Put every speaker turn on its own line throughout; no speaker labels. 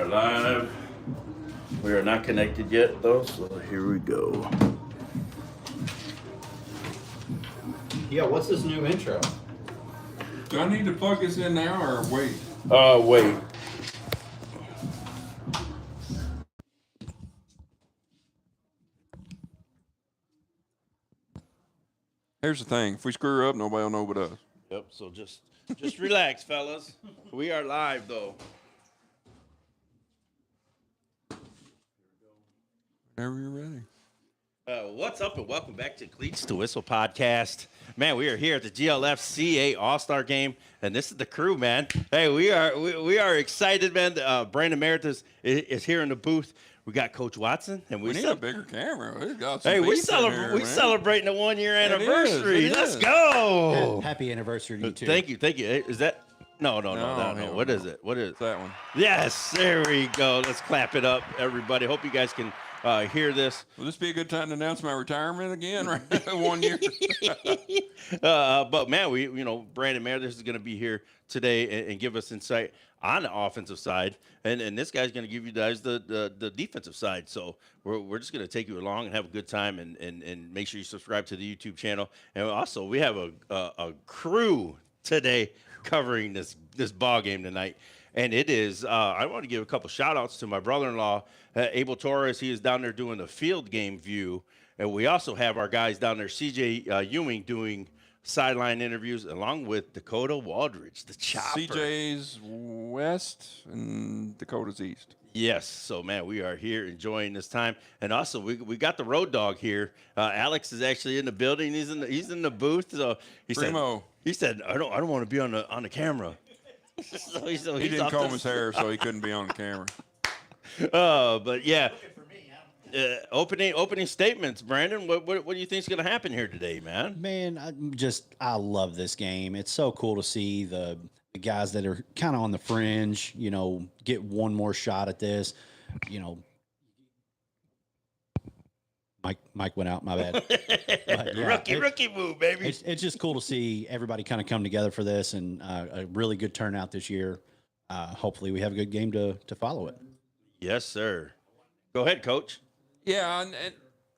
are live. We are not connected yet, though, so here we go.
Yeah, what's this new intro?
Do I need to plug this in now or wait?
Wait.
Here's the thing. If we screw up, nobody will know but us.
Yep, so just relax, fellas. We are live, though.
Whenever you're ready.
What's up, and welcome back to Cleats to Whistle podcast. Man, we are here at the GLFCA All-Star Game, and this is the crew, man. Hey, we are excited, man. Brandon Meredith is here in the booth. We got Coach Watson, and
We need a bigger camera.
we're celebrating the 1-year anniversary.
It
Let's
is.
go.
Happy anniversary to you too.
Thank you. Is that? No. What is it? What is it?
That one.
Yes, there we go. Let's clap it up, everybody. Hope you guys can hear this.
Will this be a good time to announce my retirement again? Right, 1 year.
But man, Brandon Meredith is going to be here today and give us insight on the offensive side, and this guy's going to give you guys the defensive side. So we're just going to take you along and have a good time, and make sure you subscribe to the YouTube channel. And also, we have a crew today covering this ball game tonight. And it is, I want to give a couple shout outs to my brother-in-law, Abel Torres. He is down there doing the field game view. And we also have our guys down there, CJ Ewing, doing sideline interviews, along with Dakota Waldridge, the chopper.
CJ's west and Dakota's east.
Yes. So, man, we are here enjoying this time. And also, we got the road dog here. Alex is actually in the building. He's in the booth. So he said, I don't want to be on the camera. so he
didn't comb his hair, so he couldn't be on the camera.
But yeah. Opening statements, Brandon. What do you think is going to happen here today, man?
Man, I love this game. It's so cool to see the guys that are kind of on the fringe, get one more shot at this. Mike went out, my bad. But, yeah,
rookie move, baby.
It's just cool to see everybody kind of come together for this, and a really good turnout this year. Hopefully we have a good game to follow it.
Yes, sir. Go ahead, Coach.
Yeah, and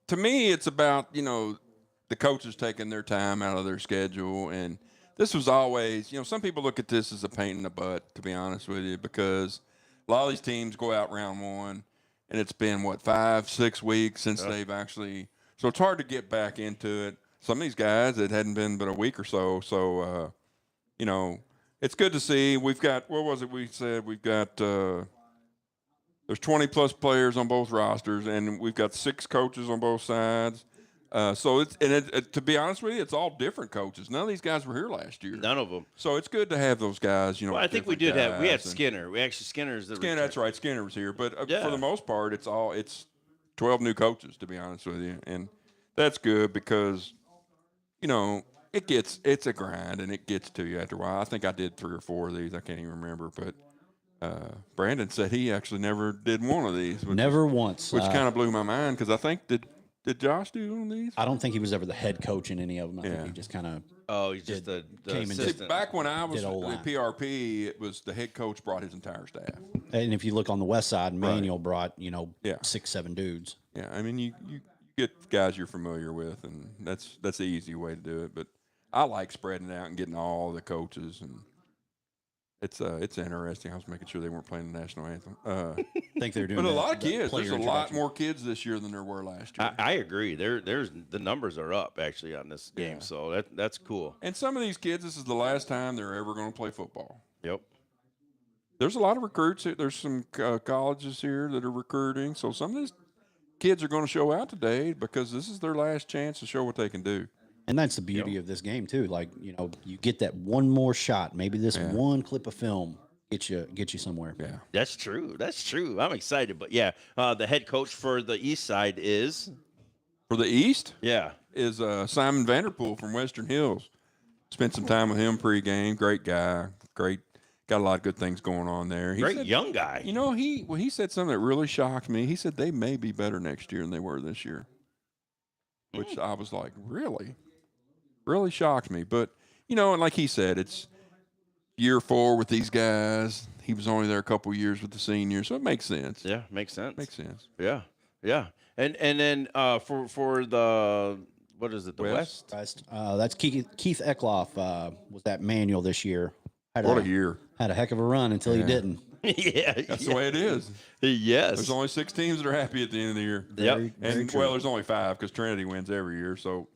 to me, it's about, the coaches taking their time out of their schedule. And this was always, some people look at this as a pain in the butt, to be honest with you, because a lot of these teams go out round one, and it's been, 5-6 weeks since they've actually – so it's hard to get back into it. Some of these guys, it hadn't been but a week or so. So, it's good to see. We've got – what was it we said? We've got there's 20-plus players on both rosters, and we've got 6 coaches on both sides. So to be honest with you, it's all different coaches. None of these guys were here last year.
None of them.
So it's good to have those guys.
Well, I think we did have. We had Skinner. Skinner's the
Skinner. That's right. Skinner was here, but for the most part, it's 12 new coaches. To be honest with you, and that's good because it's a grind and it gets to you after a while. I think I did 3 or 4 of these. I can't even remember, but. Brandon said he actually never did one of these.
Never once.
Which kind of blew my mind because I think did Josh do one of these?
I don't think he was ever the head coach in any of them. I think he just kind of.
Oh, he's just the assistant.
Back when I was at PRP, it was the head coach brought his entire staff.
And if you look on the west side, Manuel brought 6-7 dudes.
Yeah, I mean you get guys you're familiar with, and that's the easy way to do it. But I like spreading it out and getting all the coaches and. It's interesting. I was making sure they weren't playing the national anthem.
I think they're doing.
But a lot of kids. There's a lot more kids this year than there were last year.
I agree. There's the numbers are up actually on this game, so that's cool.
And some of these kids, this is the last time they're ever going to play football.
Yep.
There's a lot of recruits. There's some colleges here that are recruiting. So some of these kids are going to show out today because this is their last chance to show what they can do.
And that's the beauty of this game too. Like, you get that one more shot. Maybe this one clip of film get you somewhere.
Yeah,
that's true. I'm excited. But yeah, the head coach for the East Side is
for the East.
Yeah,
is Simon Vanderpool from Western Hills. Spent some time with him pregame. Great guy. Great. Got a lot of good things going on there.
Young guy.
He said something that really shocked me. He said they may be better next year than they were this year, which I was like, really? Really shocked me. But, and like he said, it's year 4 with these guys. he was only there a couple years with the seniors, so it makes sense.
Yeah, makes sense.
Makes sense.
Yeah, yeah. And then for the what is it? The West.
That's Keith Eckloff was that manual this year.
What a year.
Had a heck of a run until he didn't.
Yeah,
That's the way it is.
Yes.
There's only 6 teams that are happy at the end of the year.
Yep.
And well, there's only 5 because Trinity wins every year, so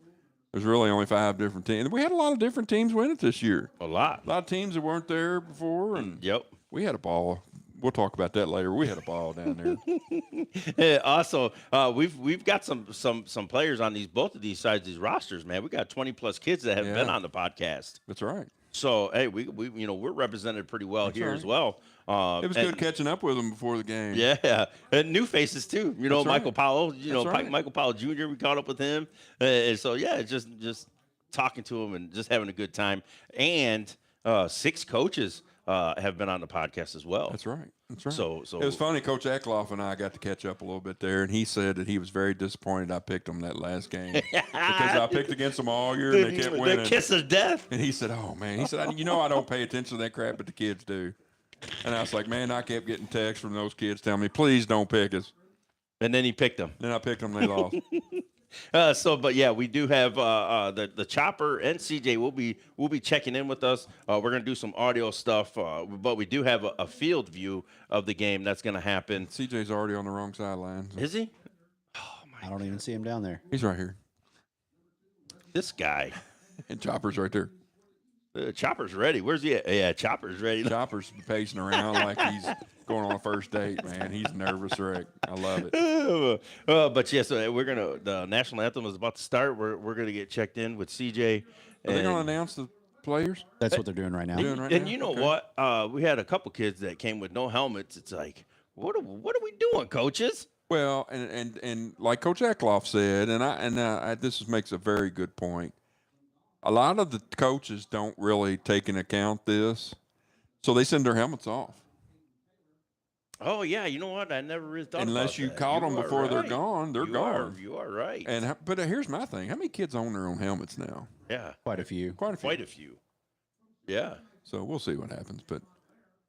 there's really only 5 different teams. We had a lot of different teams win it this year.
A lot
of teams that weren't there before, and
yep.
We had a ball. We'll talk about that later. We had a ball down there.
Yeah, also, we've got some players on both of these sides of these rosters, man. We got 20+ kids that have been on the podcast.
That's right.
So hey, we we're represented pretty well here as well.
It was good catching up with them before the game.
Yeah, and new faces too. You know, Michael Powell.
Right.
Michael Powell Jr. We caught up with him, and so yeah, it's just talking to him and just having a good time. And 6 coaches have been on the podcast as well.
That's right. That's right.
So
it was funny. Coach Eckloff and I got to catch up a little bit there, and he said that he was very disappointed I picked them that last game because I picked against them all year and they kept winning.
The kiss of death.
And he said, "Oh man," he said, I don't pay attention to that crap, but the kids do." And I was like, "Man, I kept getting texts from those kids telling me, please don't pick us."
And then he picked them.
Then I picked them. They lost.
But yeah, we do have the Chopper and CJ will be checking in with us. We're gonna do some audio stuff, but we do have a field view of the game that's gonna happen.
CJ's already on the wrong sideline. So.
Is he?
I don't even see him down there.
He's right here.
This guy.
And Chopper's right there.
Chopper's ready. Where's he at? Yeah, Chopper's ready.
Chopper's pacing around like he's going on a first date, man. He's a nervous wreck. I love it.
But yes, the national anthem is about to start. We're gonna get checked in with CJ.
Are they gonna announce the players?
That's what they're doing right now.
And you know what? We had a couple kids that came with no helmets. It's like, what are we doing, coaches?
Well, and like Coach Eckloff said, and this makes a very good point. A lot of the coaches don't really take into account this, so they send their helmets off.
Oh yeah, you know what? I never really thought.
Unless you caught them before they're gone, they're gone.
You are right.
But here's my thing: how many kids own their own helmets now?
Yeah,
quite a few.
Quite a few. Yeah.
So we'll see what happens, but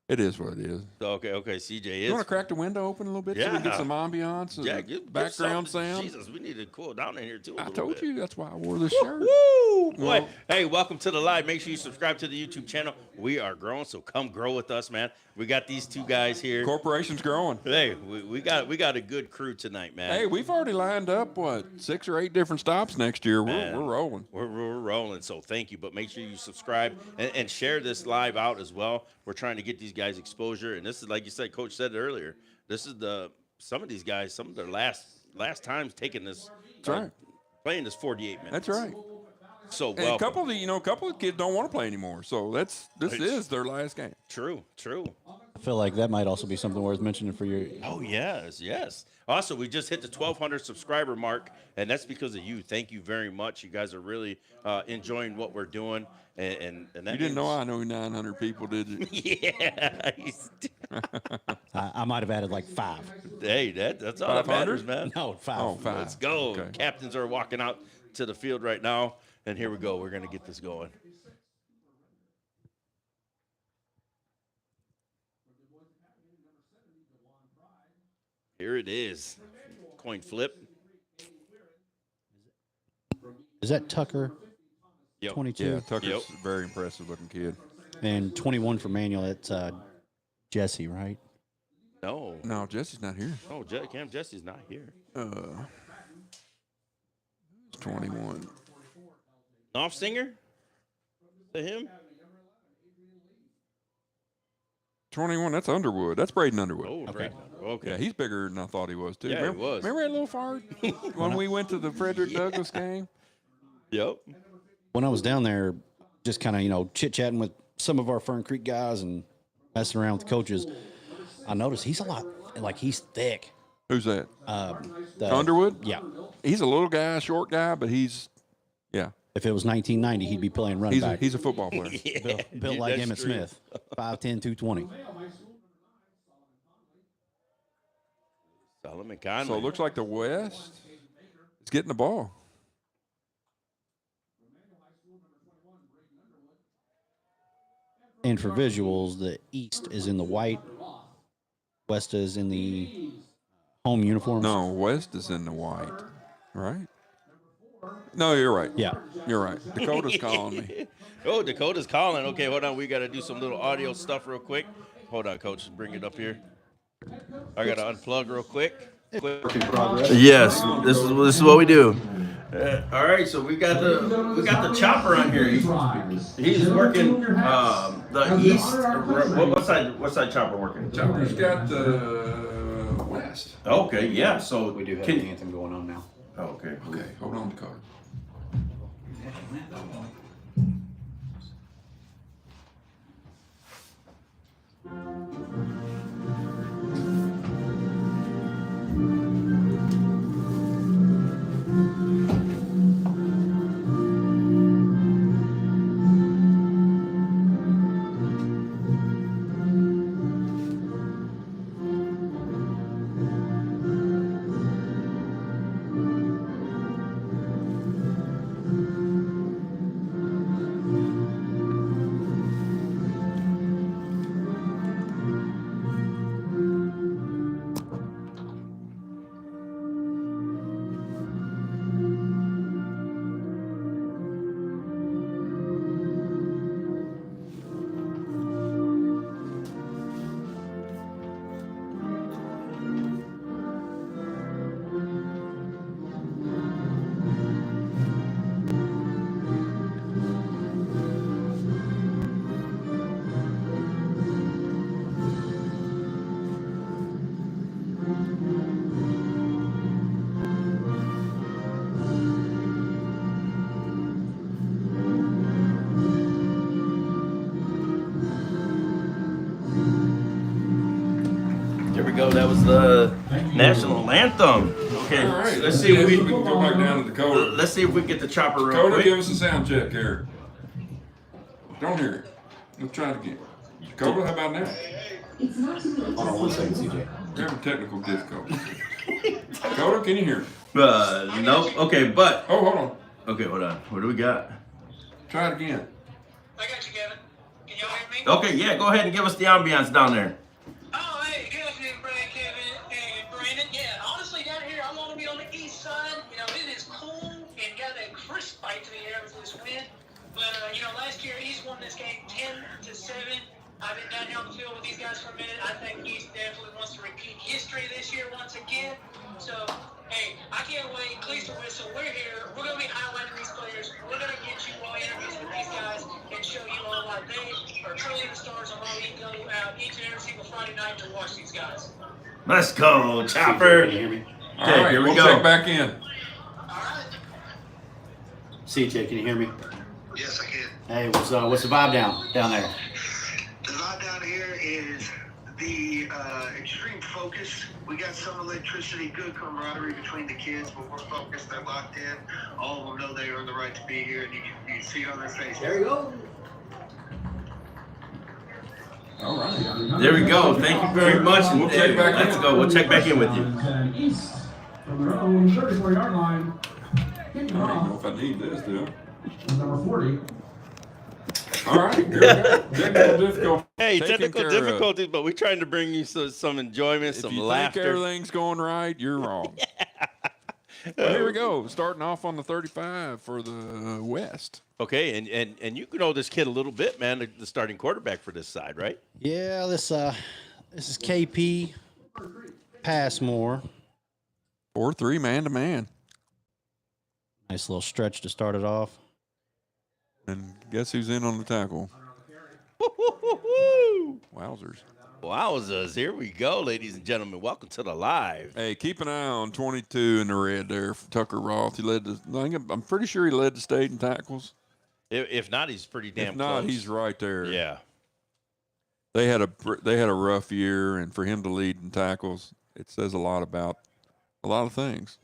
it is what it is.
Okay, CJ is.
You want to crack the window open a little bit so we get some ambiance and background sound?
Jesus, we need to cool down in here too.
I told you that's why I wore this shirt.
Woo! Boy, hey, welcome to the live. Make sure you subscribe to the YouTube channel. We are growing, so come grow with us, man. We got these 2 guys here.
Corporation's growing.
Hey, we got a good crew tonight, man.
Hey, we've already lined up 6 or 8 different stops next year. We're rolling.
We're rolling. So thank you. But make sure you subscribe and share this live out as well. We're trying to get these guys exposure, and this is like you said, Coach said it earlier. This is some of these guys, some of their last times taking this.
That's right.
Playing this 48 minutes.
That's right.
So
and a couple of kids don't want to play anymore. So this is their last game.
True.
I feel like that might also be something worth mentioning for you.
Oh yes. Also, we just hit the 1,200 subscriber mark, and that's because of you. Thank you very much. You guys are really enjoying what we're doing, and that
you didn't know I know 900 people, did you?
Yeah.
I might have added like 5.
Hey, that's all that matters, man.
No, 5.
Oh, 5.
Let's go.
Okay.
Captains are walking out to the field right now, and here we go. We're gonna get this going. Here it is. Coin flip.
Is that Tucker?
Yep.
22.
Yeah, Tucker's a very impressive looking kid.
And 21 for Manuel. That's Jesse, right?
No, Jesse's not here.
Oh, Cam Jesse's not here.
21.
Off singer? To him?
21. That's Underwood. That's Braden Underwood.
Oh,
Okay.
Okay.
Yeah, he's bigger than I thought he was too.
Yeah,
remember,
he was.
Remember that little fart when we went to the Frederick Douglass game?
Yep.
When I was down there, just kind of, chit-chatting with some of our Fern Creek guys and messing around with the coaches, I noticed he's he's thick.
Who's that?
The-
Underwood?
Yeah.
He's a little guy, short guy, but yeah.
If it was 1990, he'd be playing running back.
He's a football player.
Built like
That's
Emmitt
true.
Smith. 5'10", 220.
Solomon Conley.
So it looks like the West is getting the ball.
And for visuals, the East is in the white, West is in the home uniforms.
No, West is in the white, right? No, you're right.
Yeah.
You're right. Dakota's calling me.
Oh, Dakota's calling. Okay, hold on. We got to do some little audio stuff real quick. Hold on, Coach. Bring it up here. I got to unplug real quick. Yes, this is what we do. All right, so we got the chopper on here. He's working the east. What side chopper working?
Chopper's got the West.
Okay, yeah. So
We do have the anthem going on now.
Oh, okay.
Okay, hold on, Dakota.
There we go. That was the national anthem. Okay,
All right,
let's see if
we
we
can go back down to Dakota.
let's see if we can get the chopper real
Dakota,
quick.
give us a sound check here. Don't hear it. Let's try it again. Dakota, how about now?
Hold on 1 second, CJ.
We're having technical difficulties. Dakota, can you hear me?
Nope. Okay, but
Oh, hold on.
okay, hold on. What do we got?
Try it again.
I got you, Kevin. Can y'all hear me?
Okay, yeah, go ahead and give us the ambiance down there.
Oh, hey, good afternoon, Brad, Kevin, and Brandon. Yeah, honestly, down here, I want to be on the east side. You know, it is cool and got that crisp bite to the air with this wind. But, last year, East won this game 10-7. I've been down here on the field with these guys for a minute. I think East definitely wants to repeat history this year once again. So, hey, I can't wait. Cleats to whistle. We're here. We're going to be highlighting these players. We're going to get you all interviews with these guys and show you all why they are truly the stars and why we go out each and every single Friday night to watch these guys.
Let's go, chopper.
Can you hear me?
All
Okay,
right,
here we
we'll
go.
check back in.
All right.
CJ, can you hear me?
Yes, I can.
Hey, what's the vibe down there?
The vibe down here is the extreme focus. We got some electricity, good camaraderie between the kids, but we're focused. They're locked in. All of them know they earn the right to be here, and you can see it on their faces.
There you go.
All right.
There we go. Thank you very much. And
We'll check back
let's
in.
go. We'll check back in with you.
And East from their own 34-yard line. Kicking
I don't know
off
if I need this, do
with number 40.
I? All right, here we go. Technical difficulty.
Hey,
taken
technical
care of.
difficulties, but we're trying to bring you some enjoyment,
If
some
you
laughter.
think everything's going right, you're wrong. Well, here we go. Starting off on the 35 for the West.
Okay, and you know this kid a little bit, man. The starting quarterback for this side, right?
Yeah, this is KP Passmore.
4-3 man-to-man.
Nice little stretch to start it off.
And guess who's in on the tackle?
Woo-hoo-hoo-hoo.
Wowzers.
Wowzers, here we go, ladies and gentlemen. Welcome to the live.
Hey, keep an eye on 22 in the red there for Tucker Roth. I'm pretty sure he led the state in tackles.
If not, he's pretty damn
If not,
close.
he's right there.
Yeah.
They had a rough year, and for him to lead in tackles, it says a lot about a lot of things.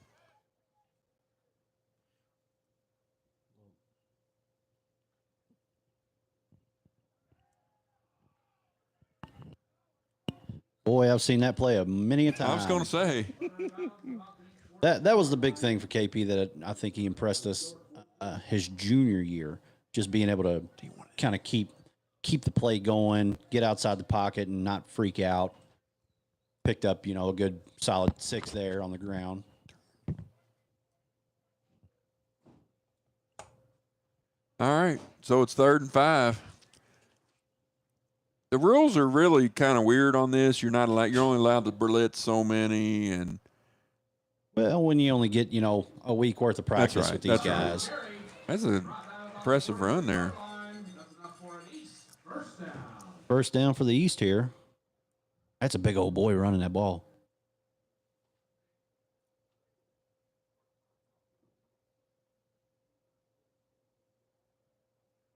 Boy, I've seen that play many a time.
I was going to say,
That was the big thing for KP that I think he impressed us his junior year, just being able to kind of keep keep the play going, get outside the pocket and not freak out. Picked up, a good solid 6 there on the ground.
All right, so it's 3rd and 5. The rules are really kind of weird on this. You're only allowed to blitz so many, and
Well, when you only get, a week worth of practice
right,
with these
that's right.
guys.
That's an impressive run there.
First down for the East here. That's a big old boy running that ball.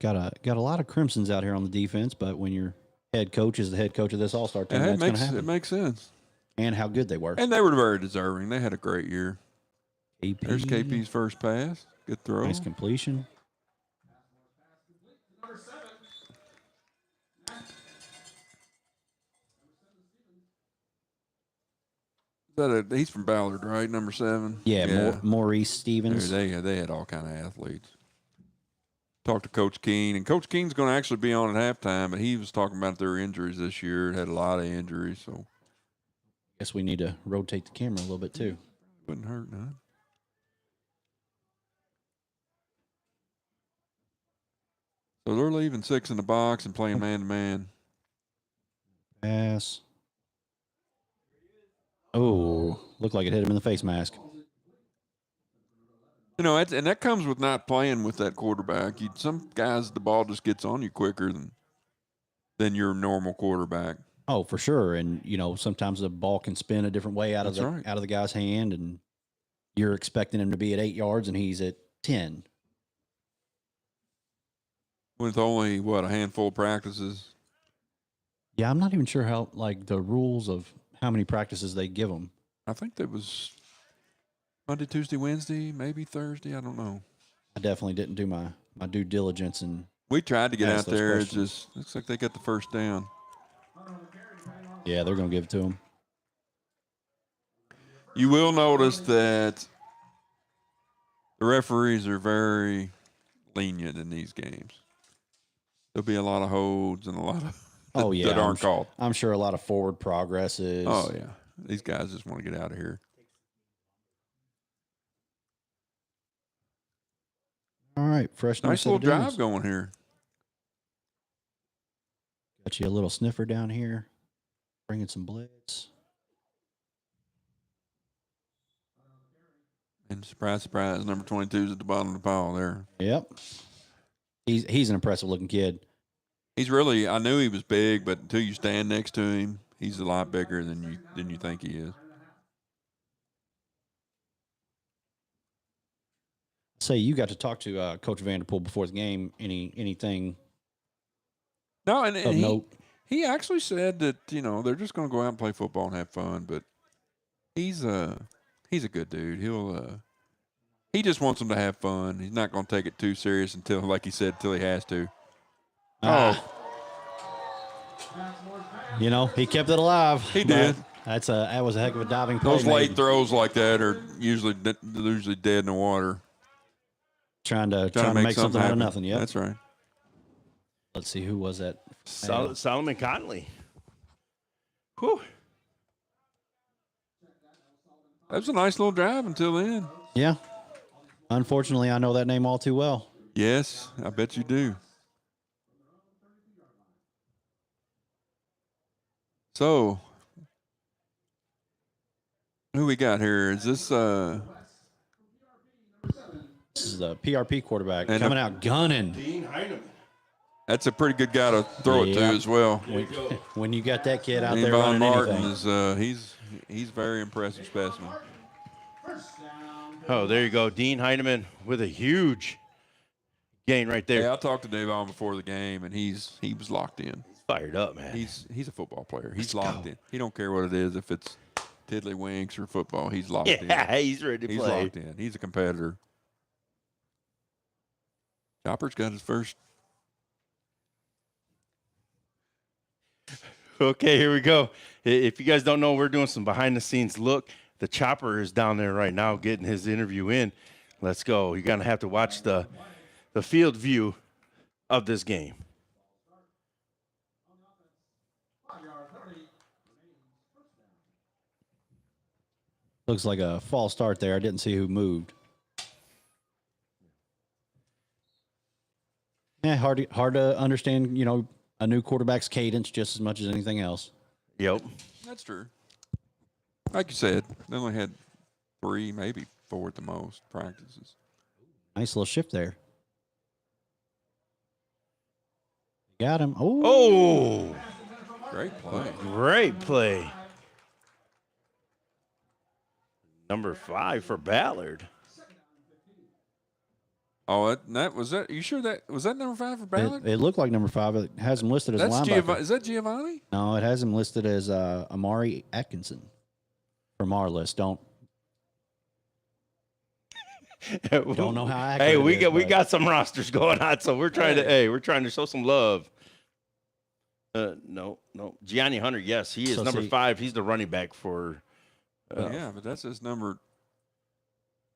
Got a lot of Crimsons out here on the defense, but when your head coach is the head coach of this All-Star team, that's going to happen.
It makes sense.
And how good they were.
And they were very deserving. They had a great year.
KP.
There's KP's first pass. Good throw.
Nice completion.
He's from Ballard, right? Number 7.
Yeah. Maurice Stevens.
They had all kind of athletes. Talked to Coach Keene, and Coach Keene's going to actually be on at halftime, but he was talking about their injuries this year. Had a lot of injuries, so
Guess we need to rotate the camera a little bit too.
wouldn't hurt none. So they're leaving 6 in the box and playing man-to-man.
Pass. Oh, looked like it hit him in the face mask.
And that comes with not playing with that quarterback. Some guys, the ball just gets on you quicker than your normal quarterback.
Oh, for sure. And sometimes the ball can spin a different way out of the guy's hand, and you're expecting him to be at 8 yards, and he's at 10.
With only a handful of practices.
Yeah, I'm not even sure how the rules of how many practices they give them.
I think that was Monday, Tuesday, Wednesday, maybe Thursday. I don't know.
I definitely didn't do my due diligence, and
We tried to get
ask
out
those
there. It
questions.
just looks like they got the first down.
Yeah, they're going to give it to him.
You will notice that the referees are very lenient in these games. There'll be a lot of holds and a lot of that aren't called.
I'm sure a lot of forward progresses.
Oh, yeah. These guys just want to get out of here.
All right, fresh
Nice little drive going here.
Got you a little sniffer down here, bringing some blitz.
And surprise, number 22 is at the bottom of the pile there.
Yep. He's an impressive looking kid.
He's really, I knew he was big, but until you stand next to him, he's a lot bigger than you think he is.
Say you got to talk to Coach Vanderpool before the game. Anything
No,
of
and
note?
he actually said that, they're just going to go out and play football and have fun, but he's a good dude. He just wants them to have fun. He's not going to take it too serious until, like he said, until he has to.
He kept it alive.
He did.
That was a heck of a diving play.
Those late throws like that are usually dead in the water.
Trying to make something out of nothing. Yep.
That's right.
Let's see, who was that?
Solomon Conley. Whew.
That was a nice little drive until then.
Yeah. Unfortunately, I know that name all too well.
Yes, I bet you do. So, who we got here? Is this
This is the PRP quarterback
And
coming out gunning.
Dean Heineman.
That's a pretty good guy to throw it to
Yeah.
as well.
When you got that kid out there
Von
running
Martin
anything.
is he's very impressive specimen.
Oh, there you go. Dean Heineman with a huge gain right there.
Yeah, I talked to Dave on before the game, and he was locked in.
He's fired up, man.
He's a football player. He's
Let's
locked
go.
in. He don't care what it is, if it's tiddlywinks or football. He's locked in.
Yeah, he's ready to
He's
play.
locked in. He's a competitor. Chopper's got his first.
Okay, here we go. If you guys don't know, we're doing some behind-the-scenes look. The Chopper is down there right now getting his interview in. Let's go. You're going to have to watch the field view of this game.
Looks like a false start there. I didn't see who moved. Yeah, hard to understand, a new quarterback's cadence just as much as anything else.
Yep.
That's true. Like you said, they only had 3, maybe 4 at the most practices.
Nice little shift there. Got him.
Oh,
Great play.
great play. Number 5 for Ballard.
Oh, that was that. You sure that was that number 5 for Ballard?
It looked like number 5. It has him listed as
That's
linebacker.
Is that Giovanni?
No, it has him listed as Amari Atkinson from our list. Don't know how accurate
Hey,
it is,
we
but-
got some rosters going on, so we're trying to show some love. No. Gianni Hunter, yes, he is
So
number
see-
5. He's the running back for
Yeah, but that's his number.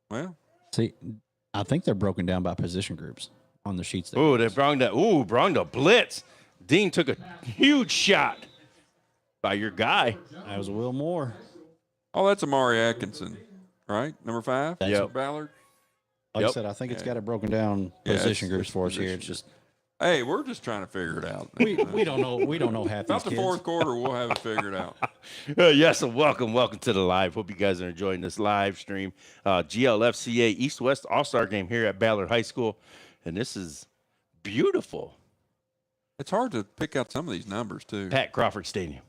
Well,
See, I think they're broken down by position groups on the sheets. There.
Oh, they brought the blitz. Dean took a huge shot by your guy.
That was Will Moore.
oh, that's Amari Atkinson, right? Number 5.
That's
Yep.
Ballard.
Like
Yep.
I said, I think it's got it broken down
Yeah,
position
it's-
groups
it's
for us here.
position
It's just
Hey, we're just trying to figure it out.
we don't know half these
About the
kids.
4th quarter, we'll have it figured out.
Yes, and welcome to the live. Hope you guys are enjoying this live stream. GLFCA East-West All-Star Game here at Ballard High School, and this is beautiful.
It's hard to pick out some of these numbers too.
Pat Crawford Stadium.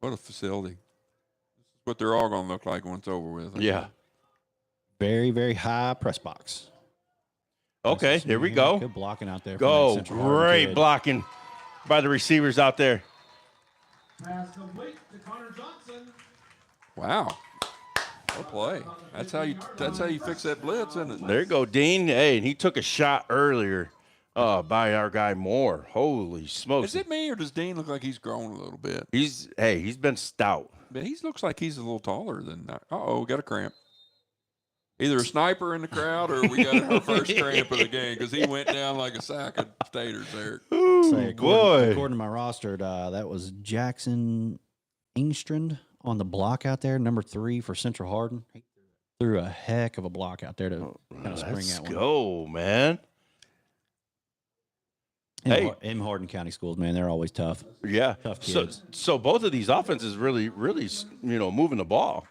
What a facility! This is what they're all going to look like when it's over with.
Yeah.
Very, very high press box.
Okay, here we go.
Good blocking out there. from that
Go.
Central Hardin
Great
kid.
blocking by the receivers out there.
Pass complete to Connor Johnson.
Wow. What play? That's how you fix that blitz, isn't it?
There you go, Dean. Hey, and he took a shot earlier by our guy Moore. Holy smokes.
Is it me or does Dean look like he's grown a little bit?
He's been stout.
But he looks like he's a little taller than. We got a cramp. Either a sniper in the crowd or we got our first cramp of the game because he went down like a sack of taters there.
Say, according
boy.
to my roster, that was Jackson Ingstrand on the block out there, number 3 for Central Hardin. He threw a heck of a block out there to kind of spring
Let's
that one.
go, man.
In
Hey.
in Hardin County schools, man, they're always tough.
Yeah.
Tough
So,
kids.
so both of these offenses really, moving the ball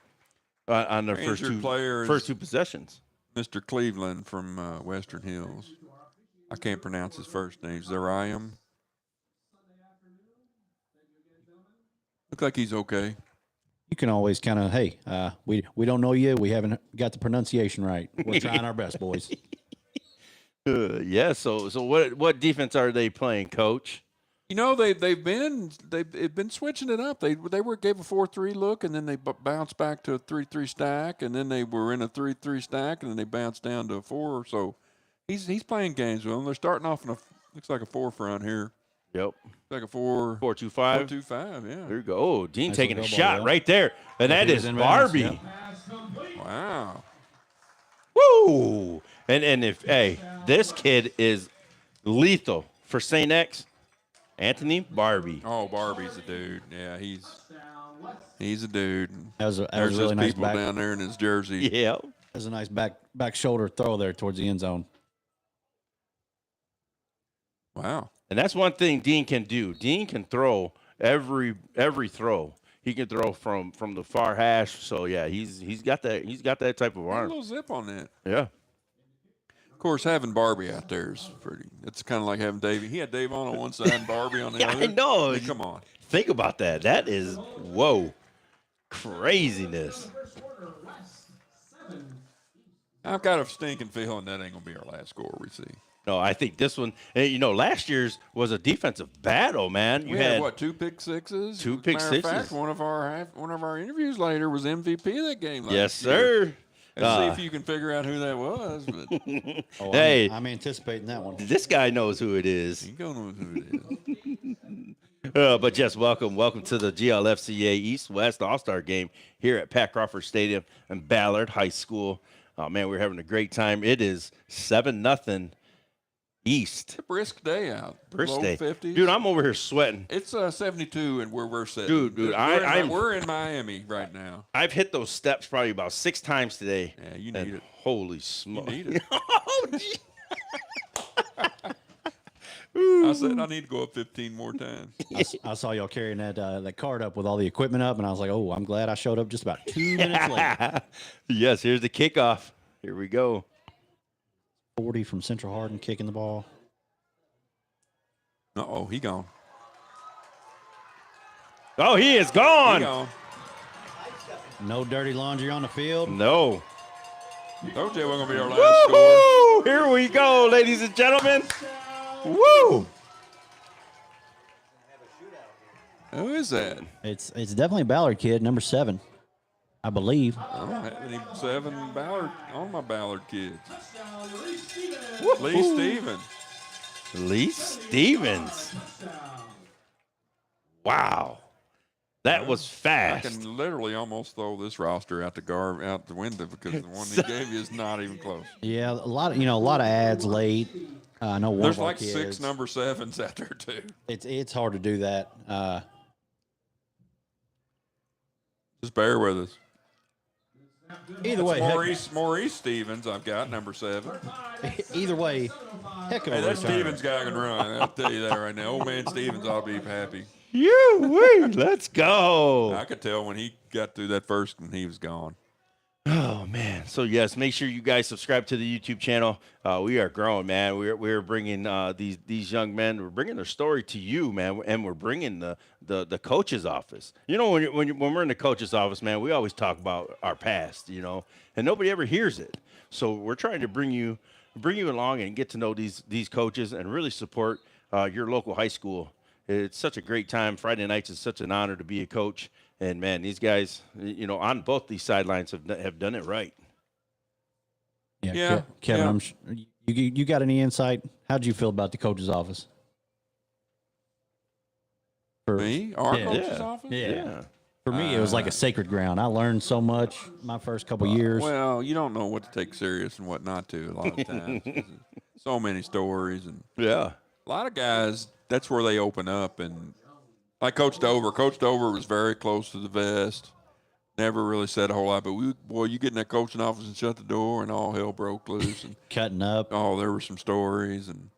on their
Injured player is-
first two possessions.
Mr. Cleveland from Western Hills. I can't pronounce his first name. Zariam. Look like he's okay.
You can always kind of, hey, we don't know you. We haven't got the pronunciation right. We're trying our best, boys.
Yeah. So what defense are they playing, Coach?
You know they've been switching it up. They gave a 4-3 look and then they bounced back to a 3-3 stack and then they were in a 3-3 stack and then they bounced down to a 4. So he's playing games with them. They're starting off in looks like a 4 front here.
Yep.
Like a 4.
4-2-5.
4-2-5. Yeah.
There you go. Oh, Dean
Nice
taking a
little
shot
ball,
right there, and that
he was
is
in bounds,
Barbie.
yep.
Pass complete.
Wow.
Woo! And if this kid is lethal for St. X, Anthony Barbie.
Oh, Barbie's a dude. Yeah, he's
Down west.
a dude.
That was a
There's
really
those
nice
people
back.
down there in his jersey.
Yeah.
That was a nice back shoulder throw there towards the end zone.
Wow.
And that's one thing Dean can do. Dean can throw every throw. He can throw from the far hash. So yeah, he's got that type of
A
arm.
little zip on that.
Yeah.
Of course, having Barbie out there is pretty. It's kind of like having Davey. He had Dave on one side and Barbie on the
Yeah,
other.
I know.
Come on.
Think about that. That is craziness.
First quarter, West 7.
I've got a stinking feeling that ain't gonna be our last score we see.
No, I think this one. Last year's was a defensive battle, man. You
We
had
had what, 2 pick sixes?
Two
As a
pick
matter of fact,
sixes.
one of our interviews later was MVP of that game. Last
yes,
year.
sir.
Let's see if you can figure out who that was. But you
Oh,
Hey.
I'm anticipating that one.
This guy knows who it is.
don't know who it is.
But just welcome to the GLFCA East-West All-Star Game here at Pat Crawford Stadium and Ballard High School. Oh man, we're having a great time. It is 7-0 East.
It's a brisk day out.
Brisk
Low
day.
50s.
Dude, I'm over here sweating.
It's 72 and where we're sitting.
Dude,
we're in Miami right now.
I've hit those steps probably about 6 times today.
Yeah, you need it.
Holy smoke.
You need it.
Oh, gee.
I said I need to go up 15 more times.
I saw y'all carrying that cart up with all the equipment up, and I was like, oh, I'm glad I showed up just about 2 minutes late.
Yes, here's the kickoff. Here we go.
40 from Central Hardin kicking the ball.
Uh-oh, he gone.
Oh, he is
He
gone.
gone.
No dirty laundry on the field.
No.
Told you it wasn't going to be our last score.
Woo! Here we go, ladies and gentlemen. Woo!
Who is that?
It's definitely a Ballard kid, number 7, I believe.
I don't have any 7 Ballard on my Ballard kids. Lee Stevens.
Lee Stevens. Wow. That was
I
fast.
can literally almost throw this roster out the window because the one he gave you is not even close.
Yeah, a lot of ads late. I know one
There's
of our
like
kids.
6 number 7s out there too.
It's hard to do that.
Just bear with us.
Either way,
Maurice Stevens, I've got number 7.
either way, heck of a
Hey, that
return.
Stevens guy can run. I'll tell you that right now. Old man Stevens ought to be happy.
Let's go.
I could tell when he got through that first one, he was gone.
Oh man! So yes, make sure you guys subscribe to the YouTube channel. We are growing, man. We're bringing these young men. We're bringing their story to you, man, and we're bringing the coach's office. You know, when we're in the coach's office, man, we always talk about our past, you know, and nobody ever hears it. So we're trying to bring you along and get to know these coaches and really support your local high school. It's such a great time. Friday nights is such an honor to be a coach. And, man, these guys, you know, on both these sidelines have done it right.
Yeah, Kevin, you got any insight? How'd you feel about the coach's office?
Me? Our
Yeah.
coach's
Yeah.
office?
Yeah. For me, it was like a sacred ground. I learned so much my first couple years.
Well, you don't know what to take serious and what not to a lot of times. So many stories. And
Yeah.
a lot of guys, that's where they open up. And like Coach Dover. Coach Dover was very close to the vest. Never really said a whole lot. But, you get in that coaching office and shut the door and all hell broke loose. And
Cutting up.
oh, there were some stories. And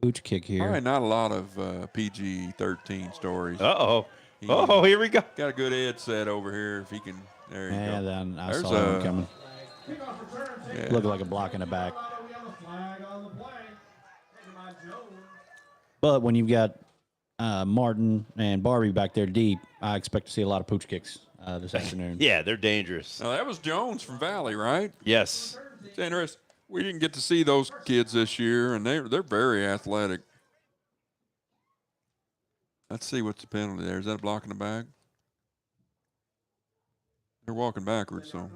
Pooch kick here.
probably not a lot of PG-13 stories.
Uh-oh. Oh, here we go.
Got a good Ed set over here if he can. There you
And
go.
then I
There's
saw him coming.
Yeah.
Looked like a block in the back. But when you've got Martin and Barbie back there deep, I expect to see a lot of pooch kicks this afternoon.
Yeah, they're dangerous.
Now, that was Jones from Valley, right?
Yes.
It's interesting. We didn't get to see those kids this year, and they're very athletic. Let's see what's the penalty there. Is that a block in the back? They're walking backwards, so.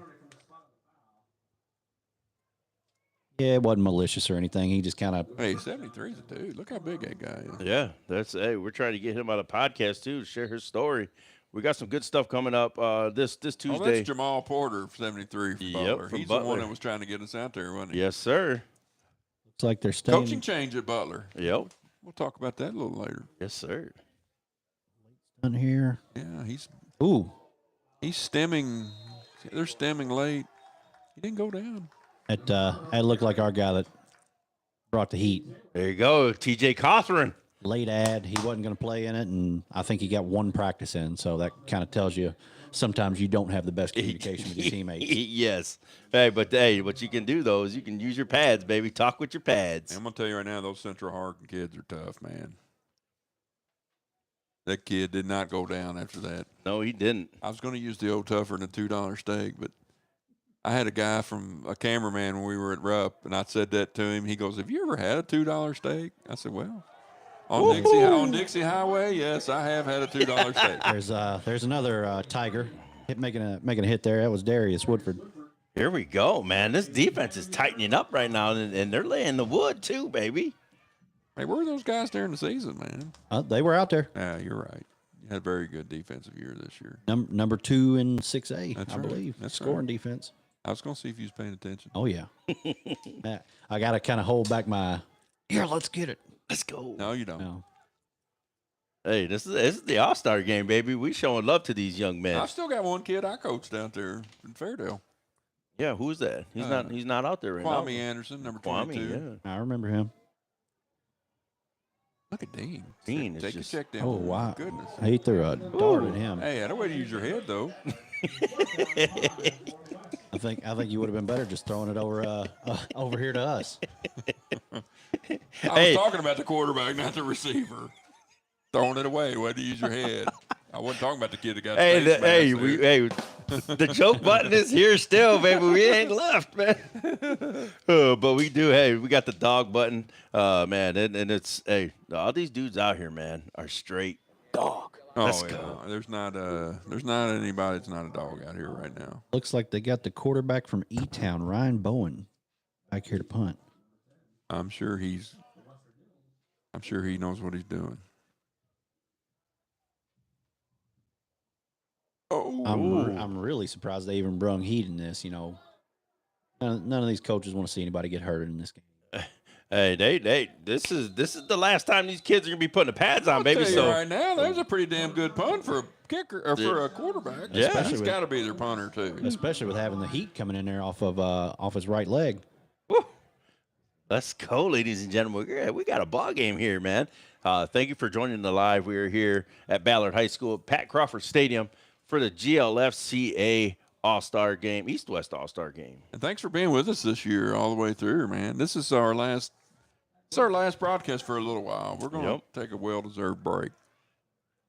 Yeah, it wasn't malicious or anything. He just kind of.
Hey, 73 is a dude. Look how big that guy is.
Yeah, we're trying to get him on a podcast too to share his story. We got some good stuff coming up this Tuesday.
Oh, that's Jamal Porter, 73 from Butler.
from
He's the
Butler.
one that was trying to get us out there, wasn't he?
Yes, sir.
Looks like they're staying.
Coaching change at Butler.
Yep.
We'll talk about that a little later.
Yes, sir.
in here.
Yeah,
He's
stemming. They're stemming late. He didn't go down.
It looked like our guy that brought the heat.
There you go, T.J. Cothran.
Late ad. He wasn't going to play in it, and I think he got one practice in. So that kind of tells you sometimes you don't have the best communication with your teammates.
Yes. Hey, what you can do though is you can use your pads, baby. Talk with your pads.
I'm gonna tell you right now, those Central Hardin kids are tough, man. That kid did not go down after that.
No, he didn't.
I was going to use the old tougher than a $2 steak, but I had a guy from a cameraman when we were at Rupp, and I said that to him. He goes, "Have you ever had a $2 steak?" I said, "Well, on Dixie Highway, yes, I have had a $2 steak."
There's another Tiger making a hit there. That was Darius Woodford.
Here we go, man. This defense is tightening up right now, and they're laying the wood too, baby.
Hey, where were those guys during the season, man?
They were out there.
Yeah, you're right. You had a very good defensive year this year.
Number 2 in 6A,
That's
I
right.
believe.
That's
Scoring
right.
defense.
I was going to see if you was paying attention.
Oh yeah. I got to kind of hold back my. Here, let's get it.
Let's go.
No, you don't.
No.
Hey, this is the All-Star game, baby. We showing love to these young men.
I've still got one kid I coached out there in Fairdale.
Yeah, who's that? He's not out there right now.
Kwame Anderson, number
Kwame,
22.
yeah.
I remember him.
Look at Dean.
Dean is
Take
just-
a check down.
Oh wow.
Goodness.
He threw a dart at him.
Hey, I don't way to use your head though.
I think you would have been better just throwing it over here to us.
I
Hey.
was talking about the quarterback, not the receiver. Throwing it away. Way to use your head. I wasn't talking about the kid that got
Hey,
face mask there.
the joke button is here still, baby. We ain't left, man. But we do. Hey, we got the dog button, man, and it's all these dudes out here, man, are straight dog. Let's
Oh, yeah.
go.
There's not anybody that's not a dog out here right now.
Looks like they got the quarterback from E-Town, Ryan Bowen, back here to punt.
I'm sure he knows what he's doing. Oh,
I'm really surprised they even brung heat in this. You know, none of these coaches want to see anybody get hurt in this game.
Hey, this is the last time these kids are gonna be putting the pads on, baby.
I'll tell you
So
right now, there's a pretty damn good punt for a kicker or for a quarterback.
Yeah.
That's
Especially
got to be their punter too.
Especially with having the heat coming in there off his right leg.
let's go, ladies and gentlemen. We got a ball game here, man. Thank you for joining the live. We are here at Ballard High School, Pat Crawford Stadium, for the GLFCA All-Star Game, East-West All-Star Game.
And thanks for being with us this year all the way through, man. This is our last broadcast for a little while. We're going to
Yep.
take a well-deserved break.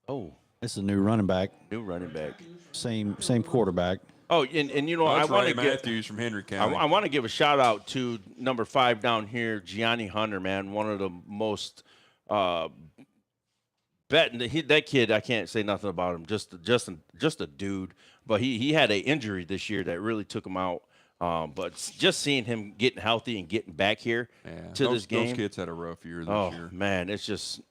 Oh,
This is a new running back,
new running back.
same quarterback.
Oh, and you know, I
That's
want
Ray
to get.
Matthews from Henry County.
I want to give a shout out to number 5 down here, Gianni Hunter, man, one of the most that kid. I can't say nothing about him. Just a dude. But he had an injury this year that really took him out. But just seeing him getting healthy and getting back here to this game.
Those kids had a rough year this
Oh
year.
man, it's just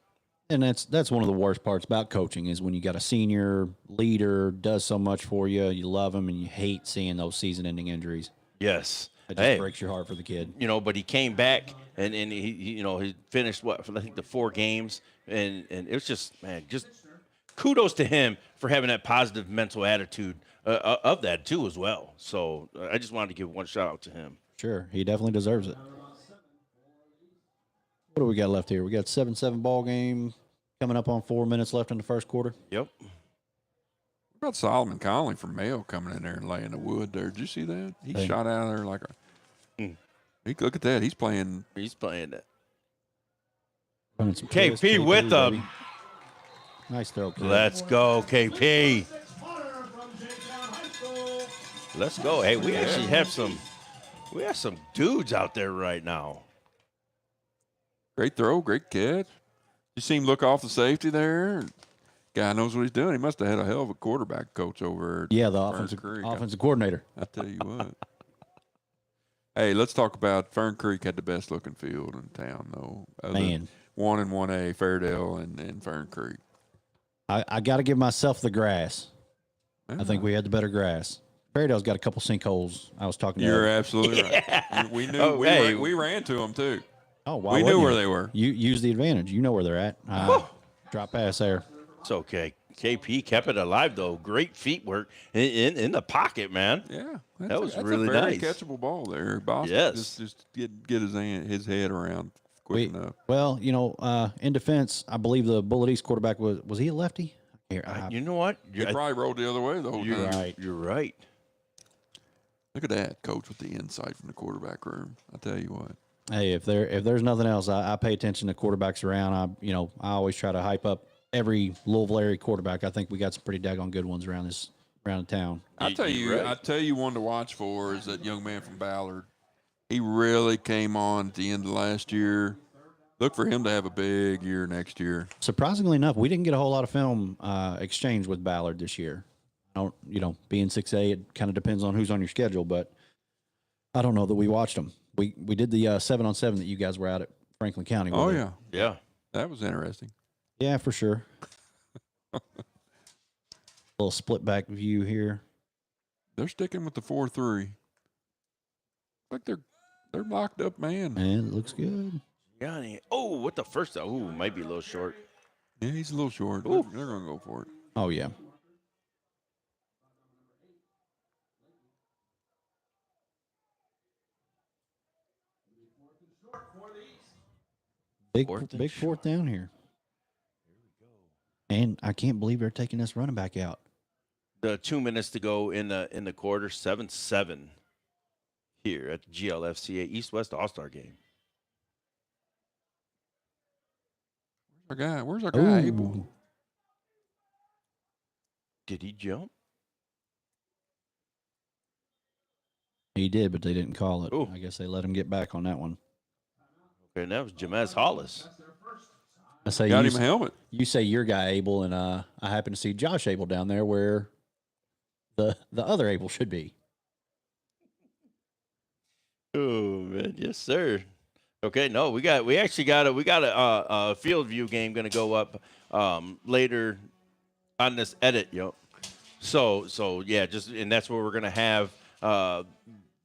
And that's one of the worst parts about coaching is when you got a senior leader does so much for you, you love him, and you hate seeing those season-ending injuries.
yes.
It just breaks your heart for the kid.
You know, but he came back and he finished I think the 4 games and it was just kudos to him for having that positive mental attitude of that too as well. So I just wanted to give one shout out to him.
Sure, he definitely deserves it. What do we got left here? We got 7-7 ball game coming up on 4 minutes left in the first quarter.
Yep.
What about Solomon Conley from Mayo coming in there and laying the wood there? Did you see that? He shot out of there like a. Look at that. He's playing.
He's playing that.
Running some
KP
twists, KP
with them.
baby. Nice throw, kid.
Let's go, KP. Let's go. Hey, we actually have some dudes out there right now.
Great throw, great catch. You see him look off the safety there. Guy knows what he's doing. He must have had a hell of a quarterback coach over.
Yeah, the
Fern Creek.
offensive coordinator.
I tell you what. Hey, let's talk about Fern Creek had the best looking field in town, though.
Man.
1 and 1A, Fairdale and Fern Creek.
I got to give myself the grass. I think we had the better grass. Fairdale's got a couple sinkholes. I was talking to
You're absolutely right. We knew
Oh, hey.
we ran to them too.
Oh, why
We
wouldn't
knew
you?
where they were.
You use the advantage. You know where they're at. Drop pass there.
It's okay. KP kept it alive though. Great feet work in the pocket, man.
Yeah,
That was
that's
really
a very
nice.
catchable ball there. Boston
Yes.
just get his head around quick enough.
Well, in defense, I believe the Bullet East quarterback was he a lefty? Here,
You know what?
He probably rolled the other way the whole
You're
time.
right.
You're right.
Look at that, coach, with the insight from the quarterback room. I tell you what.
Hey, if there's nothing else, I pay attention to quarterbacks around. I always try to hype up every Louisville area quarterback. I think we got some pretty daggone good ones around the town.
I tell
you're
you,
right.
I tell you, one to watch for is that young man from Ballard. He really came on at the end of last year. Look for him to have a big year next year.
Surprisingly enough, we didn't get a whole lot of film exchange with Ballard this year. Being 6A, it kind of depends on who's on your schedule, but I don't know that we watched them. We did the 7-on-7 that you guys were out at Franklin County.
Oh
with.
yeah,
Yeah.
that was interesting.
Yeah, for sure. Little split back view here.
They're sticking with the 4-3. Like they're locked up, man.
Man, it looks good.
Yanni. Oh, what the first? Oh, might be a little short.
Yeah, he's a little short. They're going to go for it.
Oh, yeah. Big fourth down here. And I can't believe they're taking this running back out.
The 2 minutes to go in the quarter, 7-7 here at the GLFCA East-West All-Star game.
Where's our guy?
Ooh.
Abel?
Did he jump?
He did, but they didn't call it.
Ooh.
I guess they let him get back on that one.
Okay, and that was Jamez Hollis.
I say
Got
you,
him a helmet.
you say your guy Abel, and I happen to see Josh Abel down there where the other Abel should be.
Oh man, yes sir. Okay, no, we got a field view game going to go up later on this edit, yo. So yeah, and that's where we're going to have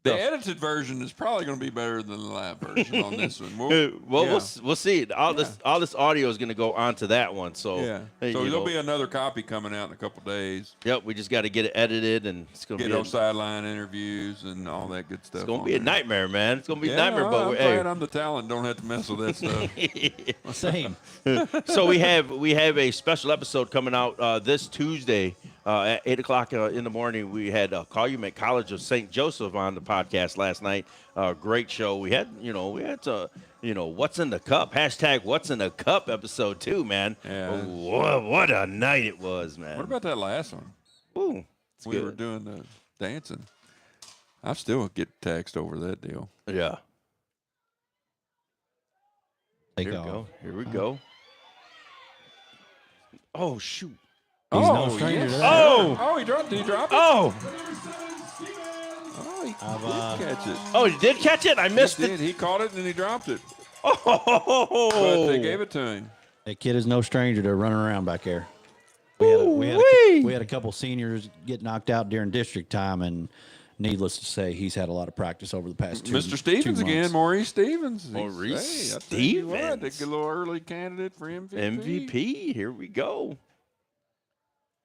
The edited version is probably going to be better than the live version on this one.
we'll see. All this audio is going to go onto that one. So
So there'll be another copy coming out in a couple days.
Yep, we just got to get it edited, and it's going to be
those sideline interviews and all that good stuff.
It's going to be a nightmare, man. It's going to be a nightmare.
I'm glad I'm the talent. Don't have to mess with that stuff.
Same.
So we have a special episode coming out this Tuesday. At 8 o'clock in the morning, we had Calumet College of St. Joseph on the podcast last night. Great show. We had what's in the cup, hashtag what's in the cup episode too, man.
Yeah.
What a night it was, man.
What about that last one?
Ooh,
We were doing the dancing. I still get text over that deal.
Yeah.
Take off.
Here we go. Oh, shoot.
He's no stranger to that.
Oh, he dropped it. Did he drop it?
Oh,
He did catch it.
oh, he did catch it? I missed
He
it.
did. He caught it and then he dropped it.
Oh.
But they gave it to him.
That kid is no stranger to running around back there.
Ooh-wee.
We had a couple seniors get knocked out during district time, and needless to say, he's had a lot of practice over the past
Mr. Stevens
2
again,
months.
Maurice Stevens.
Maurice
I tell you what,
Stevens.
a little early candidate for MVP.
MVP. Here we go.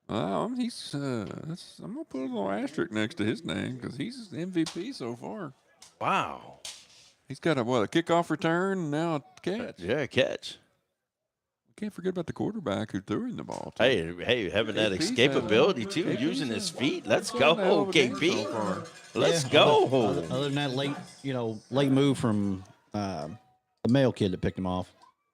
He's. I'm gonna put a little asterisk next to his name because he's MVP so far.
Wow.
He's got a kickoff return and now a catch.
Yeah, catch.
Can't forget about the quarterback who threw him the ball. Too.
Hey, having that
KP's
escapability too,
KP's
using his feet. Let's
having a hell
go,
of a game so
KP.
far.
Let's
Yeah,
go.
Other than that late move from the male kid that picked him off.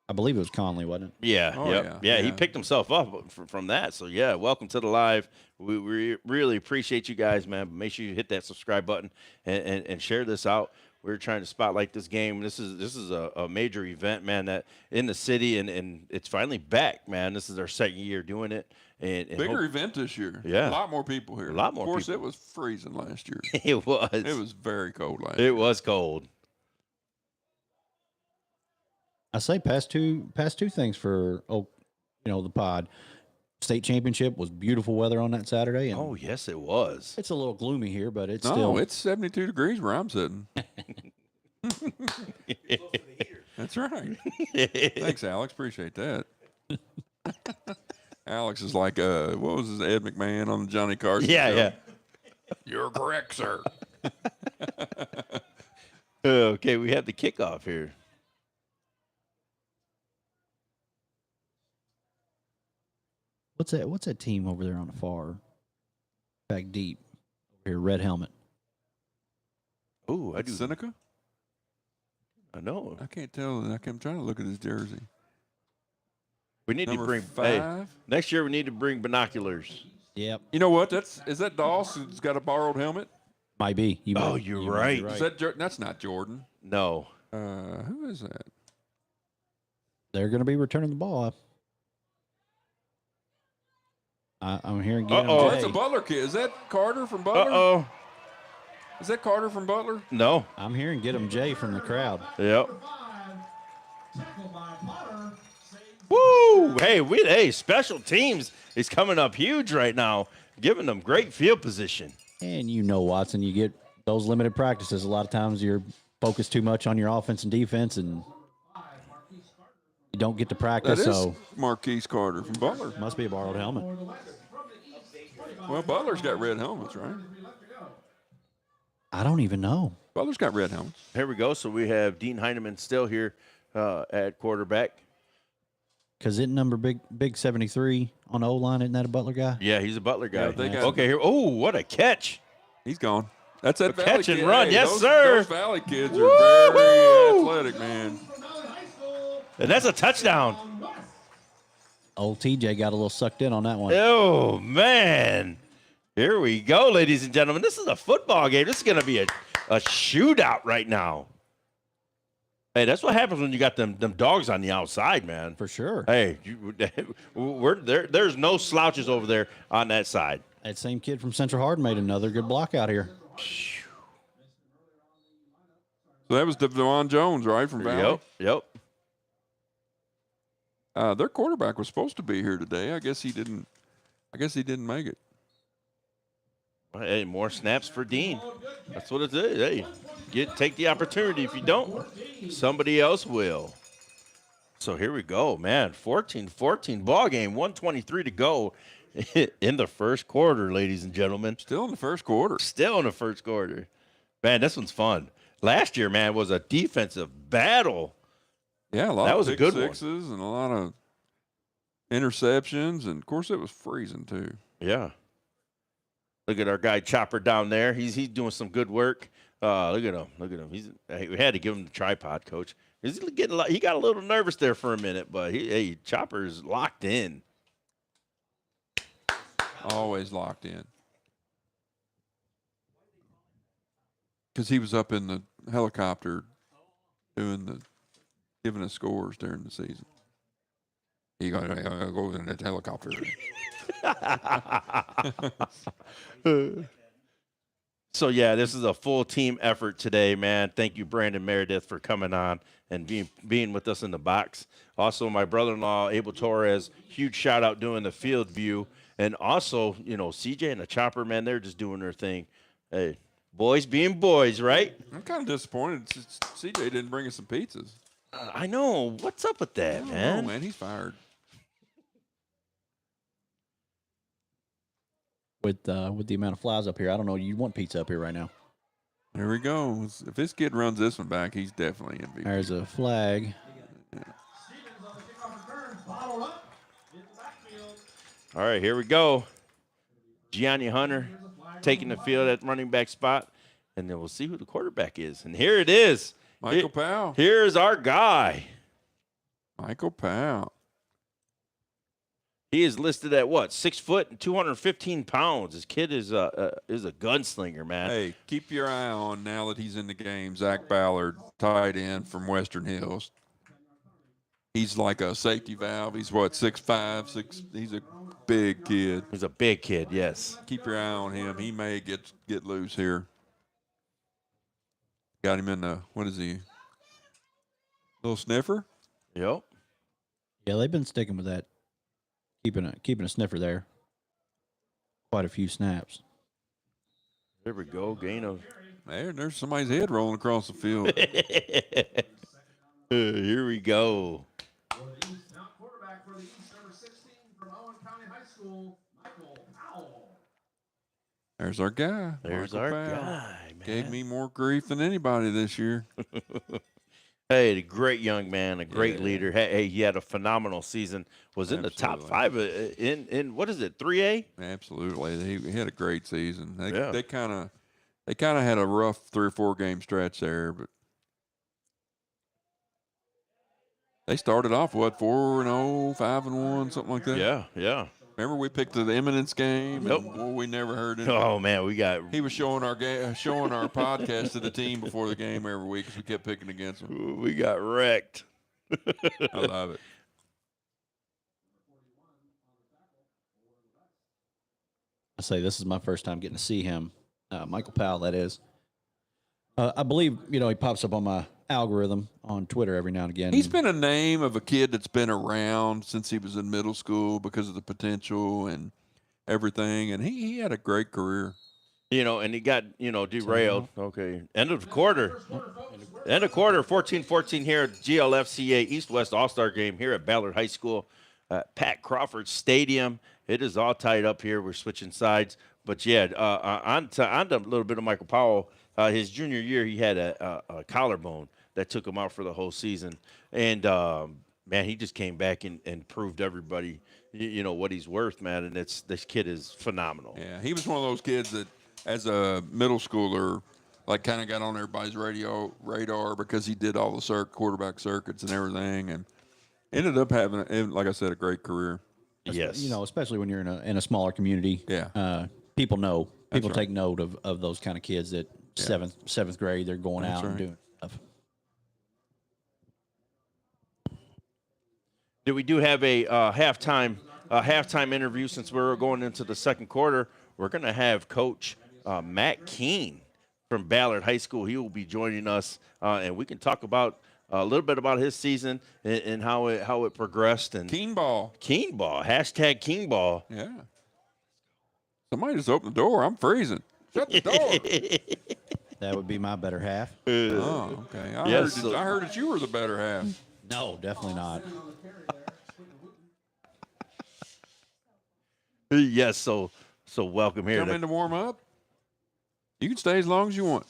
I believe it was Conley, wasn't it?
Yeah,
Oh,
yep.
yeah,
He
yeah.
picked himself up from that. So, yeah, welcome to the live. We really appreciate you guys, man. But make sure you hit that subscribe button and share this out. We're trying to spotlight this game. This is a major event, man, that in the city, and it's finally back, man. This is our second year doing it. And
Bigger event this year.
Yeah.
A lot more people here.
A lot more
Of course,
people.
it was freezing last year.
It was.
It was very cold last year.
It was cold.
I say past two things for the pod. State championship was beautiful weather on that Saturday, and
Oh, yes, it was.
it's a little gloomy here, but it's
No,
still
it's 72 degrees where I'm sitting. That's right. Thanks, Alex. Appreciate that. Alex is like, what was his Ed McMahon on the Johnny Carson show?
Yeah.
You're correct, sir.
Okay, we have the kickoff here.
What's that team over there on the far back deep over here, red helmet?
Oh, I do.
Seneca?
I know.
I can't tell. I'm trying to look at his jersey.
We need to
Number
bring
5.
next year. We need to bring binoculars.
Yep,
You know what? Is that Doss who's got a borrowed helmet?
might be. You might,
Oh, you're
you might be
right.
Is that that's not Jordan.
No.
Who is that?
They're going to be returning the ball. I'm hearing. Get 'em
Uh-oh.
Oh,
Jay.
that's a Butler kid. Is that Carter from Butler?
Uh-oh.
Is that Carter from Butler?
No.
I'm hearing get 'em Jay from the crowd.
Yep. Woo! Hey, special teams is coming up huge right now, giving them great field position.
And Watson, you get those limited practices, a lot of times you're focused too much on your offense and defense, and you don't get to
That
practice.
is
So
Marquise Carter from Butler.
must be a borrowed helmet.
Well, Butler's got red helmets, right?
I don't even know.
Butler's got red helmets.
Here we go. So we have Dean Heineman still here at quarterback.
Because isn't number big 73 on the O-line, isn't that a Butler guy?
Yeah, he's a Butler guy.
Yeah, they got-
okay, here. Oh, what a catch.
He's gone. That's that Valley
catch and
kid.
run.
Hey,
Yes,
those,
sir.
Those Valley kids are very athletic, man.
And that's a touchdown.
Old TJ got a little sucked in on that one.
Oh, man. Here we go, ladies and gentlemen. This is a football game. This is going to be a shootout right now. Hey, that's what happens when you got them dogs on the outside, man.
For sure.
Hey, there's no slouches over there on that side.
That same kid from Central Hardin made another good block out here.
So that was Devon Jones, right, from Valley?
Yep.
Their quarterback was supposed to be here today. I guess he didn't make it.
Hey, more snaps for Dean. That's what it is. Hey, take the opportunity. If you don't, somebody else will. So here we go, man. 14-14 ball game. 1:23 to go in the first quarter, ladies and gentlemen.
Still in the first quarter.
Still in the first quarter. Man, this one's fun. Last year, man, was a defensive battle.
Yeah, a lot
That
of
was a
pick
good one.
sixes and a lot of interceptions, and of course it was freezing too.
Yeah. Look at our guy Chopper down there. He's doing some good work. Look at him. We had to give him the tripod, coach. He got a little nervous there for a minute, but Chopper's locked in.
Always locked in. Because he was up in the helicopter giving us scores during the season. He goes in that helicopter.
So, yeah, this is a full team effort today, man. Thank you, Brandon Meredith, for coming on and being with us in the box. Also, my brother-in-law, Abel Torres, huge shout-out doing the field view. And also, CJ and the Chopper, man, they're just doing their thing. Hey, boys being boys, right?
I'm kind of disappointed CJ didn't bring us some pizzas.
I know. What's up with that, man?
Oh, man, he's fired.
With the amount of flies up here, I don't know. You want pizza up here right now.
There we go. If this kid runs this one back, he's definitely MVP.
There's a flag.
All right, here we go. Gianni Hunter taking the field at running back spot, and then we'll see who the quarterback is. And here it is.
Michael Powell.
Here's our guy.
Michael Powell.
He is listed at what? 6 foot and 215 pounds. This kid is a gunslinger, man.
Hey, keep your eye on now that he's in the game. Zach Ballard, tight end from Western Hills. He's like a safety valve. He's what, 6'5", he's a big kid.
He's a big kid, yes.
Keep your eye on him. He may get loose here. Got him in the, what is he? Little sniffer?
Yep.
Yeah, they've been sticking with that. Keeping a sniffer there. Quite a few snaps.
There we go. Gain of.
There's somebody's head rolling across the field.
Here we go.
Quarterback for the East, number 16 from Owen County High School, Michael Powell.
There's our guy.
There's
Michael
our
Powell.
guy, man.
Gave me more grief than anybody this year.
Hey, a great young man, a great
Yeah.
leader. Hey, he had a phenomenal season. Was in the top
Absolutely.
5 in what is it, 3A?
Absolutely. He had a great season.
Yeah.
They kind of had a rough 3 or 4 game stretch there, but they started off 4-0, 5-1, something like that.
Yeah.
Remember we picked the Eminence game?
Yep.
And, boy, we never heard it.
Oh man, we got.
He was showing our podcast to the team before the game every week because we kept picking against them.
We got wrecked.
I love it.
I say this is my first time getting to see him. Michael Powell, that is. I believe, he pops up on my algorithm on Twitter every now and again.
He's been a name of a kid that's been around since he was in middle school because of the potential and everything, and he had a great career.
And he got, derailed. Okay. End of quarter, 14-14 here at GLFCA East-West All-Star game here at Ballard High School, Pat Crawford Stadium. It is all tied up here. We're switching sides. But, yeah, on to a little bit of Michael Powell. His junior year, he had a collarbone that took him out for the whole season. And, man, he just came back and proved everybody, what he's worth, man. And this kid is phenomenal.
Yeah, he was one of those kids that, as a middle schooler, like kind of got on everybody's radar because he did all the quarterback circuits and everything, and ended up having, like I said, a great career.
Yes.
Especially when you're in a smaller community.
Yeah.
People know. People
right.
take note of those kind of kids that seventh grade, they're going out and doing stuff.
We do have a halftime interview since we're going into the second quarter. We're going to have Coach Matt Keene from Ballard High School. He will be joining us, and we can talk about a little bit about his season and how it progressed. And
Keen ball.
Hashtag Keen ball.
Yeah. Somebody just opened the door. I'm freezing. Shut the door.
That would be my better half.
Oh, okay. I heard that you were the better half.
No, definitely not.
Yes, so welcome here.
Come in to warm up. You can stay as long as you want.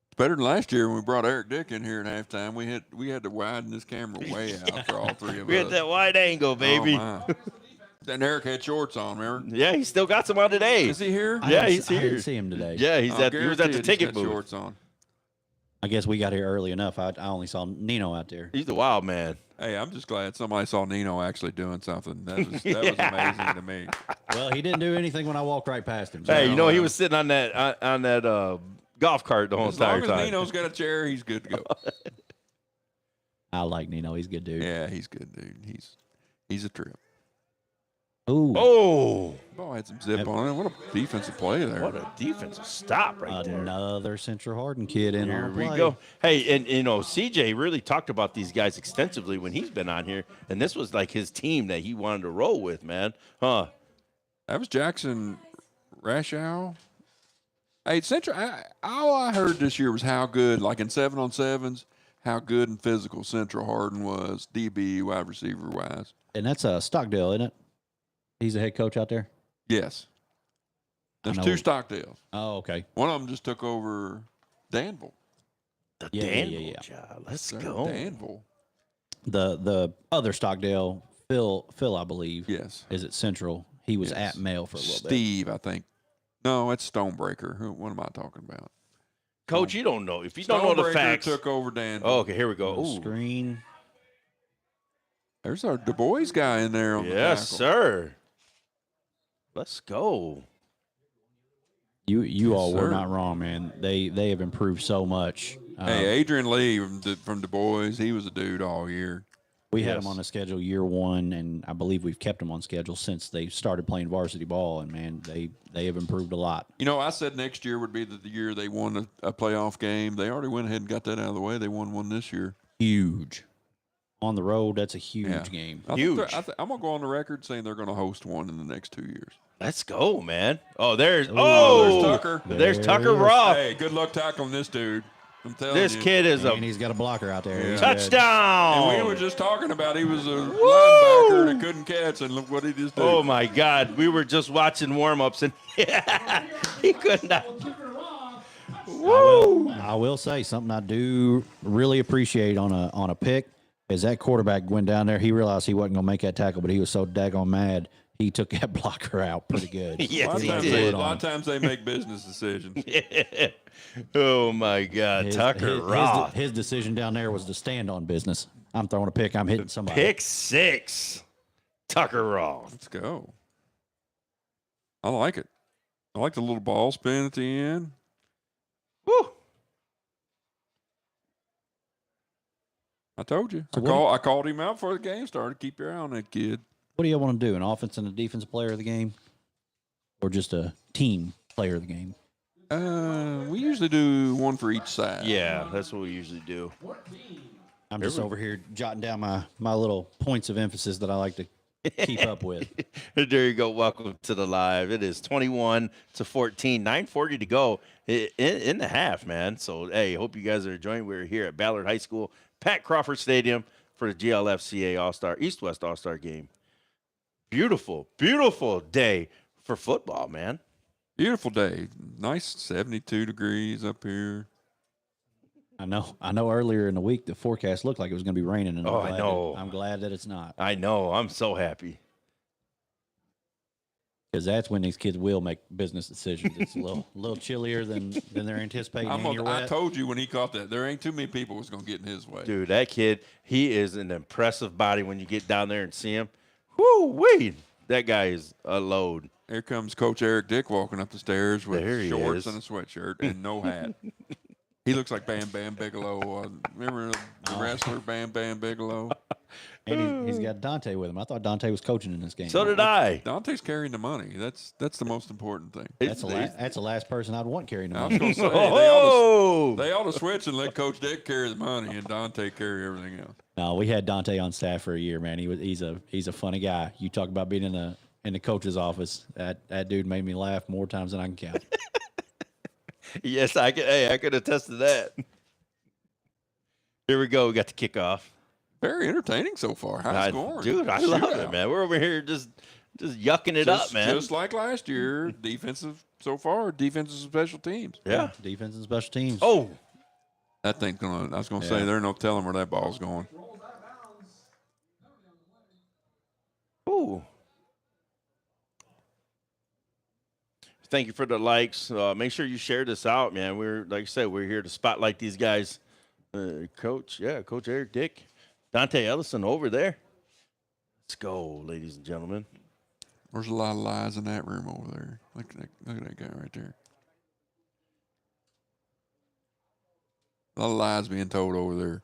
It's better than last year when we brought Eric Dick in here at halftime. We had to widen this camera way out for all three of us.
We had that wide angle, baby.
Oh, my. Then Eric had shorts on, remember?
Yeah, he still got some on today.
Is he here?
Yeah, he's
I
here.
didn't see him today.
Yeah, he was at the
Guaranteed he's
ticket
got
booth.
shorts on.
I guess we got here early enough. I only saw Nino out there.
He's the wild man.
Hey, I'm just glad somebody saw Nino actually doing something. That was amazing to me.
Well, he didn't do anything when I walked right past him. So
Hey, he was sitting on that golf cart the whole entire
As long
time.
as Nino's got a chair, he's good to go.
I like Nino. He's a good dude.
Yeah, he's good, dude. He's a trip.
Ooh.
Oh,
Ball had some zip on it. What a defensive play there.
what a defensive stop right there.
Another Central Hardin kid in
Here
on
we
play.
go. Hey, and CJ really talked about these guys extensively when he's been on here, and this was like his team that he wanted to roll with, man. Huh?
That was Jackson Rashow. Hey, Central. All I heard this year was how good, like in 7-on-7s, how good and physical Central Hardin was, DB, wide receiver wise.
And that's Stockdale, isn't it? He's the head coach out there?
Yes. There's
know.
2 Stockdales.
Oh, okay.
One of them just took over Danville.
The
Yeah,
Danville
yeah.
job. Let's
Sir,
go.
Danville.
The other Stockdale, Phil, I believe,
Yes.
is at Central. He was
Yes.
at Mail for a little bit.
Steve, I think. No, it's Stonebreaker. What am I talking about?
Coach, you don't know. If you don't know the
Stonebreaker
facts.
took over Danville.
Oh, okay, here we go.
Little
Ooh.
Screen.
There's our Du Bois guy in there on the
Yes,
tackle.
sir. Let's go.
You all
sir.
were not wrong, man. They have improved so much.
Hey, Adrian Lee from Du Bois, he was a dude all year.
We had
Yes.
him on the schedule year one, and I believe we've kept him on schedule since they started playing varsity ball. And man, they have improved a lot.
You know, I said next year would be the year they won a playoff game. They already went ahead and got that out of the way. They won one this year.
Huge on the road. That's a huge
Yeah.
game.
I think
Huge.
I'm going to go on the record saying they're going to host one in the next 2 years.
Let's go, man. Oh, there's
there's Tucker.
There's
There
Tucker
he is.
Roth.
Hey, good luck tackling this dude. I'm telling
This
you.
kid is
And
a
he's got a blocker out there.
Yeah.
He's good.
touchdown.
And we were just talking about he was a linebacker that couldn't catch, and look what he just did.
Oh my God! We were just watching warm-ups, and he could not. Woo!
I will say something I do really appreciate on a pick is that quarterback went down there. He realized he wasn't going to make that tackle, but he was so daggone mad. He took that blocker out pretty good.
Yes, he
a
did.
lot of times they make business decisions.
Oh my God, Tucker Roth.
His decision down there was to stand on business. I'm throwing a pick. I'm hitting somebody.
Pick 6. Tucker Roth.
Let's go. I like it. I like the little ball spin at the end.
Woo!
I told you.
So
I called him out before the game started. Keep your eye on that kid.
What do you want to do? An offense and a defensive player of the game, or just a team player of the game?
We usually do one for each side.
Yeah, that's what we usually do.
I'm just over here jotting down my little points of emphasis that I like to keep up with.
There you go. Welcome to the live. It is 21-14, 9:40 to go in the half, man. So, hey, hope you guys are enjoying. We're here at Ballard High School, Pat Crawford Stadium for the GLFCA All-Star, East-West All-Star game. Beautiful, beautiful day for football, man.
Beautiful day. Nice 72 degrees up here.
I know earlier in the week the forecast looked like it was going to be raining, and
I know.
I'm glad that it's not.
I know. I'm so happy.
Because that's when these kids will make business decisions. It's a little chillier than they're anticipating.
I told you when he caught that, there ain't too many people was going to get in his way.
Dude, that kid, he is an impressive body when you get down there and see him. Woo-wee. That guy is a load.
Here comes Coach Eric Dick walking up the stairs with
There he
shorts
is.
and a sweatshirt and no hat. He looks like Bam Bam Bigelow. Remember the wrestler Bam Bam Bigelow?
And he's got Dante with him. I thought Dante was coaching in this game.
So did I.
Dante's carrying the money. That's the most important thing.
That's the last person I'd want carrying the
I was
money.
going to say,
Oh!
they ought to switch and let Coach Dick carry the money and Dante carry everything else.
No, we had Dante on staff for a year, man. He's a funny guy. You talk about being in the coach's office. That dude made me laugh more times than I can count.
Yes, I could. Hey, I could attest to that. Here we go. We got the kickoff.
Very entertaining so far. High scoring.
Dude, I love
Shootout.
it, man. We're over here just yucking it up, man.
Just like last year, defensive so far, defensive special teams.
Yeah.
Defense and special teams.
Oh,
That thing's going to, I was going to say, there's no telling where that ball's going.
ooh. Thank you for the likes. Make sure you share this out, man. Like I said, we're here to spotlight these guys. Coach Eric Dick, Dante Ellison over there. Let's go, ladies and gentlemen.
There's a lot of lies in that room over there. Look at that guy right there. A lot of lies being told over there.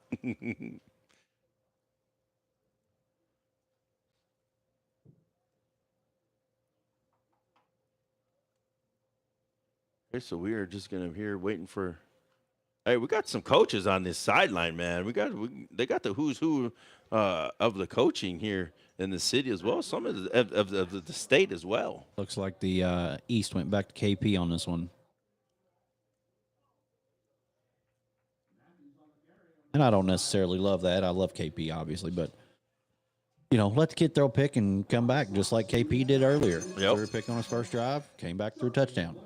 Okay, so we are just gonna here waiting for. Hey, we got some coaches on this sideline, man. They got the who's who of the coaching here in the city as well. Some of the state as well.
Looks like the East went back to KP on this one. And I don't necessarily love that. I love KP, obviously, but, let the kid throw a pick and come back just like KP did earlier.
Yep.
Threw a pick on his first drive, came back, threw a touchdown.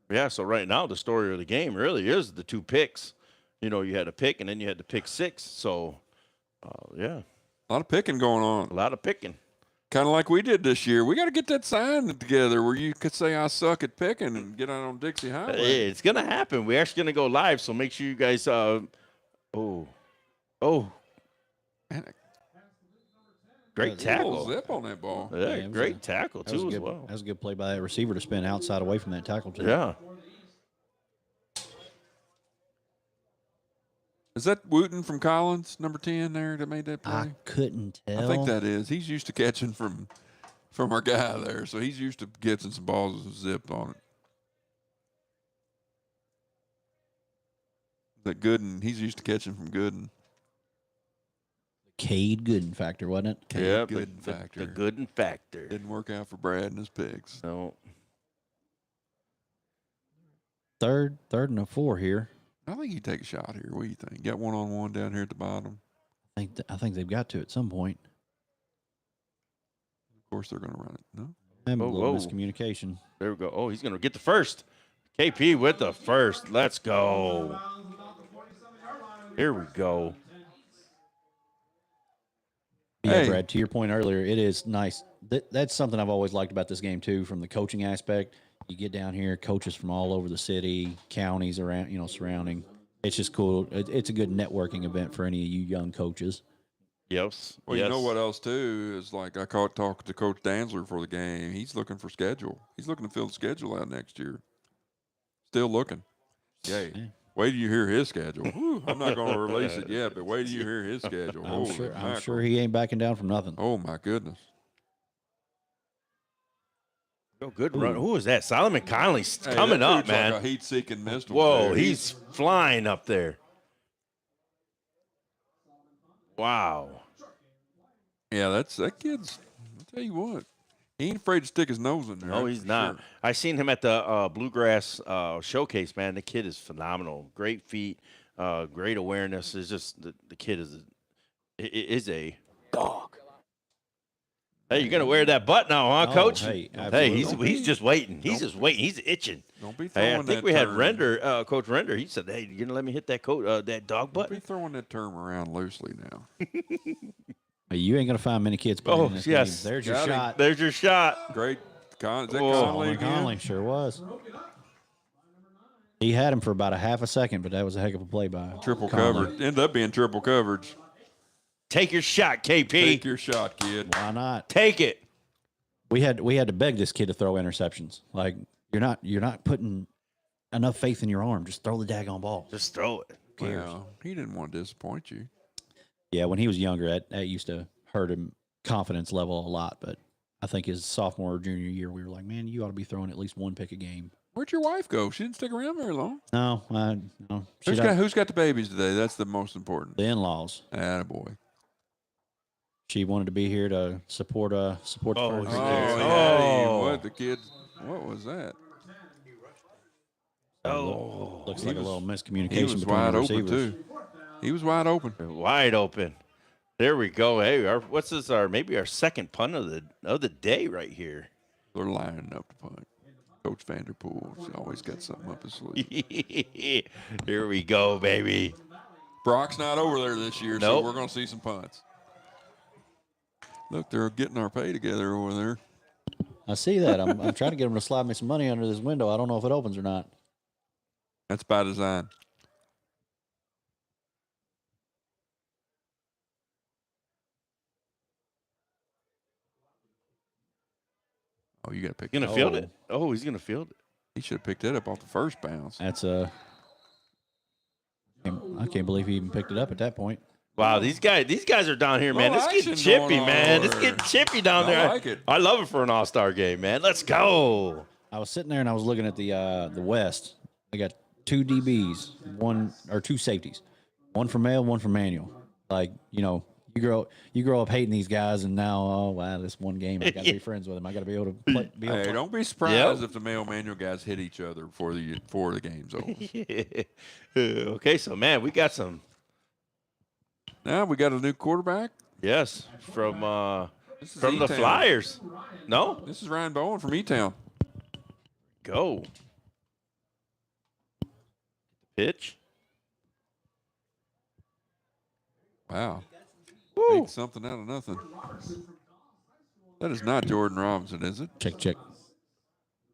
Yeah, so right now the story of the game really is the two picks. You had a pick and then you had the pick six. So, yeah.
A lot of picking going on.
A lot of picking.
Kind of like we did this year. We got to get that sign together where you could say I suck at picking and get out on Dixie Highway.
Hey, it's going to happen. We're actually going to go live, so make sure you guys great tackle.
Zip on that ball.
Yeah, great tackle, too, as well.
That was a good play by that receiver to spin outside away from that tackle, too.
Yeah.
Is that Wooten from Collins, number 10 there that made that play?
I couldn't tell.
I think that is. He's used to catching from our guy there, so he's used to catching some balls with zip on it. That Gooden, he's used to catching from Gooden.
Cade Gooden factor, wasn't it?
Yeah,
Gooden factor.
The Gooden factor.
Didn't work out for Brad and his picks.
No.
Third and a 4 here.
I think you take a shot here. What do you think? Got one-on-one down here at the bottom.
I think they've got to at some point.
Of course, they're going to run it. No.
And a little
whoa.
miscommunication.
There we go. Oh, he's going to get the first. KP with the first. Let's go. Here we go.
Yeah,
Hey.
Brad, to your point earlier, it is nice. That's something I've always liked about this game, too, from the coaching aspect. You get down here, coaches from all over the city, counties around, surrounding. It's just cool. It's a good networking event for any of you young coaches.
Yes.
Well,
yes.
you know what else, too, is like I talked to Coach Danzler for the game. He's looking for schedule. He's looking to fill the schedule out next year. Still looking. Yeah. Wait till you hear his schedule. Whew, I'm not going to release it yet, but wait till you hear his schedule.
I'm sure he ain't backing down from nothing.
Oh, my goodness.
Oh, good run. Who is that? Solomon Conley's
Hey,
coming
that
up,
dude's
man.
like a heat-seeking missile.
Whoa,
there.
he's flying up there. Wow.
Yeah, that kid's. I'll tell you what, he ain't afraid to stick his nose in there.
No, he's not.
Sure.
I seen him at the Bluegrass showcase. Man, the kid is phenomenal. Great feet, great awareness. It's just the kid is a dog. Hey, you're gonna wear that butt now, huh,
Oh,
Coach?
hey,
He's just waiting. He's just waiting. He's itching.
Don't be
Hey,
throwing
I think
that
we had
term.
Render, Coach Render. He said, "Hey, you gonna let me hit that that dog
Don't
butt?"
be throwing that term around loosely now.
Hey, you ain't gonna find many kids playing
Oh,
in this
yes.
game. There's your
Got him.
shot.
There's your shot.
Great. Is that
Oh.
Conley
Solomon
again?
Conley sure was. He had him for about a half a second, but that was a heck of a play by
Triple
Conley.
coverage. Ended up being triple coverage.
Take your shot, KP.
Take your shot, kid.
Why not?
Take it.
We had to beg this kid to throw interceptions. Like you're not putting enough faith in your arm. Just throw the daggone ball.
Just throw it.
Well, he didn't want to disappoint you.
Yeah, when he was younger, that used to hurt him confidence level a lot. But I think his sophomore or junior year, we were like, man, you ought to be throwing at least one pick a game.
Where'd your wife go? She didn't stick around very long.
No.
Who's got the babies today? That's the most important.
The in-laws.
Attaboy.
She wanted to be here to support the first.
Oh,
Oh.
yeah. What the kid? What was that?
Looks like a little
He
miscommunication
was
between
wide
the
open
receivers.
too. He was wide open.
Wide open. There we go. Hey, what's this? Maybe our second punt of the day right here.
They're lining up to punt. Coach Vanderpool's always got something up his sleeve.
Here we go, baby.
Brock's not over there this year, so
Nope.
we're going to see some punts. Look, they're getting our pay together over there.
I see that. I'm trying to get them to slide me some money under this window. I don't know if it opens or not.
That's by design. Oh, you got to pick
He's
it
gonna
up.
field it. Oh, he's gonna field it.
He should have picked that up off the first bounce.
That's I can't believe he even picked it up at that point.
Wow, these guys are down here, man.
Little
It's getting
action
chippy,
going on
man.
over
It's
there.
getting chippy down there.
I like it.
I love it for an all-star game, man. Let's go.
I was sitting there and I was looking at the West. They got two DBs, two safeties, one for male, one for manual. Like you grow up hating these guys, and now this one game I got to be friends with them. I got to be able to play.
Hey, don't be surprised if the male manual guys hit each other before the game's over.
Okay, so man, we got some.
Now we got a new quarterback.
Yes, from the
E-Town.
Flyers. No,
This is Ryan Bowen from E-Town.
go. Pitch.
Wow.
Woo.
Made something out of nothing. That is not Jordan Robinson, is it?
Check.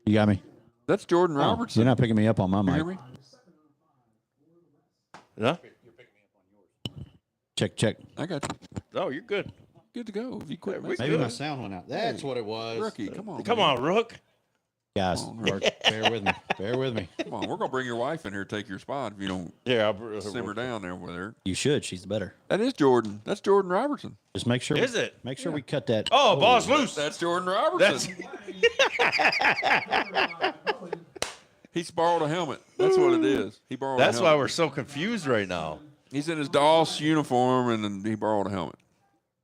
You got me.
That's Jordan
Oh,
Robertson.
you're not picking me up on my
You hear
mic.
me?
No,
Check.
I got you.
no, you're good.
Good to go. If you quit
We're
messing
Maybe
good.
my sound went out. That's what it was.
rookie, come on.
Come
man.
on, Rook.
Guys,
Come on, Rook.
bear with me. Bear with me.
Come on. We're going to bring your wife in here to take your spot if you don't
Yeah,
simmer down there with her.
You should. She's the better.
That is Jordan. That's Jordan Robertson.
Just make sure.
Is it?
Make sure we cut that.
Oh, ball's loose.
That's Jordan Robertson. He's borrowed a helmet. That's what it is. He borrowed
That's
a
why
helmet.
we're so confused right now.
He's in his DOS uniform, and then he borrowed a helmet.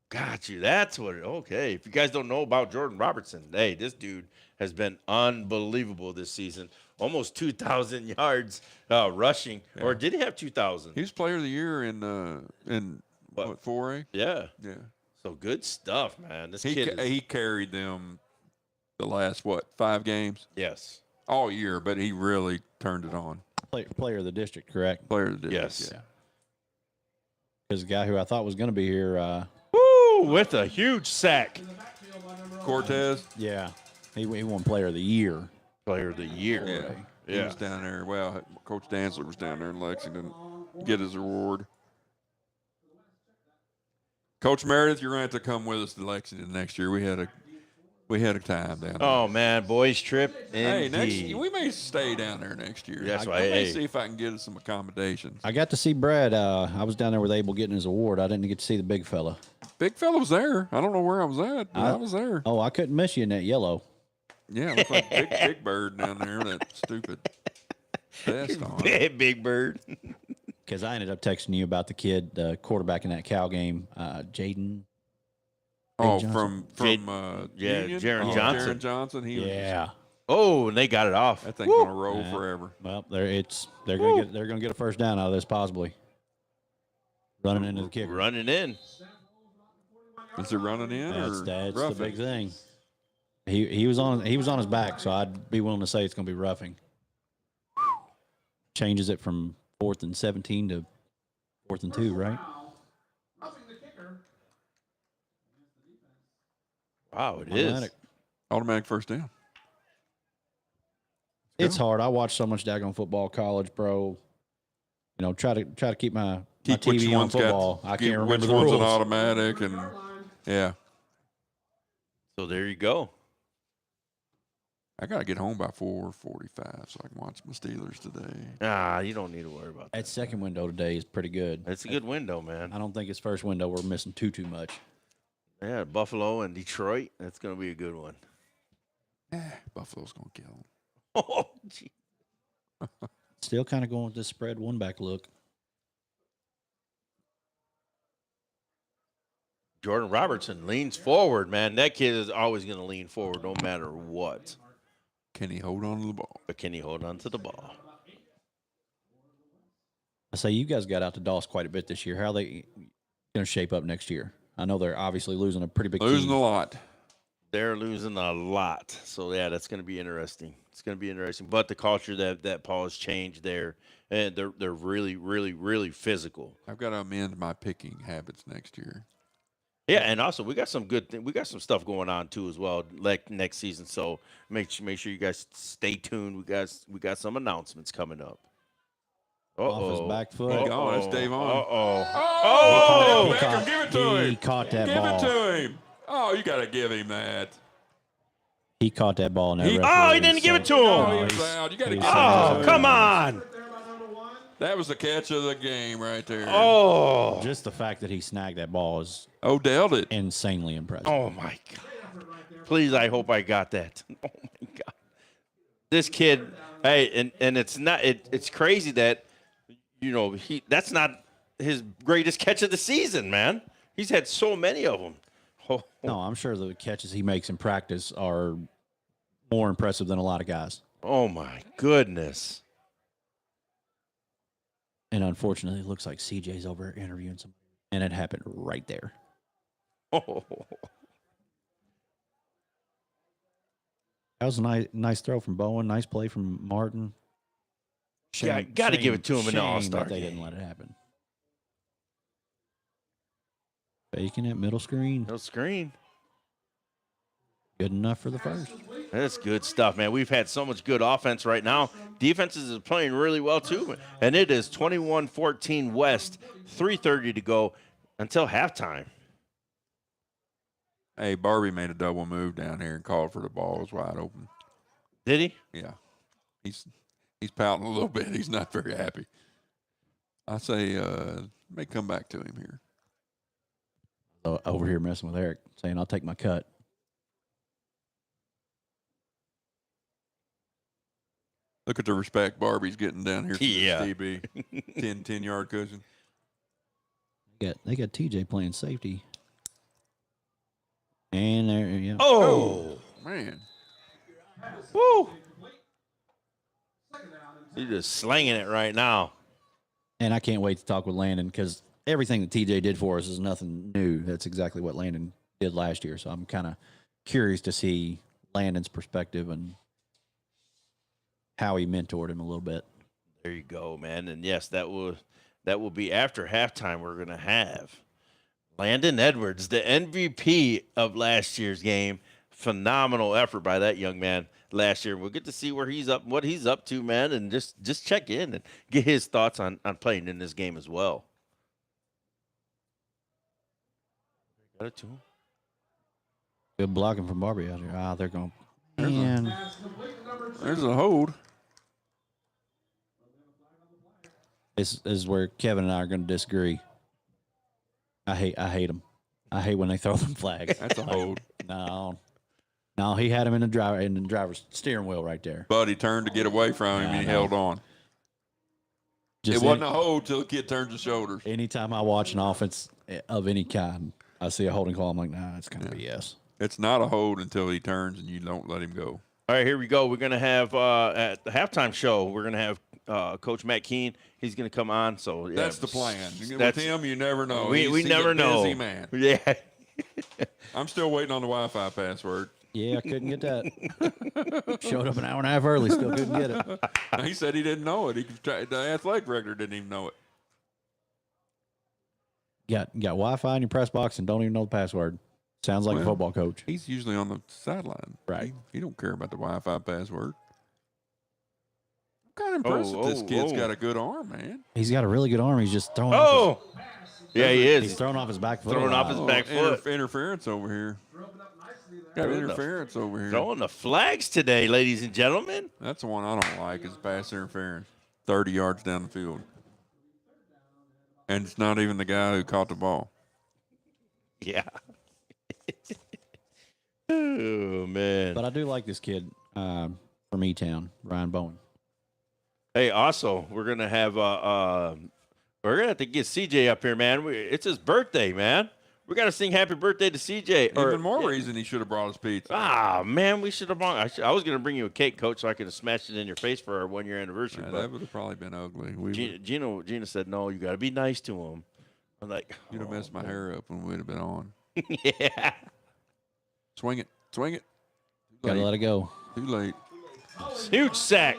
Got you. That's what okay. If you guys don't know about Jordan Robertson, hey, this dude has been unbelievable this season. Almost 2,000 yards rushing. Or did he have 2,000?
He was player of the year in what 4A?
Yeah.
Yeah.
So good stuff, man. This
He
kid is,
he carried them the last 5 games
yes.
all year, but he really turned it on.
Player of the district, correct?
Player of the district,
Yes.
yeah.
Because the guy who I thought was going to be here,
Woo! With a huge sack.
Cortez.
yeah, he won Player of the Year.
Player of the year.
Yeah. He
Yeah.
was down there. Well, Coach Dantzler was down there in Lexington, get his award. Coach Meredith, you're going to have to come with us to Lexington next year. We had a time down there.
Oh man, boys trip.
Hey,
Indeed.
we may stay down there next year.
That's
I
right.
may
Hey.
see if I can get us some accommodations.
I got to see Brad. I was down there with Abel getting his award. I didn't get to see the big fella.
Big fella was there. I don't know where I was at, but I was there.
Oh, I couldn't miss you in that yellow.
Yeah, it looked like big Bird down there, that stupid vest on.
Big Bird.
Because I ended up texting you about the kid, the quarterback in that Cal game, Jaden.
Oh,
Johnson.
from
yeah,
Union?
Jaron
Oh,
Johnson.
Jaron Johnson. He was,
Yeah.
Oh, and they got it off.
that thing's gonna roll
Yeah.
forever.
Well, they're gonna get a first down out of this possibly. Running into the kicker.
Running in.
Is it running in
That's
or
the
roughing?
big thing. He was on his back, so I'd be willing to say it's gonna be roughing. Changes it from 4th and 17 to 4th and 2, right?
Roughing the kicker.
Wow, it is.
Automatic first down.
It's hard. I watch so much daggone football, college, bro. You know, try to keep my
Keep which
TV on
one's
football.
got
I can't remember
which
the
one's
rules.
an automatic and yeah.
So there you go.
I gotta get home by 4:45 so I can watch my Steelers today.
Ah, you don't need to worry about that.
That second window today is pretty good.
It's a good window, man.
I don't think it's first window we're missing too much.
Yeah, Buffalo and Detroit. That's going to be a good one.
Buffalo's gonna kill them.
Oh, gee.
Still kind of going with this spread one back look.
Jordan Robertson leans forward, man. That kid is always going to lean forward no matter what.
Can he hold on to the ball?
But can he hold on to the ball?
I say you guys got out to Doss quite a bit this year. How are they going to shape up next year? I know they're obviously losing a pretty big
Losing
team.
a lot.
They're losing a lot. So, yeah, that's going to be interesting. It's going to be interesting. But the culture that Paul has changed there, and they're really, really, really physical.
I've got to amend my picking habits next year.
Yeah, and also we got some we got some stuff going on too as well, like next season. So make sure you guys stay tuned. We got some announcements coming up.
Off his back foot.
Oh, that's Dave on.
Oh,
Oh,
He
Beckham,
caught-
give it to
he
him.
caught that
give
ball.
it to him. Oh, you got to give him that.
He caught that ball in that
He-
referee,
Oh, he didn't give it to him.
Oh, he
No,
was
he's-
out. You got to
he's
give
Oh,
it to
come
him.
on.
There by number 1.
That was the catch of the game right there.
Oh,
Just the fact that he snagged that ball is
Odell it.
insanely impressive.
oh my God. Please, I hope I got that. Oh my God. This kid, hey, and it's not. It's crazy that that's not his greatest catch of the season, man. He's had so many of them. Oh,
No, I'm sure the catches he makes in practice are more impressive than a lot of guys.
oh my goodness.
And unfortunately, it looks like CJ's over interviewing somebody. And it happened right there.
Oh.
That was a nice throw from Bowen. Nice play from Martin.
Yeah, gotta give it to him in the
shame
All-Star
that they didn't
game.
let it happen. Faking it, middle screen.
No screen.
Good enough for the first.
That's good stuff, man. We've had so much good offense right now. Defenses is playing really well, too. And it is 21-14 West, 3:30 to go until halftime.
Hey, Barbie made a double move down here and called for the ball. It was wide open.
Did he?
Yeah. He's pouting a little bit. He's not very happy. I say may come back to him here.
Over here messing with Eric, saying, I'll take my cut.
Look at the respect Barbie's getting down here from
Yeah.
DB. 10-yard cushion.
They got TJ playing safety. And there, yeah.
Oh,
Man.
woo. He's just slinging it right now.
And I can't wait to talk with Landon because everything that TJ did for us is nothing new. That's exactly what Landon did last year. So I'm kind of curious to see Landon's perspective and how he mentored him a little bit.
There you go, man. And yes, that will be after halftime. We're gonna have Landon Edwards, the MVP of last year's game. Phenomenal effort by that young man last year. We'll get to see what he's up to, man, and just check in and get his thoughts on playing in this game as well. Got it to him.
Good blocking from Barbie out here. They're going. Man,
There's a hold.
this is where Kevin and I are going to disagree. I hate them. I hate when they throw them flags.
That's a hold.
No, he had him in the driver's steering wheel right there.
Buddy turned to get away from him, and he
I know.
held on.
Just
It wasn't a hold till the kid turns his shoulders.
anytime I watch an offense of any kind, I see a holding call. I'm like, nah, it's kind of BS.
It's not a hold until he turns and you don't let him go.
All right, here we go. We're going to have at the halftime show, we're going to have Coach Matt Keene. He's going to come on. So yeah,
That's the plan.
With
him, you never know.
We
He's
never
a busy
know.
man.
Yeah.
I'm still waiting on the Wi-Fi password.
Yeah, I couldn't get that. Showed up an hour and a half early, still couldn't get it.
He said he didn't know it. The athletic director didn't even know it.
Got Wi-Fi in your press box and don't even know the password. Sounds like a football coach.
He's usually on the sideline.
Right.
He don't care about the Wi-Fi password. I'm kind of impressed that this kid's got a good arm, man.
He's got a really good arm. He's just throwing.
Oh, yeah, he is.
He's throwing off his back foot.
Throwing off his back foot.
Interference over here. Got interference over here.
Throwing the flags today, ladies and gentlemen.
That's the one I don't like is pass interference. 30 yards down the field. And it's not even the guy who caught the ball.
Yeah. Oh, man.
But I do like this kid from E-Town, Ryan Bowen.
Hey, also, we're gonna have to get CJ up here, man. It's his birthday, man. We gotta sing happy birthday to CJ.
Even more reason he should have brought us pizza.
Ah, man, we should have brought. I was gonna bring you a cake, Coach, so I could have smashed it in your face for our 1 year anniversary.
Yeah,
but
that would have probably been ugly.
Gina said no. You gotta be nice to him. I'm like,
You'd have messed my hair up when we'd have been on.
yeah.
Swing it. Swing it.
Gotta let it go.
Too late.
Huge sack.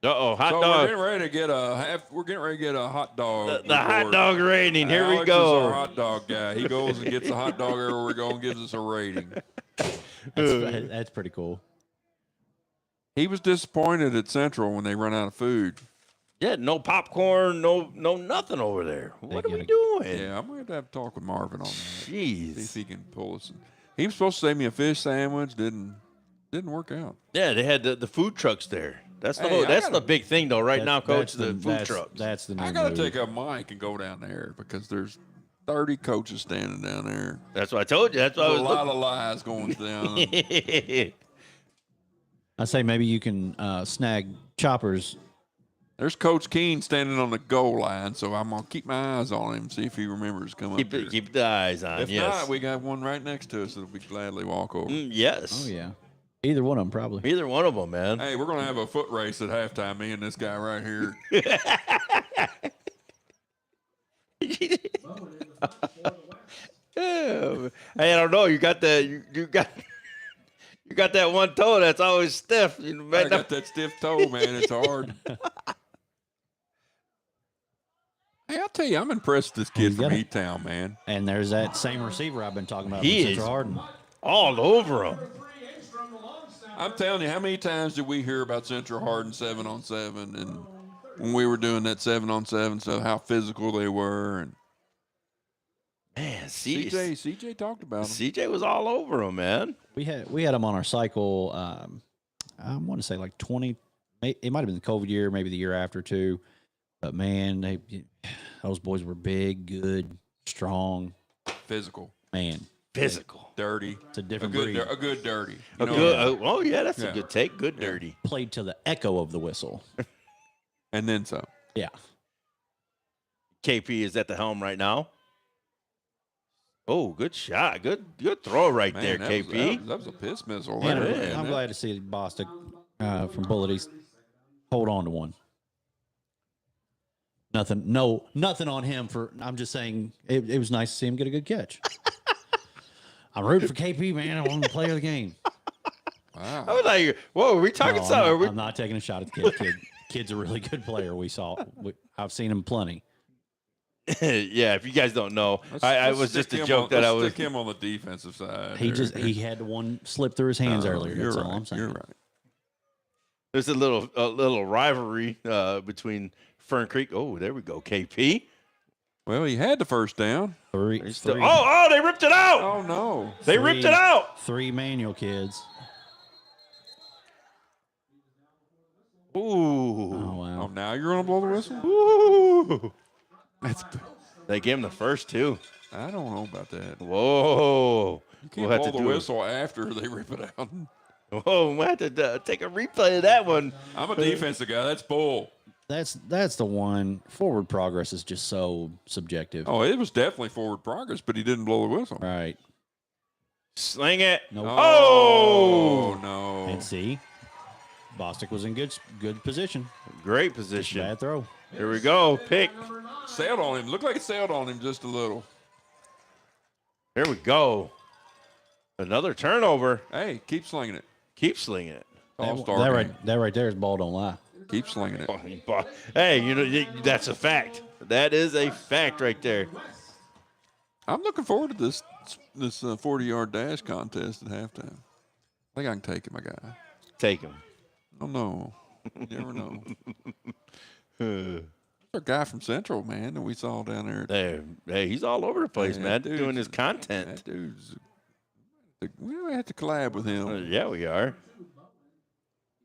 Uh-oh, hot
So
dog.
we're getting ready to get a hot dog.
The hot dog rating. Here we
Alex
go.
is our hot dog guy. He goes and gets a hot dog everywhere we go and gives us a rating.
That's pretty cool.
He was disappointed at Central when they run out of food.
Yeah, no popcorn, no nothing over there. What are we doing?
Yeah, I'm going to have to talk with Marvin on that. See if
Jeez.
he can pull us. He was supposed to save me a fish sandwich. Didn't work out.
Yeah, they had the food trucks there. That's the
Hey,
the big thing though right now, Coach.
That's
The food trucks.
That's the new
I got to
move.
take a mic and go down there because there's 30 coaches standing down there.
That's what I told you. That's what I
There's
was
a lot of lies going down.
looking.
I say maybe you can snag Choppers.
There's Coach Keene standing on the goal line, so I'm gonna keep my eyes on him, see if he remembers to come up here.
keep the eyes on.
If
yes.
not, we got one right next to us that we gladly walk over.
Yes.
Oh yeah, either one of them probably.
Either one of them, man.
Hey, we're gonna have a foot race at halftime. Me and this guy right here.
Yeah. Hey, I don't know. You got that. You got. You got that one toe that's always stiff. You know,
I got that stiff toe, man. It's hard. Hey, I'll tell you, I'm impressed with this kid
You
from
got it.
E-Town, man.
And there's that same receiver I've been talking about.
He
from
is
Central Hardin.
all over him.
I'm telling you, how many times did we hear about Central Hardin 7-on-7, and when we were doing that 7-on-7 stuff, how physical they were, and
Man,
CJ talked about him.
CJ was all over him, man.
We had him on our cycle. I want to say like 20. It might have been the COVID year, maybe the year after too. But man, those boys were big, good, strong.
Physical,
Man,
Physical.
dirty.
it's a different breed.
A good dirty.
A
You know?
good, oh yeah, that's
Yeah.
a good take. Good dirty.
Played to the echo of the whistle.
And then some.
Yeah.
KP is at the helm right now. Oh, good shot. Good throw right
Man,
there,
that
KP.
that was a piss missile.
And
there,
I'm glad to see Bostic from Bullet East hold on to one. Nothing on him for. I'm just saying it was nice to see him get a good catch. I'm rooting for KP, man. I want him to play the game.
Wow.
I was like, whoa, are we talking
No,
something?
I'm not taking a shot at the kid. Kid's a really good player. I've seen him plenty.
Yeah, if you guys don't know, I
Let's
was just
stick
a
him
joke that I was.
stick him on the defensive side.
He had one slip through his hands earlier.
You're
That's
right.
all I'm saying.
You're right.
There's a little rivalry between Fern Creek. Oh, there we go, KP.
Well, he had the first down.
Three,
Oh, they ripped it out.
Oh no!
They ripped it out.
3 manual kids.
Ooh.
Oh
Oh,
wow.
now you're gonna blow the whistle?
Ooh.
That's.
They gave him the first two.
I don't know about that.
Whoa.
You can't
We'll have
blow
to
the
do it.
whistle after they rip it out.
Whoa, we'll have to take a replay of that one.
I'm a defensive guy. That's bull.
That's the one. Forward progress is just so subjective.
Oh, it was definitely forward progress, but he didn't blow the whistle.
Right.
Sling it.
Nope.
Oh, no.
And see, Bostic was in good position.
Great position.
Bad throw.
Here we go. Pick.
Sailed on him. Looked like it sailed on him just a little.
Here we go. Another turnover.
Hey, keep slinging it.
Keep slinging it.
All-star game.
That right there is ball don't lie.
Keep slinging it.
Hey, that's a fact. That is a fact right there.
I'm looking forward to this 40-yard dash contest at halftime. I think I can take it, my guy.
Take him.
I don't know. You never know. There's a guy from Central, man, that we saw down there.
Hey, he's all over the place, man,
that
doing his
That
content.
dude's. We might have to collab with him.
Yeah, we are.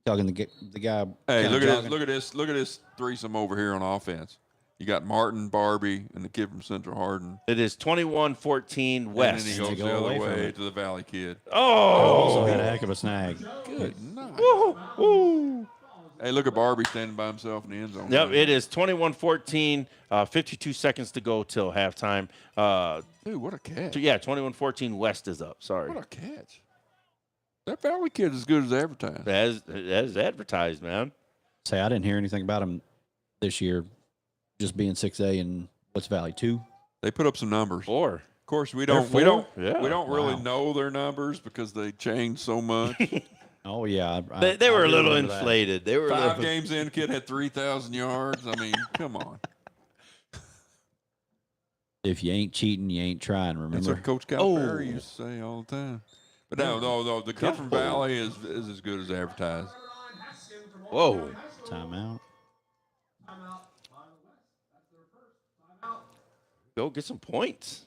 Talking the guy.
Hey,
kinda
look at
jogging.
this! Look at this! Look at this threesome over here on offense. You got Martin, Barbie, and the kid from Central Hardin.
It is 21-14 West.
And then he goes
Go
the other
away from
way
it.
to the Valley kid.
Also
Oh,
had a heck of a snag.
Good night.
Woo.
Hey, look at Barbie standing by himself in the end zone.
Yep, it is 21-14, 52 seconds to go till halftime.
Dude, what a catch.
So, yeah, 21-14 West is up. Sorry.
What a catch. That Valley kid is as good as advertised.
As advertised, man.
Say, I didn't hear anything about him this year, just being 6A and what's Valley 2.
They put up some numbers.
4.
Of course, we
They're
don't we don't
Yeah.
we don't really
Wow.
know their numbers because they change so much.
Oh yeah,
They were
I
a little
remember that.
inflated. They were a
5
little,
games in, kid had 3,000 yards. I mean, come on.
If you ain't cheating, you ain't trying.
That's
Remember?
what Coach Calipari used to say all the time. But no, the kid from Valley is as good as advertised.
Whoa.
Timeout.
Go get some points.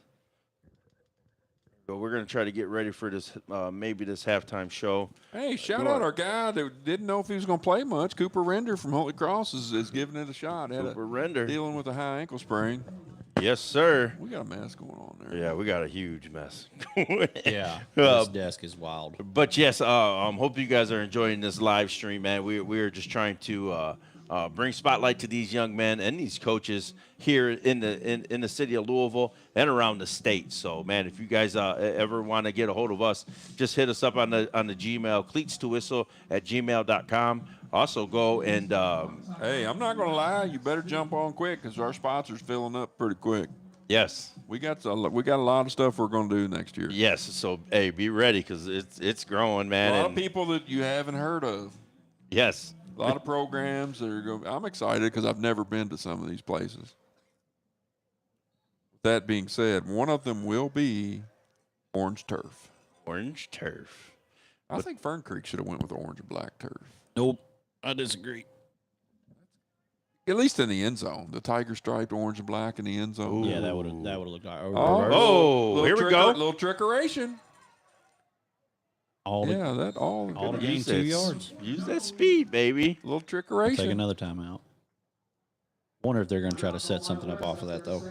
But we're going to try to get ready for this, maybe this halftime show.
Hey, shout out our guy that didn't know if he was going to play much. Cooper Render from Holy Cross is giving it a shot.
Cooper Render.
Dealing with a high ankle sprain.
Yes, sir.
We got a mess going on there.
Yeah, we got a huge mess.
Yeah,
Uh,
this desk is wild.
But yes, hope you guys are enjoying this live stream, man. We are just trying to bring spotlight to these young men and these coaches here in the city of Louisville and around the state. So, man, if you guys ever want to get a hold of us, just hit us up on the Gmail, cleats2whistle@gmail.com. Also, go and
Hey, I'm not going to lie. You better jump on quick because our sponsor's filling up pretty quick.
yes,
We got a lot of stuff we're going to do next year.
yes. So, hey, be ready because it's growing,
A
man.
lot of
and
people that you haven't heard of.
yes.
A lot of programs that are going. I'm excited because I've never been to some of these places. That being said, one of them will be orange turf.
Orange turf.
I think Fern Creek should have went with orange and black turf.
Nope, I disagree.
At least in the end zone, the tiger striped orange and black in the end zone.
Yeah, that would have looked like.
Oh, here we go.
Little trickeration.
all the,
Yeah, that all
all the
good.
gain
Use
2
that-
yards.
Use that speed, baby.
Little
Take
trickeration.
another timeout. Wonder if they're going to try to set something up off of that though.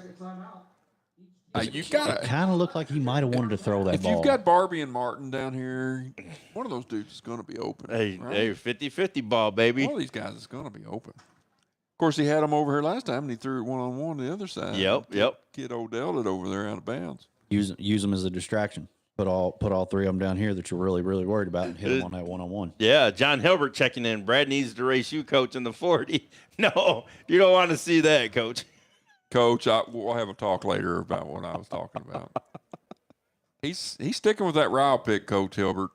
You got
Kind of looked like he might have wanted to throw that
If
ball.
you've got Barbie and Martin down here, one of those dudes is going to be open.
Hey,
right?
hey, 50-50 ball, baby.
One of these guys is going to be open. Of course, he had him over here last time, and he threw it one-on-one to the other side.
Yep.
Kid Odell it over there out of bounds.
use them as a distraction. Put all 3 of them down here that you're really worried about and hit them on that 1-on-1.
Yeah, John Hilbert checking in. Brad needs to race you, coach, in the 40. No, you don't want to see that, coach.
Coach, we'll have a talk later about what I was talking about. He's sticking with that route pick, Coach Hilbert.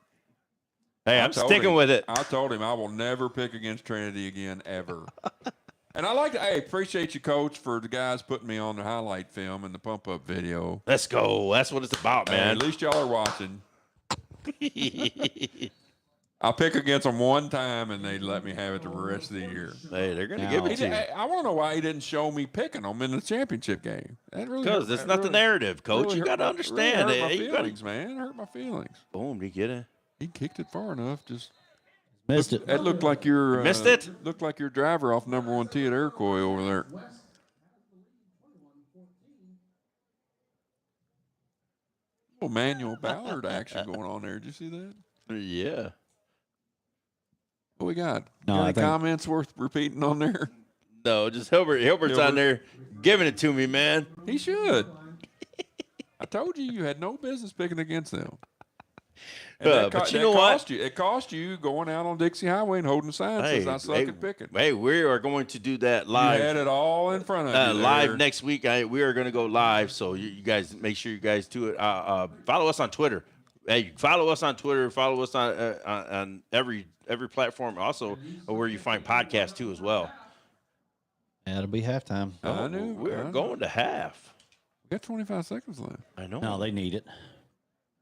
Hey, I'm sticking with it.
I told him I will never pick against Trinity again, ever. And I appreciate you, Coach, for the guys putting me on the highlight film and the pump-up video.
Let's go. That's what it's about,
Hey,
man.
at least y'all are watching. I'll pick against them one time, and they let me have it the rest of the year.
Hey, they're going to
Now-
give it to you.
I want to know why he didn't show me picking them in the championship game.
Because it's not the narrative, coach. You got to understand.
Really hurt my
Hey, you gotta-
feelings, man. Hurt my feelings.
Boom, you get it.
He kicked it far enough. Just
Missed it.
That looked like your
Missed it?
Looked like your driver off number 1 tee at Iroquois over there. Little Manuel Ballard action going on there. Did you see that?
Yeah.
What we got?
No,
Got
I
any
think-
comments worth repeating on there?
No, just Hilbert's on there giving it to me, man.
He should. I told you had no business picking against them. And
But you know what?
It cost you going out on Dixie Highway and holding signs says I suck at picking.
Hey, we are going to do that
You
live.
had it all in front of you.
Live
there.
next week. We are going to go live, so you guys make sure you guys do it. Follow us on Twitter. Hey, follow us on Twitter. Follow us on every platform. Also, where you find podcasts too as well.
Yeah, it'll be halftime.
I knew.
We're going to half.
We got 25 seconds left.
I know.
No, they need it.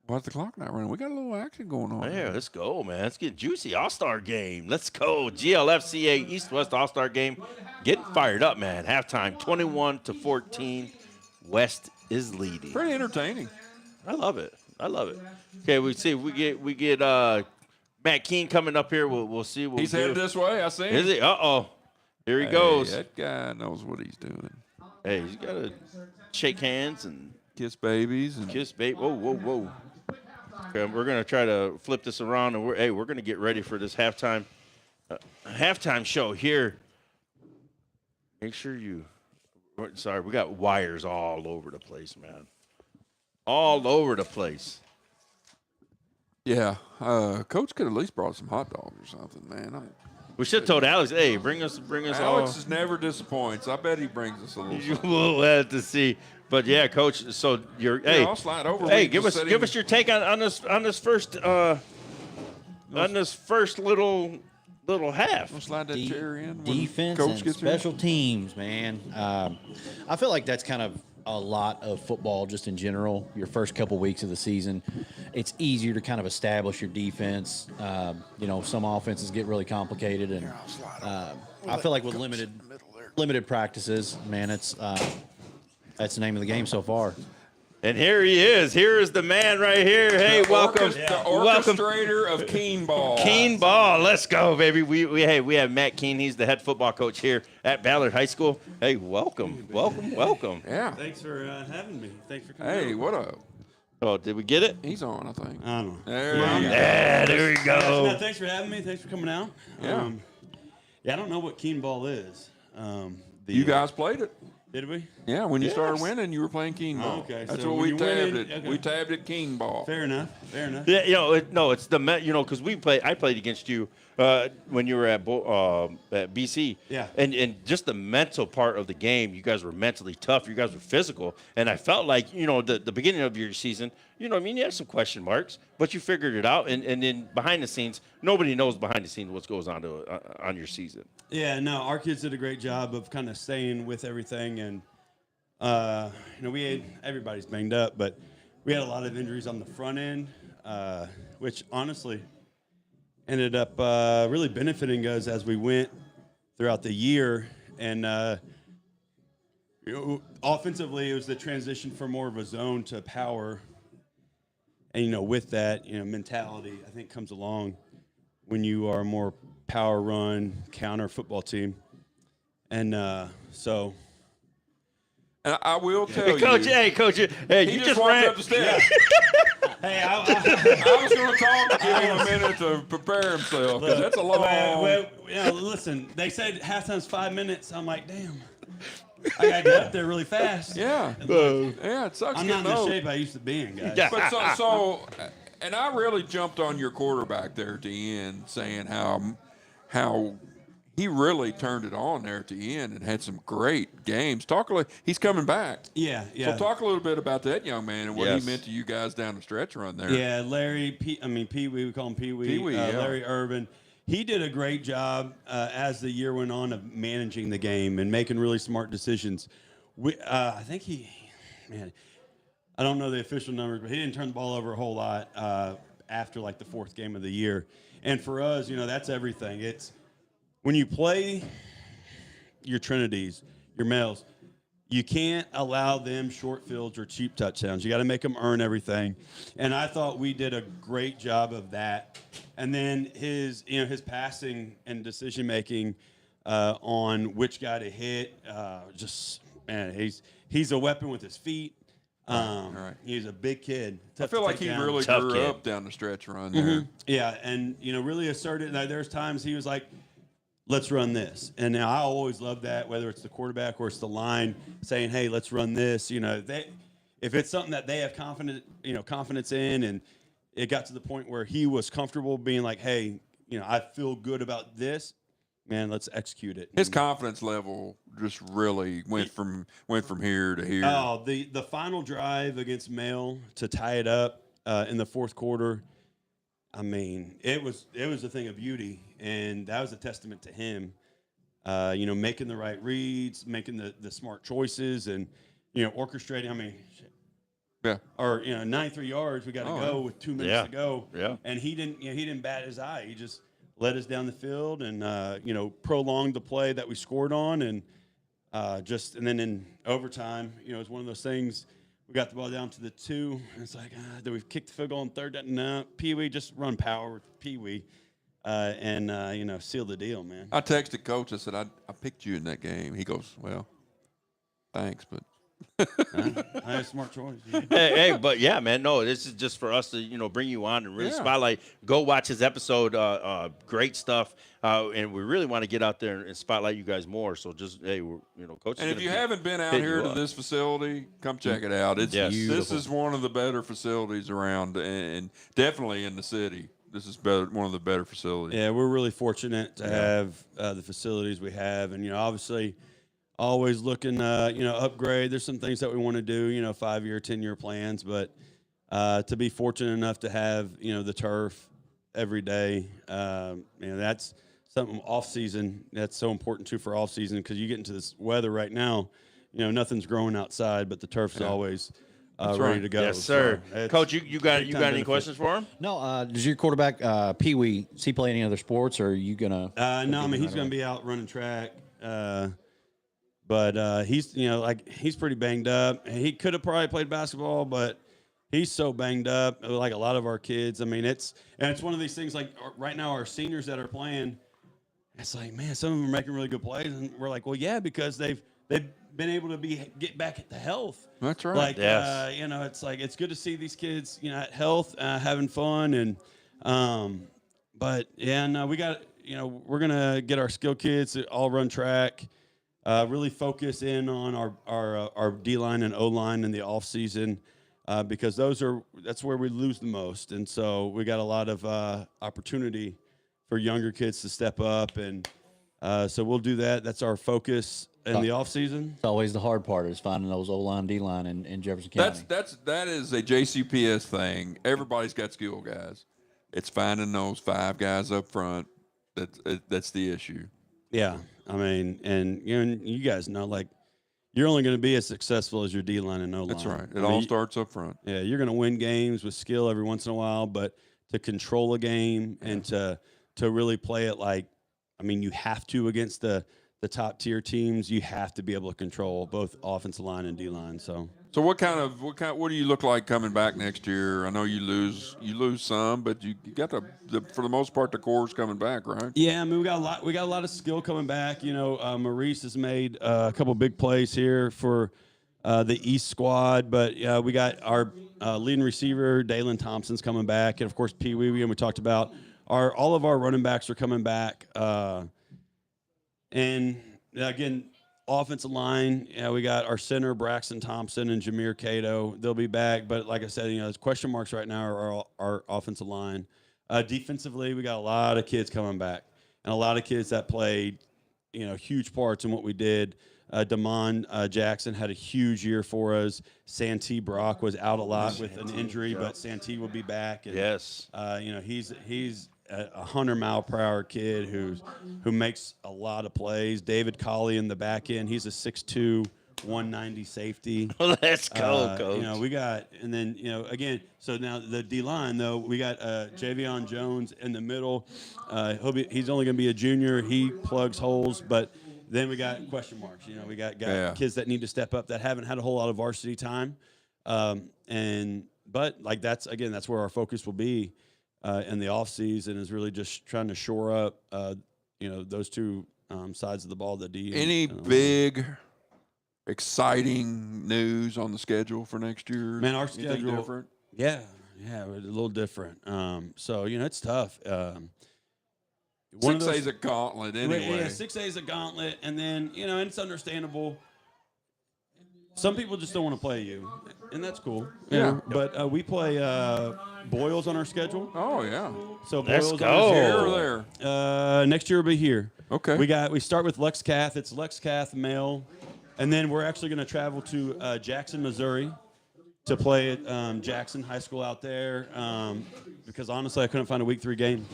Why's the clock not running? We got a little action going on.
Yeah, let's go, man. Let's get juicy. All-Star game. Let's go. GLFCA East-West All-Star game. Getting fired up, man. Halftime, 21-14. West is leading.
Pretty entertaining.
I love it. Okay, we see if we get Matt Keene coming up here. We'll see what
He's
we
headed
do.
this way. I see him.
Is he? Uh-oh. Here he goes.
That guy knows what he's doing.
Hey, he's got to shake hands and
Kiss babies and
kiss baby. Whoa. Okay, we're gonna try to flip this around, and we're gonna get ready for this halftime show here. Make sure you. Sorry, we got wires all over the place, man. All over the place.
yeah. Coach could at least brought some hot dogs or something, man.
We should have told Alex, hey, bring us
Alex
all.
is never disappoints. I bet he brings us a little.
You
something.
will have to see, but yeah, Coach. So you're
Yeah, I'll slide over.
Hey,
We
give
just
us
set him-
your take on this first little half.
We'll slide that chair in. when
Defense
Coach
and
gets here.
special teams, man. I feel like that's kind of a lot of football just in general. Your first couple weeks of the season, it's easier to kind of establish your defense. Some offenses get really complicated, and I feel like with limited practices, man, it's that's the name of the game so far.
And here he is. Here is the man right here. Hey, welcome.
The
Welcome.
orchestrator of Keen Ball.
Keen Ball. Let's go, baby. We have Matt Keene. He's the head football coach here at Ballard High School. Hey, welcome.
Yeah.
Thanks for having me. Thanks for coming.
Hey,
out.
what up?
Oh, did we get it?
He's on, I think.
I don't know.
There
Yeah,
you go.
Yeah, there we
No,
go.
thanks for having me. Thanks for coming out.
Yeah.
I don't know what keen ball is.
You guys played it.
Did we?
Yeah, when you started
Yes.
winning, you were playing Keen Ball.
okay,
That's
so
what
when
we
you
tabbed
win
it.
okay.
We tabbed it Keen Ball.
Fair enough.
Yeah, it's the because I played against you when you were at BC.
Yeah.
And just the mental part of the game, you guys were mentally tough. You guys were physical, and I felt like the beginning of your season, you had some question marks, but you figured it out. And then behind the scenes, nobody knows behind the scenes what goes on on your season.
Yeah, no, our kids did a great job of kind of staying with everything, and everybody's banged up, but we had a lot of injuries on the front end, which honestly ended up really benefiting us as we went throughout the year. And offensively, it was the transition from more of a zone to power. And with that, mentality I think comes along when you are a more power run counter football team. And so.
And I will tell
Hey, Coach.
you.
Hey, Coach. Hey,
He
you
just
just
walked
ran.
up the stairs.
Hey,
I was going to talk to give him a minute to prepare himself because that's a long.
Listen, they said halftime's 5 minutes. I'm like, damn. I got to get up there really fast.
Yeah. Yeah, it sucks
I'm not
getting
in the
old.
shape I used to be in, guys.
Yeah.
But and I really jumped on your quarterback there at the end, saying how he really turned it on there at the end and had some great games. He's coming back.
Yeah.
So talk a little bit about that young man and what
Yes.
he meant to you guys down the stretch run there.
Yeah, Larry, Pee-wee, we call him Pee-wee.
Pee-wee, yeah.
Larry Urban. He did a great job as the year went on of managing the game and making really smart decisions. I think I don't know the official numbers, but he didn't turn the ball over a whole lot after like the fourth game of the year. And for us, that's everything. It's when you play your Trinities, your males, you can't allow them short fields or cheap touchdowns. You got to make them earn everything. And I thought we did a great job of that. And then his passing and decision making on which guy to hit, he's a weapon with his feet.
Right.
He's a big kid.
I feel like he really
Tough
grew
kid.
up down the stretch run there.
Yeah, and really asserted. Like, there's times he was like, let's run this. And now I always love that, whether it's the quarterback or it's the line saying, hey, let's run this. You know, if it's something that they have confidence in, and it got to the point where he was comfortable being like, hey, you know, I feel good about this, man, let's execute it.
His confidence level just really went from here to here.
Oh, the final drive against Mail to tie it up in the fourth quarter, I mean, it was a thing of beauty, and that was a testament to him. You know, making the right reads, making the smart choices, and you know, orchestrating. I mean,
Yeah.
or 93 yards, we got to go with 2 minutes to go.
Yeah.
And he didn't bat his eye. He just led us down the field and prolonged the play that we scored on, and and then in overtime, it was one of those things. We got the ball down to the 2. And it's like, do we kick the field goal on third down? No, Pee Wee, just run power with Pee Wee, and seal the deal, man.
I texted Coach. I said, I picked you in that game. He goes, well, thanks, but.
I had a smart choice.
hey, but yeah, man, no, this is just for us to, bring you on and really spotlight. Go watch his episode. Great stuff. And we really want to get out there and spotlight you guys more. So just, hey, Coach.
And if you haven't been out here to this facility, come check it out. It's This is one of the better facilities around, and definitely in the city. This is one of the better facilities.
Yeah, we're really fortunate to have the facilities we have, and obviously. Always looking, upgrade. There's some things that we want to do, 5-year, 10-year plans, but to be fortunate enough to have, the turf every day, that's something off season that's so important too for off season, because you get into this weather right now, nothing's growing outside, but the turf's always ready to go.
Yes, sir.
So
Coach, you got any questions for him?
No. Does your quarterback Pee Wee play any other sports, or are you gonna?
No, I mean he's gonna be out running track. But he's he's pretty banged up. He could have probably played basketball, but he's so banged up. Like a lot of our kids. I mean, it's one of these things. Like right now, our seniors that are playing, it's like, man, some of them are making really good plays, and we're like, well, yeah, because they've been able to get back at the health.
That's right.
Like
yes.
It's like it's good to see these kids at health, having fun, and but yeah, no, we got we're gonna get our skill kids to all run track. Really focus in on our D-line and O-line in the off season, because that's where we lose the most, and so we got a lot of opportunity for younger kids to step up, and so we'll do that. That's our focus in the off season.
It's always the hard part is finding those O-line, D-line in Jefferson County.
That is a JCPS thing. Everybody's got skill guys. It's finding those 5 guys up front. That's the issue.
Yeah. I mean, and you guys know, like, you're only going to be as successful as your D-line and O-line.
That's right. It all starts up front.
Yeah, you're going to win games with skill every once in a while, but to control a game and to really play it like, I mean, you have to against the top tier teams. You have to be able to control both offensive line and D-line. So
what do you look like coming back next year? I know you lose some, but you got for the most part the core's coming back, right?
Yeah, I mean we got a lot of skill coming back. Maurice has made a couple big plays here for the East squad, but we got our leading receiver Dalen Thompson's coming back, and of course Pee Wee, and we talked about all of our running backs are coming back, and again. Offensive line, we got our center Braxton Thompson and Jameer Cato. They'll be back, but like I said, there's question marks right now are our offensive line. Defensively, we got a lot of kids coming back, and a lot of kids that played, huge parts in what we did. Damon Jackson had a huge year for us. Santee Brock was out a lot with an injury, but Santee will be back. And,
yes.
He's a 100-mile-per-hour kid who makes a lot of plays. David Colley in the back end, he's a 6'2", 190 safety.
Let's go, Coach.
We got, and then again. So now the D line though, we got Javion Jones in the middle. He's only going to be a junior. He plugs holes, but then we got question marks. We got kids that need to step up that haven't had a whole lot of varsity time, but like that's where our focus will be. In the offseason is really just trying to shore up, those two sides of the ball.
Any big, exciting news on the schedule for next year?
Man, our schedule
different.
Yeah, a little different. So it's tough. one of
6A
those.
is a gauntlet anyway.
Yeah, 6A is a gauntlet, and then and it's understandable. Some people just don't want to play you, and that's cool. You
Yeah.
know? But we play Boyles on our schedule.
Oh yeah.
So
Let's
Boyles
go.
on our
Here
schedule.
or there.
Next year we'll be here.
Okay.
We start with Lexcath. It's Lexcath male, and then we're actually going to travel to Jackson, Missouri, to play at Jackson High School out there. Because honestly, I couldn't find a week 3 game,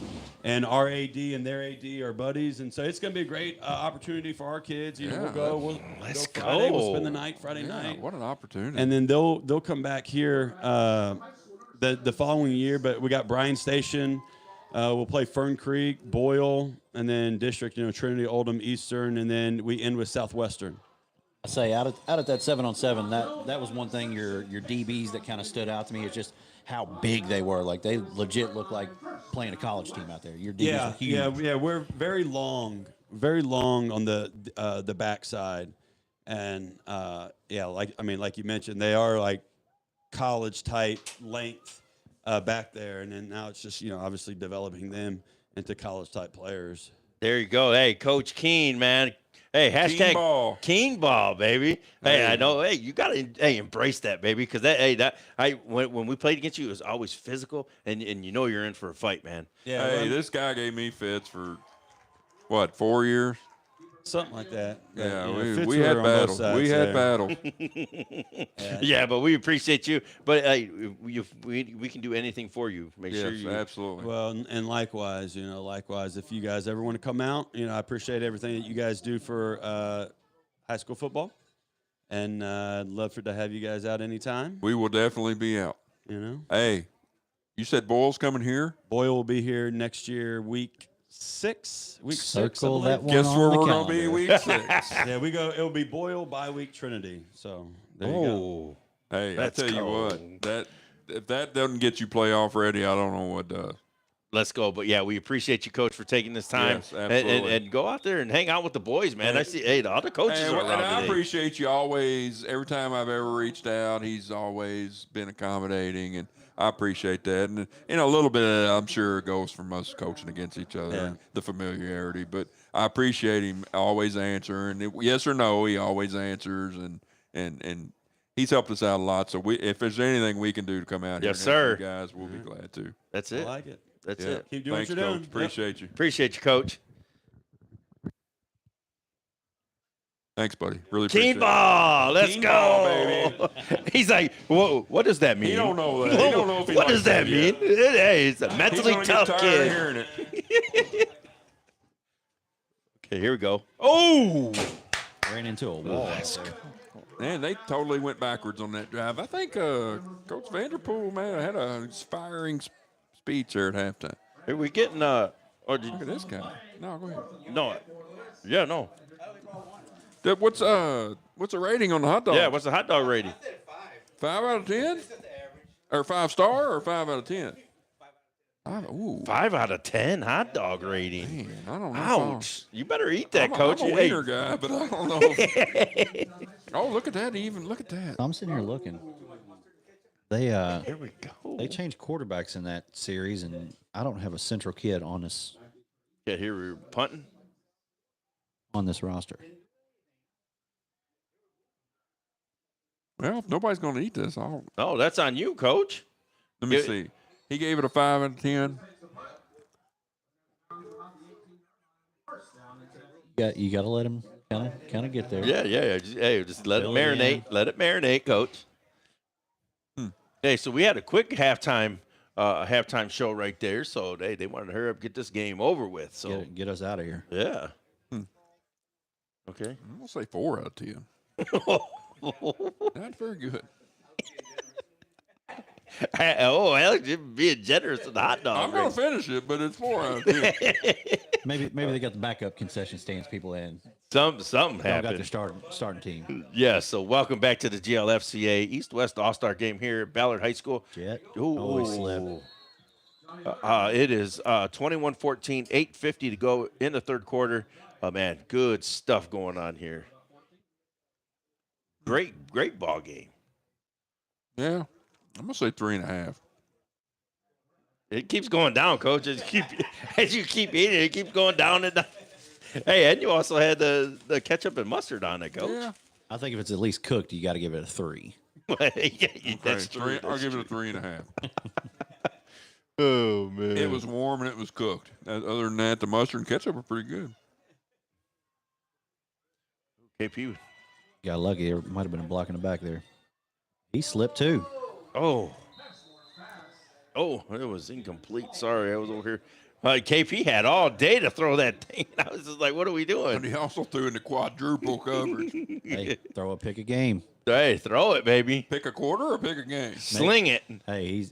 and our AD and their AD are buddies, and so it's going to be a great opportity for our kids. You know, we'll go.
Let's
go Friday. We'll
go.
spend the night Friday night.
What an opportunity.
And then they'll come back here the following year. But we got Bryan Station. We'll play Fern Creek, Boyle, and then District. Trinity, Oldham, Eastern, and then we end with Southwestern.
I say out at that 7-on-7, that was one thing. Your DBs that kind of stood out to me is just how big they were. Like they legit looked like playing a college team out there. Your DBs are huge.
Yeah. We're very long on the backside, and like you mentioned, they are like college type length back there, and then now it's just obviously developing them into college type players.
There you go. Hey, Coach Keen, man. Hey, hashtag Keen ball, baby. Hey, I know. Hey, you gotta embrace that, baby, because when we played against you, it was always physical, and you're in for a fight, man.
Yeah.
Hey, this guy gave me fits for what, 4 years?
Something like that.
Yeah,
Fitz
we
were
had
on both
battle.
sides
We had
there.
battle.
Yeah, but we appreciate you. But we can do anything for you. Make sure
Yes,
you
absolutely.
Well, and likewise, if you guys ever want to come out, I appreciate everything that you guys do for high school football, and I'd love to have you guys out anytime.
We will definitely be out. Hey, you said Boyle's coming here?
Boyle will be here next year, week 6. Week 6, I
Circle
believe.
that one
Guess
on
where
the
we're going to be
calendar.
week 6?
Yeah, we go. It'll be Boyle by week Trinity. So there you go.
Hey,
Let's
I tell you
go.
what, that if that doesn't get you playoff ready, I don't know what does.
let's go. But yeah, we appreciate you, Coach, for taking this time
Yes, absolutely.
and go out there and hang out with the boys, man. I see, the other coaches
And,
are
and
around
I
today.
appreciate you always. Every time I've ever reached out, he's always been accommodating, and I appreciate that. And a little bit of that, I'm sure, goes from us coaching against each other, and the familiarity. But I appreciate him always answering. Yes or no, he always answers, and he's helped us out a lot. So if there's anything we can do to come out here,
Yes,
and help
sir.
you guys, we'll be glad to.
That's
I
it.
like it.
That's
Yeah.
it.
Keep doing
Thanks,
what you're
Coach.
doing. Yep.
Appreciate you.
Appreciate you, Coach.
Thanks, buddy. Really appreciate
Keen
it.
ball. Let's
Keen
go.
ball,
He's like, whoa, what does that mean?
He don't know that. He don't know if he
what
likes
does that
that
mean?
yet.
Hey, he's a
He's
mentally
gonna
tough
get tired of
kid.
hearing it.
Okay, here we go. Oh,
Ran into a wall.
Man, they totally went backwards on that drive. I think Coach Vanderpool, man, had a inspiring speech there at halftime.
are we getting or did
Look at this guy. No, go ahead.
no? Yeah, no.
What's the rating on the hot dog?
Yeah, what's the hot dog rating?
5 out of 10? Or 5-star or 5 out of 10? Ooh,
5 out of 10 hot dog rating.
man, I don't know.
Ouch! You better eat that,
I'm
Coach.
I'm a
Hey,
wiener guy, but I don't know. Oh, look at that! Look at that.
I'm sitting here looking. They
here we go.
they changed quarterbacks in that series, and I don't have a central kid on this
Yeah, here we're punting.
roster.
Well, if nobody's going to eat this,
No, that's on you, Coach.
let me
Yeah.
see. He gave it a 5 out of 10.
You got to let him kind of get there.
Yeah. Just let it
Fill it
marinate.
in.
Let it marinate, Coach. Hey, so we had a quick halftime show right there. So they wanted to hurry up, get this game over with. So
Get us out of here.
yeah. Okay.
I'm going to say 4 out of 10. Not very good.
Alex, you're being generous with the hot dog.
I'm going to
rating.
finish it, but it's 4 out of 10.
Maybe they got the backup concession stands people in.
Something
Don't got
happened.
their starting team.
Yeah, so welcome back to the GLFCA East-West All-Star Game here at Ballard High School.
Jet.
Ooh.
Always slip.
It is 21-14, 8:50 to go in the third quarter. Man, good stuff going on here. Great ball game.
Yeah. I'm going to say 3.5.
It keeps going down, Coach. As you keep eating, it keeps going down and down. Hey, and you also had the ketchup and mustard on it, Coach.
Yeah.
I think if it's at least cooked, you got to give it a 3.
That's
Three.
true.
I'll give it a 3.5.
Oh man,
It was warm and it was cooked. Other than that, the mustard and ketchup were pretty good.
KP.
Got lucky. There might have been a block in the back there. He slipped too.
Oh, it was incomplete. Sorry, I was over here. KP had all day to throw that thing. I was just like, what are we
And
doing?
he also threw in the quadruple coverage.
Hey, throw a pick a game.
Hey, throw it, baby.
Pick a quarter or pick a game?
Sling it.
Hey,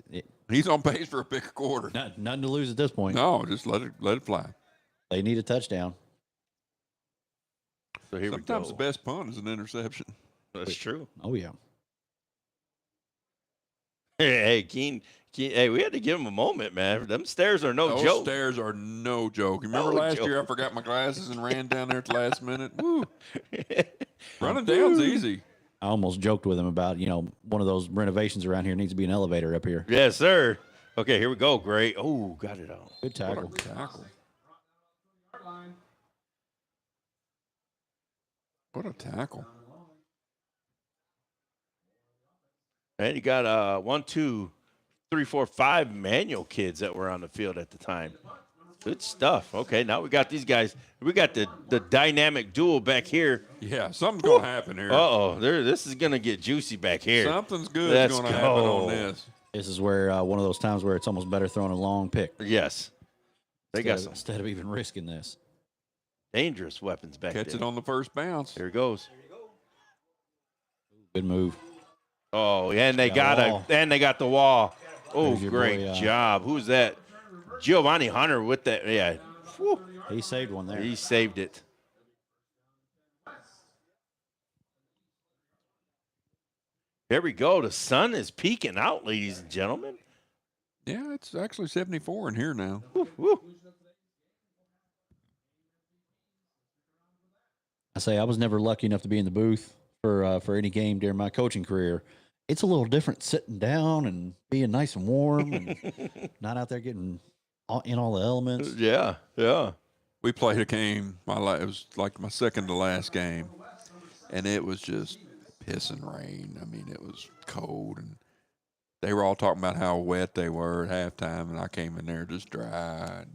He's on pace for a pick a quarter.
nothing to lose at this point.
No, just let it fly.
They need a touchdown.
So here
Sometimes
we
the
go.
best punt is an interception.
That's true.
Oh, yeah.
Hey, Keen, hey, we had to give him a moment, man. Them stairs are no
Those
joke.
stairs are no joke. You remember
No
last
joke.
year I forgot my glasses and ran down there at the last minute? Woo. Running down's easy.
I almost joked with him about, one of those renovations around here needs to be an elevator up here.
Yes, sir. Okay, here we go. Great. Oh, got it out.
Good tackle.
What a tackle. What a tackle.
And you got 1, 2, 3, 4, 5 manual kids that were on the field at the time. Good stuff. Okay, now we got these guys. We got the dynamic duel back here.
Yeah, something's going to happen here.
This is going to get juicy back here.
Something's good
Let's
going to happen
go.
on this.
This is where one of those times where it's almost better throwing a long pick.
Yes. They got some
Instead of even risking this.
dangerous weapons back
Catch
there.
it on the first bounce.
Here it goes.
Good move.
Oh, and they
Got
got the wall. Oh,
There's your
great
boy,
job. Who's that? Giovanni Hunter with that. Yeah. Whew.
He saved one there.
He saved it. Here we go. The sun is peeking out, ladies and gentlemen.
Yeah, it's actually 74 in here now.
Woo, woo.
I say I was never lucky enough to be in the booth for any game during my coaching career. It's a little different sitting down and being nice and warm and not out there getting in all the elements.
Yeah, yeah.
We played a game. It was like my second to last game, and it was just pissing rain. I mean, it was cold, and they were all talking about how wet they were at halftime, and I came in there just dry.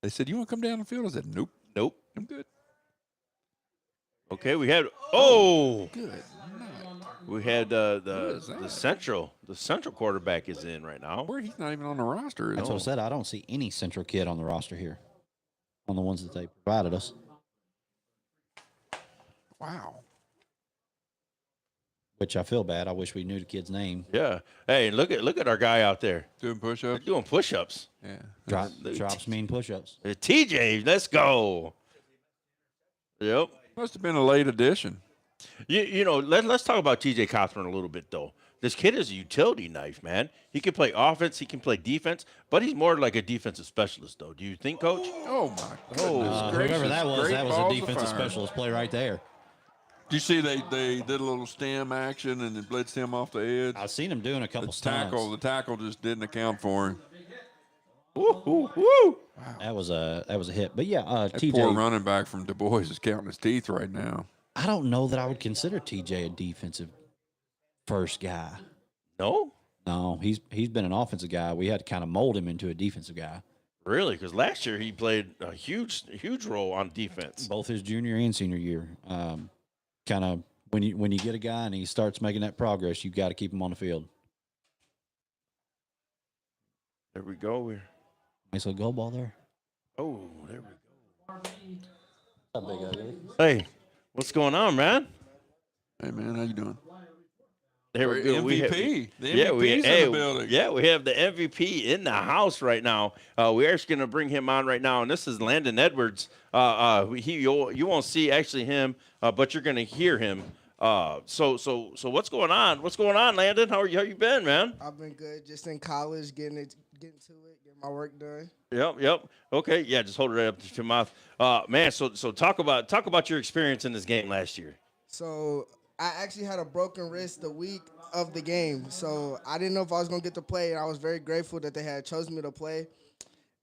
They said, "You want to come down the field?" I said, "Nope,
Nope.
I'm good."
Okay, we had oh,
Good night.
we had
Who is
the
that?
central quarterback is in right now.
Where he's not even on the roster. Is
That's what I said. I don't see any central kid on the roster here, on the ones that they provided us.
Wow.
Which I feel bad. I wish we knew the kid's name.
Yeah. Hey, look at our guy out there.
Doing
They're
push-ups.
doing push-ups.
Yeah.
Drops mean push-ups.
TJ, let's go. Yep.
Must have been a late addition.
Let's talk about TJ Cothran a little bit, though. This kid is a utility knife, man. He can play offense, he can play defense, but he's more like a defensive specialist, though. Do you think, Coach?
Oh my goodness gracious.
Whoever that was
Great
a
balls of
defensive
fire.
specialist play right there.
Do you see they did a little stem action and it blitzed him off the edge?
I've seen him doing a couple stunts.
The tackle just didn't account for him.
Woo, woo, woo.
That was a hit. But yeah,
That poor
TJ.
running back from Du Bois is counting his teeth right now.
I don't know that I would consider TJ a defensive first guy.
No?
No, he's been an offensive guy. We had to kind of mold him into a defensive guy.
Really? Because last year he played a huge role on defense.
Both his junior and senior year. Kind of when you get a guy and he starts making that progress, you got to keep him on the field.
There we go.
Nice little goal ball there.
Oh, there we
Not big ugly.
go. Hey, what's going on, man?
Hey man, how you doing?
There we go.
MVP. The
Yeah,
MVP's in the building.
Yeah, we have the MVP in the house right now. We're actually going to bring him on right now, and this is Landon Edwards. You won't see actually him, but you're going to hear him. So what's going on? What's going on, Landon? How you been, man?
I've been good. Just in college, getting to it, getting my work done.
Yep. Okay, yeah, just hold it right up to your mouth, man. So talk about your experience in this game last year.
So I actually had a broken wrist the week of the game. So I didn't know if I was gonna get to play, and I was very grateful that they had chosen me to play.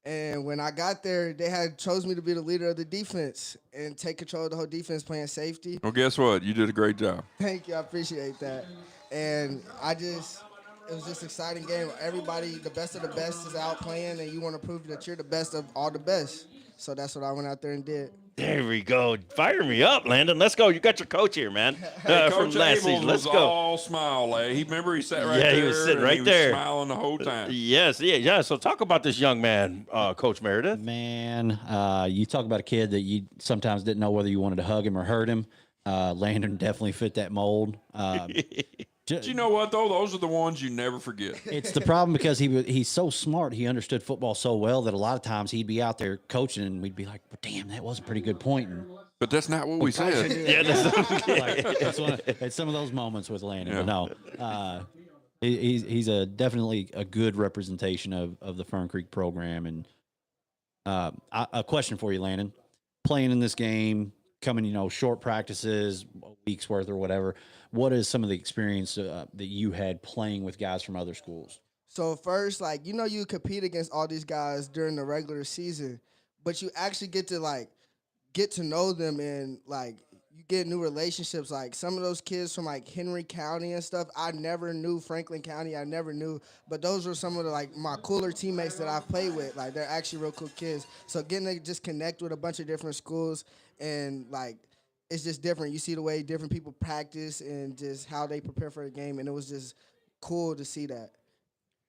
And when I got there, they had chose me to be the leader of the defense and take control of the whole defense, playing safety.
Well, guess what? You did a great job.
Thank you, I appreciate that. And it was just an exciting game. Everybody, the best of the best, is out playing, and you want to prove that you're the best of all the best. So that's what I went out there and did.
There we go. Fire me up, Landon. Let's go. You got your coach here, man. From
Coach
last
Abel
season. Let's
was
go.
all smile. He remember he sat right
Yeah,
there.
he was sitting
and
right
he
there.
was smiling the whole time.
Yes, yeah. So talk about this young man, Coach Meredith.
Man, you talk about a kid that you sometimes didn't know whether you wanted to hug him or hurt him. Landon definitely fit that mold.
But you know what though? Those are the ones you never forget.
It's the problem because he's so smart. He understood football so well that a lot of times he'd be out there coaching and we'd be like, well, damn, that was a pretty good point. And
But that's not what we said.
Yeah,
it's some of those moments with Landon.
Yeah.
But no, he's definitely a good representation of the Fern Creek program. And a question for you, Landon. Playing in this game, coming, short practices, a week's worth or whatever. What is some of the experience that you had playing with guys from other schools?
So first, you compete against all these guys during the regular season, but you actually get to know them, and you get new relationships. Like some of those kids from Henry County and stuff, I never knew. Franklin County, I never knew. But those are some of the my cooler teammates that I've played with. They're actually real cool kids. So getting to just connect with a bunch of different schools and it's just different. You see the way different people practice and just how they prepare for the game, and it was just cool to see that.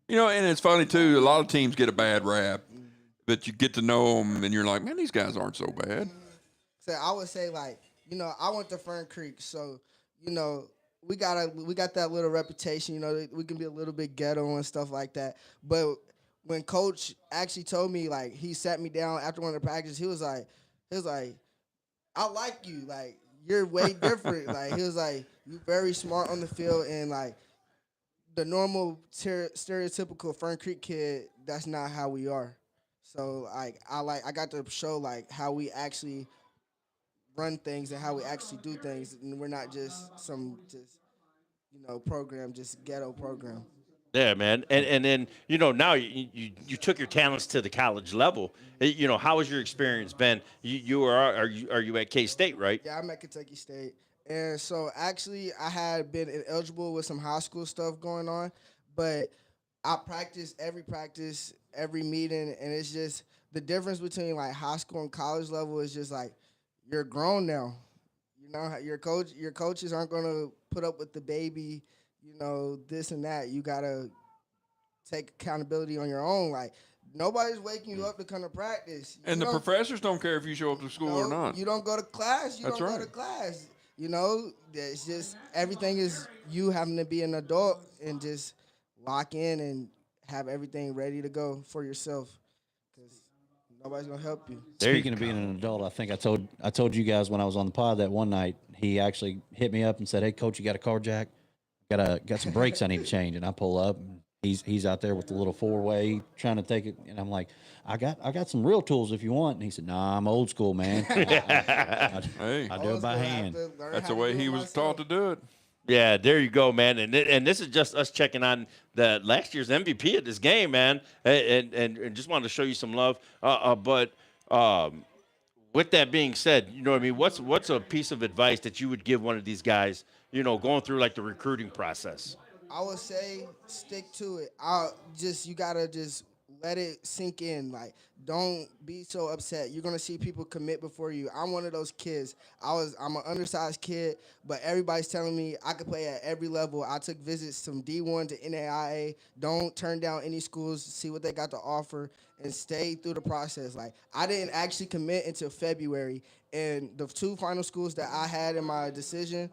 And it's funny too. A lot of teams get a bad rap, but you get to know them, and you're like, man, these guys aren't so bad.
So I would say I went to Fern Creek, so we got that little reputation. We can be a little bit ghetto and stuff like that. But when Coach actually told me, he sat me down after one of the practices, he was like, I like you. You're way different. He was like, you're very smart on the field, and the normal stereotypical Fern Creek kid, that's not how we are. So I got to show how we actually run things and how we actually do things, and we're not just some program, just ghetto program.
Yeah, man. And then, now you took your talents to the college level. How has your experience been? Are you at K-State, right?
Yeah, I'm at Kentucky State. And so actually I had been ineligible with some high school stuff going on, but I practice, every meeting, and it's just the difference between high school and college level is just you're grown now. Your coaches aren't going to put up with the baby, this and that. You got to take accountability on your own. Nobody's waking you up to come to practice.
And the professors don't care if you show up to school or not.
You don't go to class.
That's right.
Go to class. It's just everything is you having to be an adult and just lock in and have everything ready to go for yourself, because nobody's gonna help you.
Speaking of being an adult, I think I told you guys when I was on the pod that one night, he actually hit me up and said, "Hey, coach, you got a car jack? Got some brakes I need to change." And I pull up, and he's out there with the little 4-way trying to take it, and I'm like, I got some real tools if you want. And he said, "Nah, I'm old school, man. I do it by hand."
That's the way he was taught to do it.
Yeah, there you go, man. And this is just us checking on the last year's MVP of this game, man. And just wanted to show you some love. But with that being said, what I mean? What's a piece of advice that you would give one of these guys, going through the recruiting process?
I would say stick to it. You gotta just let it sink in. Don't be so upset. You're gonna see people commit before you. I'm one of those kids. I'm an undersized kid, but everybody's telling me I could play at every level. I took visits from D1 to NAIA. Don't turn down any schools. See what they got to offer and stay through the process. I didn't actually commit until February, and the 2 final schools that I had in my decision,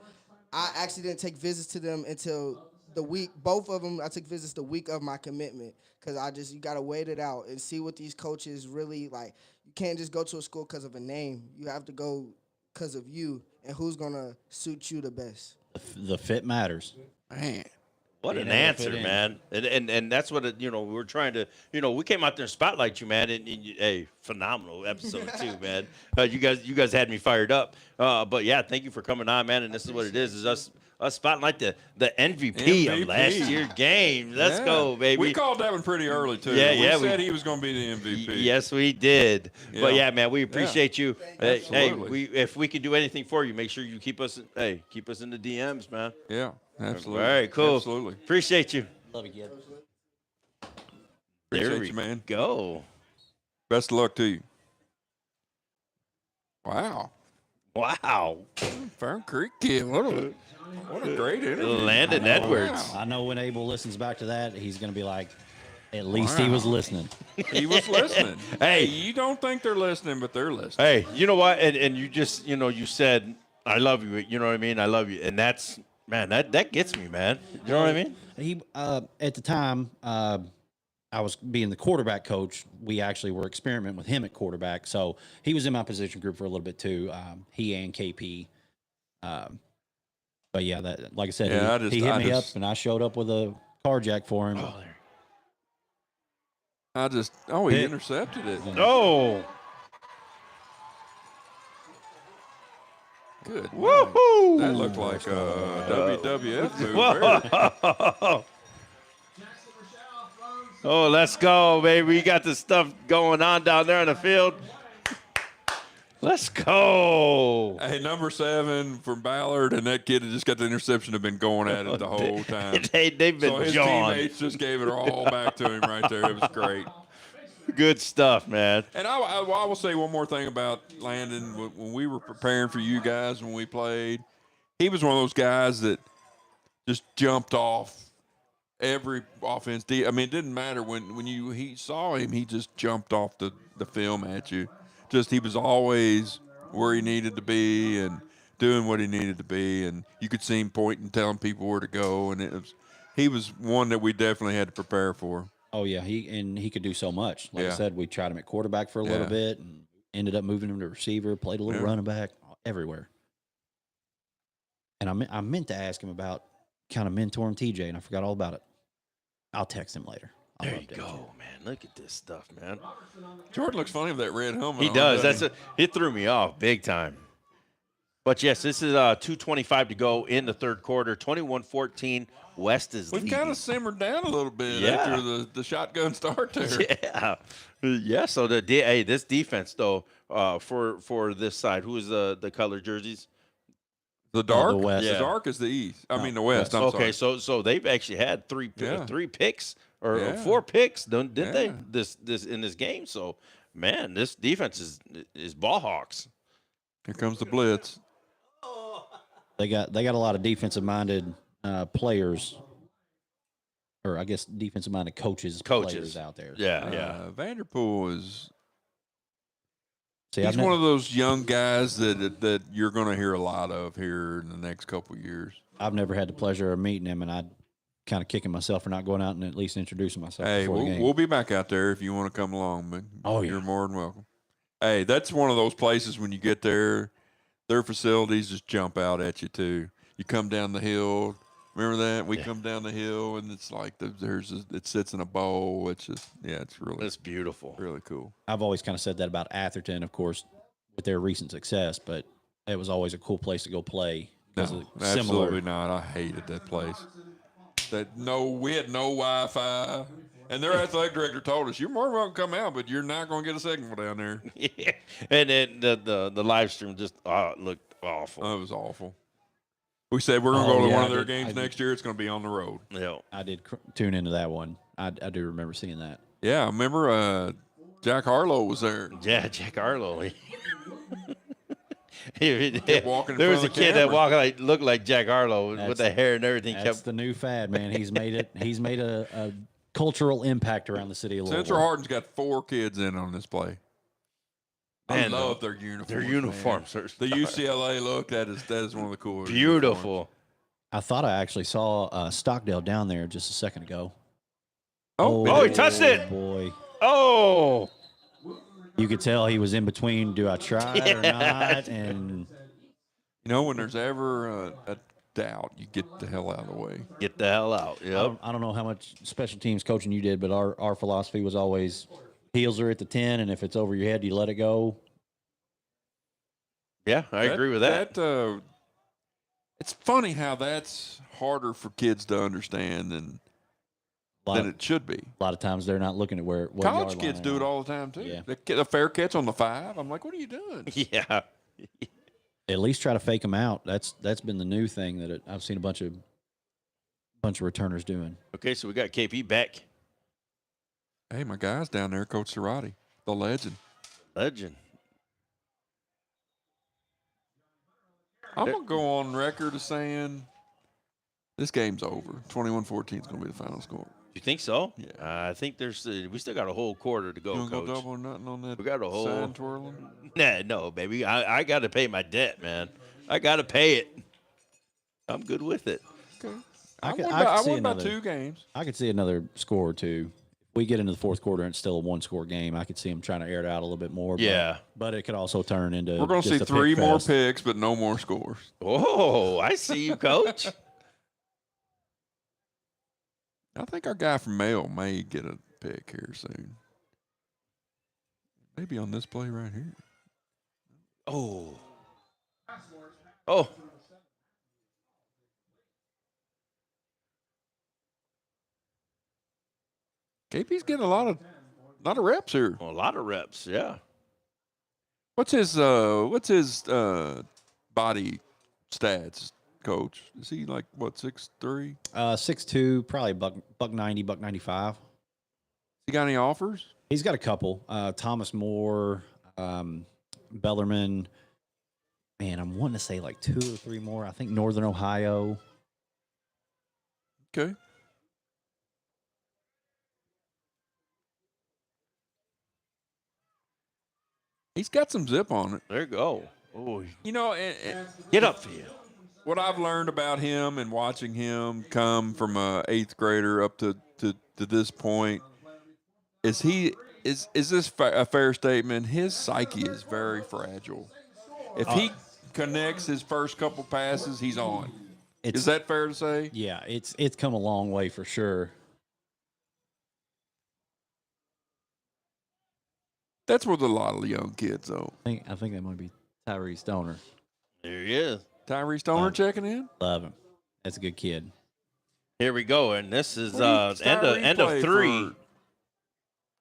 I actually didn't take visits to them until the week. Both of them, I took visits the week of my commitment, because you got to wait it out and see what these coaches really like. You can't just go to a school because of a name. You have to go because of you and who's going to suit you the best.
The fit matters.
Man.
What an answer, man. And that's what, we're trying to, we came out there and spotlight you, man. And hey, phenomenal episode too, man. You guys had me fired up. But yeah, thank you for coming on, man. And this is what it is us spotlight the MVP of last year's game. Let's go, baby.
We called that one pretty early too.
Yeah,
we said he was going to be the MVP.
Yes, we did.
Yeah.
But yeah, man, we appreciate you. Hey,
Absolutely.
if we can do anything for you, make sure you keep us in the DMs, man.
Yeah, absolutely.
All right, cool.
Absolutely.
Appreciate you.
Love you, kid.
There
Appreciate
we
you, man.
go.
Best of luck to you. Wow. Fern Creek kid. What a great interview.
Landon Edwards.
I know when Abel listens back to that, he's going to be like, at least he was listening.
He was listening.
Hey.
You don't think they're listening, but they're listening.
Hey, you know what? And you just, you said, I love you. You know what I mean? I love you. And that's, man, that gets me, man. You know what I mean?
He at the time, I was being the quarterback coach. We actually were experimenting with him at quarterback. So he was in my position group for a little bit too. He and KP. But yeah, that, like I said, he hit me up and I showed up with a car jack for him.
He intercepted it.
Oh.
Good.
Woohoo!
That looked like a WWF move.
Whoa. Oh, let's go, baby. We got the stuff going on down there in the field. Let's go.
Hey, number 7 from Ballard, and that kid that just got the interception have been going at it the whole time.
They've been
so his
jawing.
teammates just gave it all back to him right there. It was great.
Good stuff, man.
And I will say one more thing about Landon. When we were preparing for you guys when we played, he was one of those guys that just jumped off every offense. I mean, it didn't matter when he saw him, he just jumped off the film at you. Just he was always where he needed to be and doing what he needed to be, and you could see him pointing, telling people where to go, and he was one that we definitely had to prepare for.
Oh yeah, he could do so much. Like I
Yeah.
said, we tried him at quarterback for a little
Yeah.
bit and ended up moving him to receiver, played a little
Yeah.
running back, everywhere. And I meant to ask him about kind of mentoring TJ, and I forgot all about it. I'll text him later. I'll
There you
update
go, man. Look at this stuff, man.
Jordan looks funny with that red helmet.
He
on,
does.
doesn't
It threw me off big time. But yes, this is 2:25 to go in the third quarter. 21-14. West is
We've
leading.
kind of simmered down a little bit
Yeah.
after the shotgun start there.
Yeah. So this defense though, for this side, who is the color jerseys?
The dark,
the West.
the
Yeah.
dark is the East. I mean the West. I'm
Okay,
sorry.
so they've actually had three
Yeah.
picks or
Yeah.
4 picks, didn't they?
Yeah.
This in this game. So man, this defense is ball hawks.
Here comes the blitz.
They got a lot of defensive minded players, or I guess defensive minded players out there.
Yeah.
Vanderpool is.
See,
He's one of those young guys that you're going to hear a lot of here in the next couple of years.
I've never had the pleasure of meeting him, and I'm kind of kicking myself for not going out and at least introducing myself.
Hey,
before the game.
we'll be back out there if you want to come along, but you're more than welcome. Hey, that's one of those places when you get there, their facilities just jump out at you too. You come down the hill. Remember that? We come down the hill and it's like it sits in a bowl. It's just
It's beautiful.
really cool.
I've always kind of said that about Atherton, of course, with their recent success, but it was always a cool place to go play.
No,
Similar.
absolutely not. I hated that place. We had no Wi-Fi, and their athletic director told us, "You're more than welcome to come out, but you're not going to get a signal down there."
Yeah. And then the live stream just looked awful.
Oh, it was awful. We said we're going to
Oh,
go to
yeah,
one
I
of their
did-
games
I did.
next year. It's going to be on the road.
Yeah.
I did tune into that one. I do remember seeing that.
Yeah, I remember Jack Harlow was there.
Yeah, Jack Arlo.
Kept walking in
There was
front
a
of the
kid that
camera.
looked like Jack Arlo with the hair and everything.
That's the new fad, man. He's made it. He's made a cultural impact around the city of Louisville.
Central Hardin's got 4 kids in on this play. I
Man,
love their uniforms.
Their
man.
uniforms are
The UCLA look, that is one of the coolest.
beautiful.
I thought I actually saw Stockdale down there just a second ago.
Oh,
he touched it.
Boy.
Oh,
You could tell he was in between, do I try it or
Yeah.
not? And
You know, when there's ever a doubt, you get the hell out of the way.
get the hell out. Yep.
I don't know how much special teams coaching you did, but our philosophy was always heels are at the 10, and if it's over your head, you let it go.
Yeah, I agree with that.
It's funny how that's harder for kids to understand than it should be.
A lot of times they're not looking at what
College
yard
kids
line
do it
they're on.
all the time too.
Yeah.
They get a fair catch on the 5. I'm like, what are you doing?
Yeah.
At least try to fake them out. That's been the new thing that I've seen a bunch of returners doing.
Okay, so we got KP back.
Hey, my guy's down there, Coach Cerati, the legend.
Legend.
I'm going to go on record as saying this game's over. 21-14 is going to be the final score.
You think so?
Yeah.
I think there's we still got a whole quarter to go,
You want to
Coach.
go double or nothing on that
We got a whole
sign twirling?
Nah, no, baby. I got to pay my debt, man. I got to pay it. I'm good with it.
Okay.
I could
I
see
won by
another-
2 games.
I could see another score or two. If we get into the fourth quarter and it's still a 1-score game, I could see them trying to air it out a little bit more.
Yeah.
But it could also turn into
We're going to see
just a
3
pick
more
fest.
picks, but no more scores.
Oh, I see you, Coach.
I think our guy from Mail may get a pick here soon. Maybe on this play right here.
Oh. Oh.
KP's getting a lot of reps here.
A lot of reps, yeah.
What's his body stats, Coach? Is he like what 6'3"?
6'2", probably buck 90, buck 95.
He got any offers?
He's got a couple. Thomas Moore, Bellarmine. Man, I'm wanting to say like 2 or 3 more. I think Northern Ohio.
Okay. He's got some zip on it.
There you go. Oh,
You know, and
get up for you.
what I've learned about him and watching him come from a 8th grader up to this point is this a fair statement? His psyche is very fragile. If he connects his first couple passes, he's on. Is that fair to say?
Yeah, it's come a long way for sure.
That's with a lot of young kids, though.
I think that might be Tyree Stoner.
There he is.
Tyree Stoner checking in.
Love him. That's a good kid.
Here we go, and this is
Tyree
end of
played
3.
for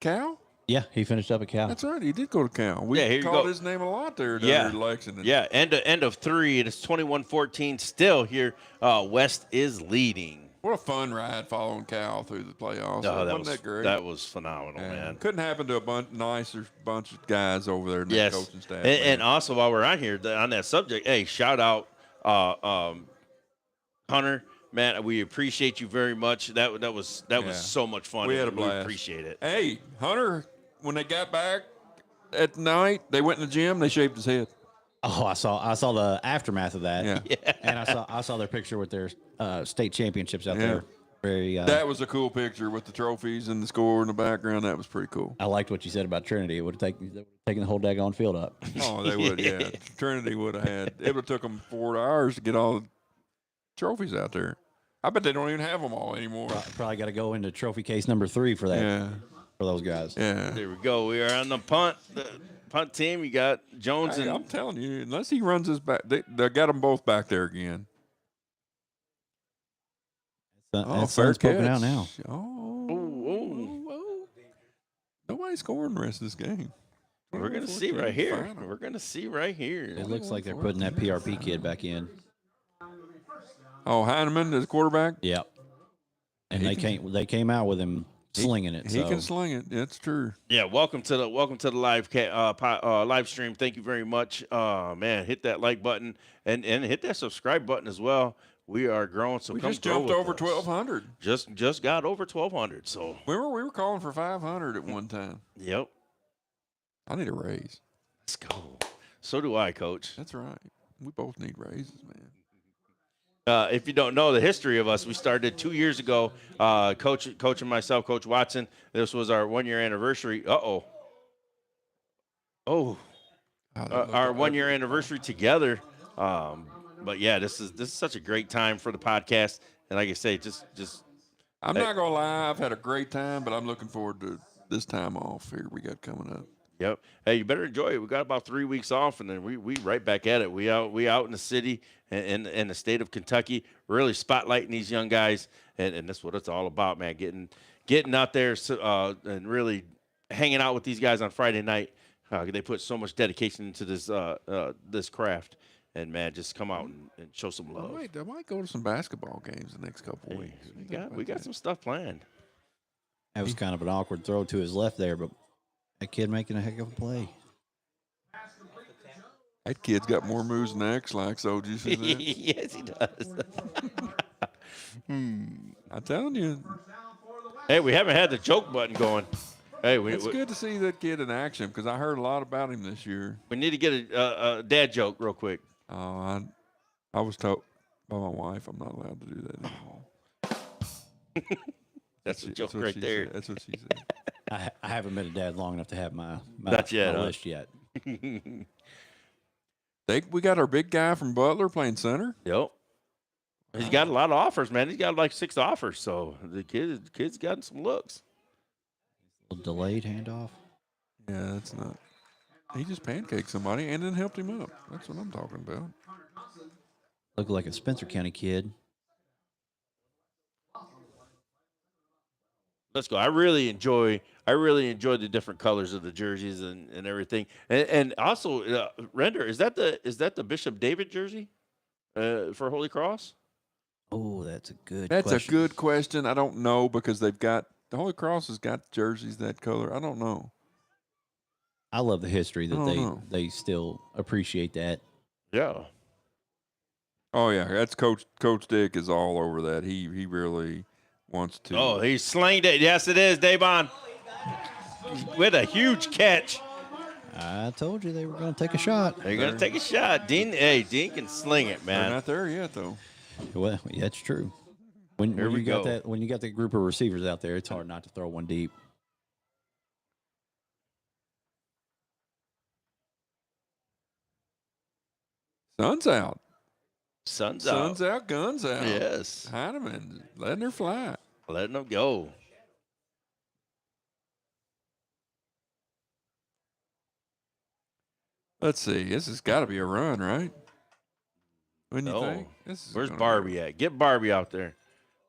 Cal?
Yeah, he finished up at Cal.
That's right. He did go to Cal. We
Yeah, here you
called
go.
his name a lot there down
Yeah.
in Lexington.
Yeah, end of 3. It's 21-14 still here. West is leading.
What a fun ride following Cal through the playoffs. Wasn't that great?
That was phenomenal,
Yeah.
man.
Couldn't happen to a bunch of guys over there in
Yes,
that coaching staff.
and also while we're on here on that subject, hey, shout out Hunter, man. We appreciate you very much. That was so much fun.
We had a
We
blast.
appreciate it.
Hey, Hunter, when they got back at night, they went in the gym. They shaved his head.
Oh, I saw the aftermath of that.
Yeah.
And I saw their picture with their state championships out
Yeah.
there. Very.
That was a cool picture with the trophies and the score in the background. That was pretty cool.
I liked what you said about Trinity. It would have taken the whole daggone field up.
Oh, they would, yeah. Trinity would have had. It would have took them 4 hours to get all the trophies out there. I bet they don't even have them all anymore.
Probably got to go into trophy case number 3 for that.
Yeah,
For those guys.
yeah.
There we go. We are on the punt team. You got Jones
Hey,
and
I'm telling you, unless he runs his back, they got them both back there again.
That sun's poking out now.
Oh. Nobody's scoring the rest of this game.
we're gonna see right here. We're gonna see right here.
It looks like they're putting that PRP kid back in.
Oh, Heineman, the quarterback.
Yep. And
He
they came out with him slinging it.
He
so.
can sling it. That's true.
Yeah, welcome to the live live stream. Thank you very much. Man, hit that like button and hit that subscribe button as well. We are growing, so
We
come
just
grow
jumped
with
over
us.
1,200.
Just got over 1,200. So
We were calling for 500 at one time.
yep,
I need a raise.
let's go. So do I, Coach.
That's right. We both need raises, man.
If you don't know the history of us, we started 2 years ago. Coach and myself, Coach Watson. This was our 1-year anniversary. Oh, our 1-year anniversary together. But yeah, this is such a great time for the podcast. And like I say, just
I'm not gonna lie. I've had a great time, but I'm looking forward to this time off here we got coming up.
Yep. Hey, you better enjoy it. We got about 3 weeks off, and then we right back at it. We out in the city and in the state of Kentucky, really spotlighting these young guys, and that's what it's all about, man. Getting out there and really hanging out with these guys on Friday night. They put so much dedication into this craft, and man, just come out and show some love.
I might go to some basketball games the next couple of weeks.
We got some stuff planned.
That was kind of an awkward throw to his left there, but that kid making a heck of a play.
That kid's got more moves than X-Lax, so did you see that?
Yes, he does.
I'm telling you,
Hey, we haven't had the joke button going. Hey,
it's good to see that kid in action because I heard a lot about him this year.
we need to get a dad joke real quick.
Oh, I was told by my wife I'm not allowed to do that anymore.
That's a
That's
joke
what
right
she
there.
said. That's what she said.
I haven't been a dad long enough to have my
Not yet, huh?
list yet.
We got our big guy from Butler playing center.
Yep. He's got a lot of offers, man. He's got like 6 offers, so the kid's gotten some looks.
A little delayed handoff.
Yeah, that's not. He just pancaked somebody and then helped him up. That's what I'm talking about.
Looked like a Spencer County kid.
Let's go. I really enjoy the different colors of the jerseys and everything. And also, Render, is that the Bishop David jersey for Holy Cross?
Oh, that's a good
That's
question.
a good question. I don't know because the Holy Cross has got jerseys that color. I don't know.
I love the history
I
that
don't know.
they still appreciate that.
Yeah.
Oh yeah, that's Coach Dick is all over that. He really wants to.
Oh, he slinged it. Yes, it is, Davon. With a huge catch.
I told you they were going to take a shot.
They're going to take a shot. Dean can sling it,
They're
man.
not there yet though.
Well, yeah, that's true. When
we
you got
go.
when you got that group of receivers out there, it's hard not to throw one deep.
Sun's out.
Sun's out.
Sun's out. Guns out.
Yes.
Heineman letting her fly.
Letting them go.
Let's see. This has got to be a run, right? Wouldn't you
No.
think? This is
Where's
gonna
Barbie at? Get Barbie out there.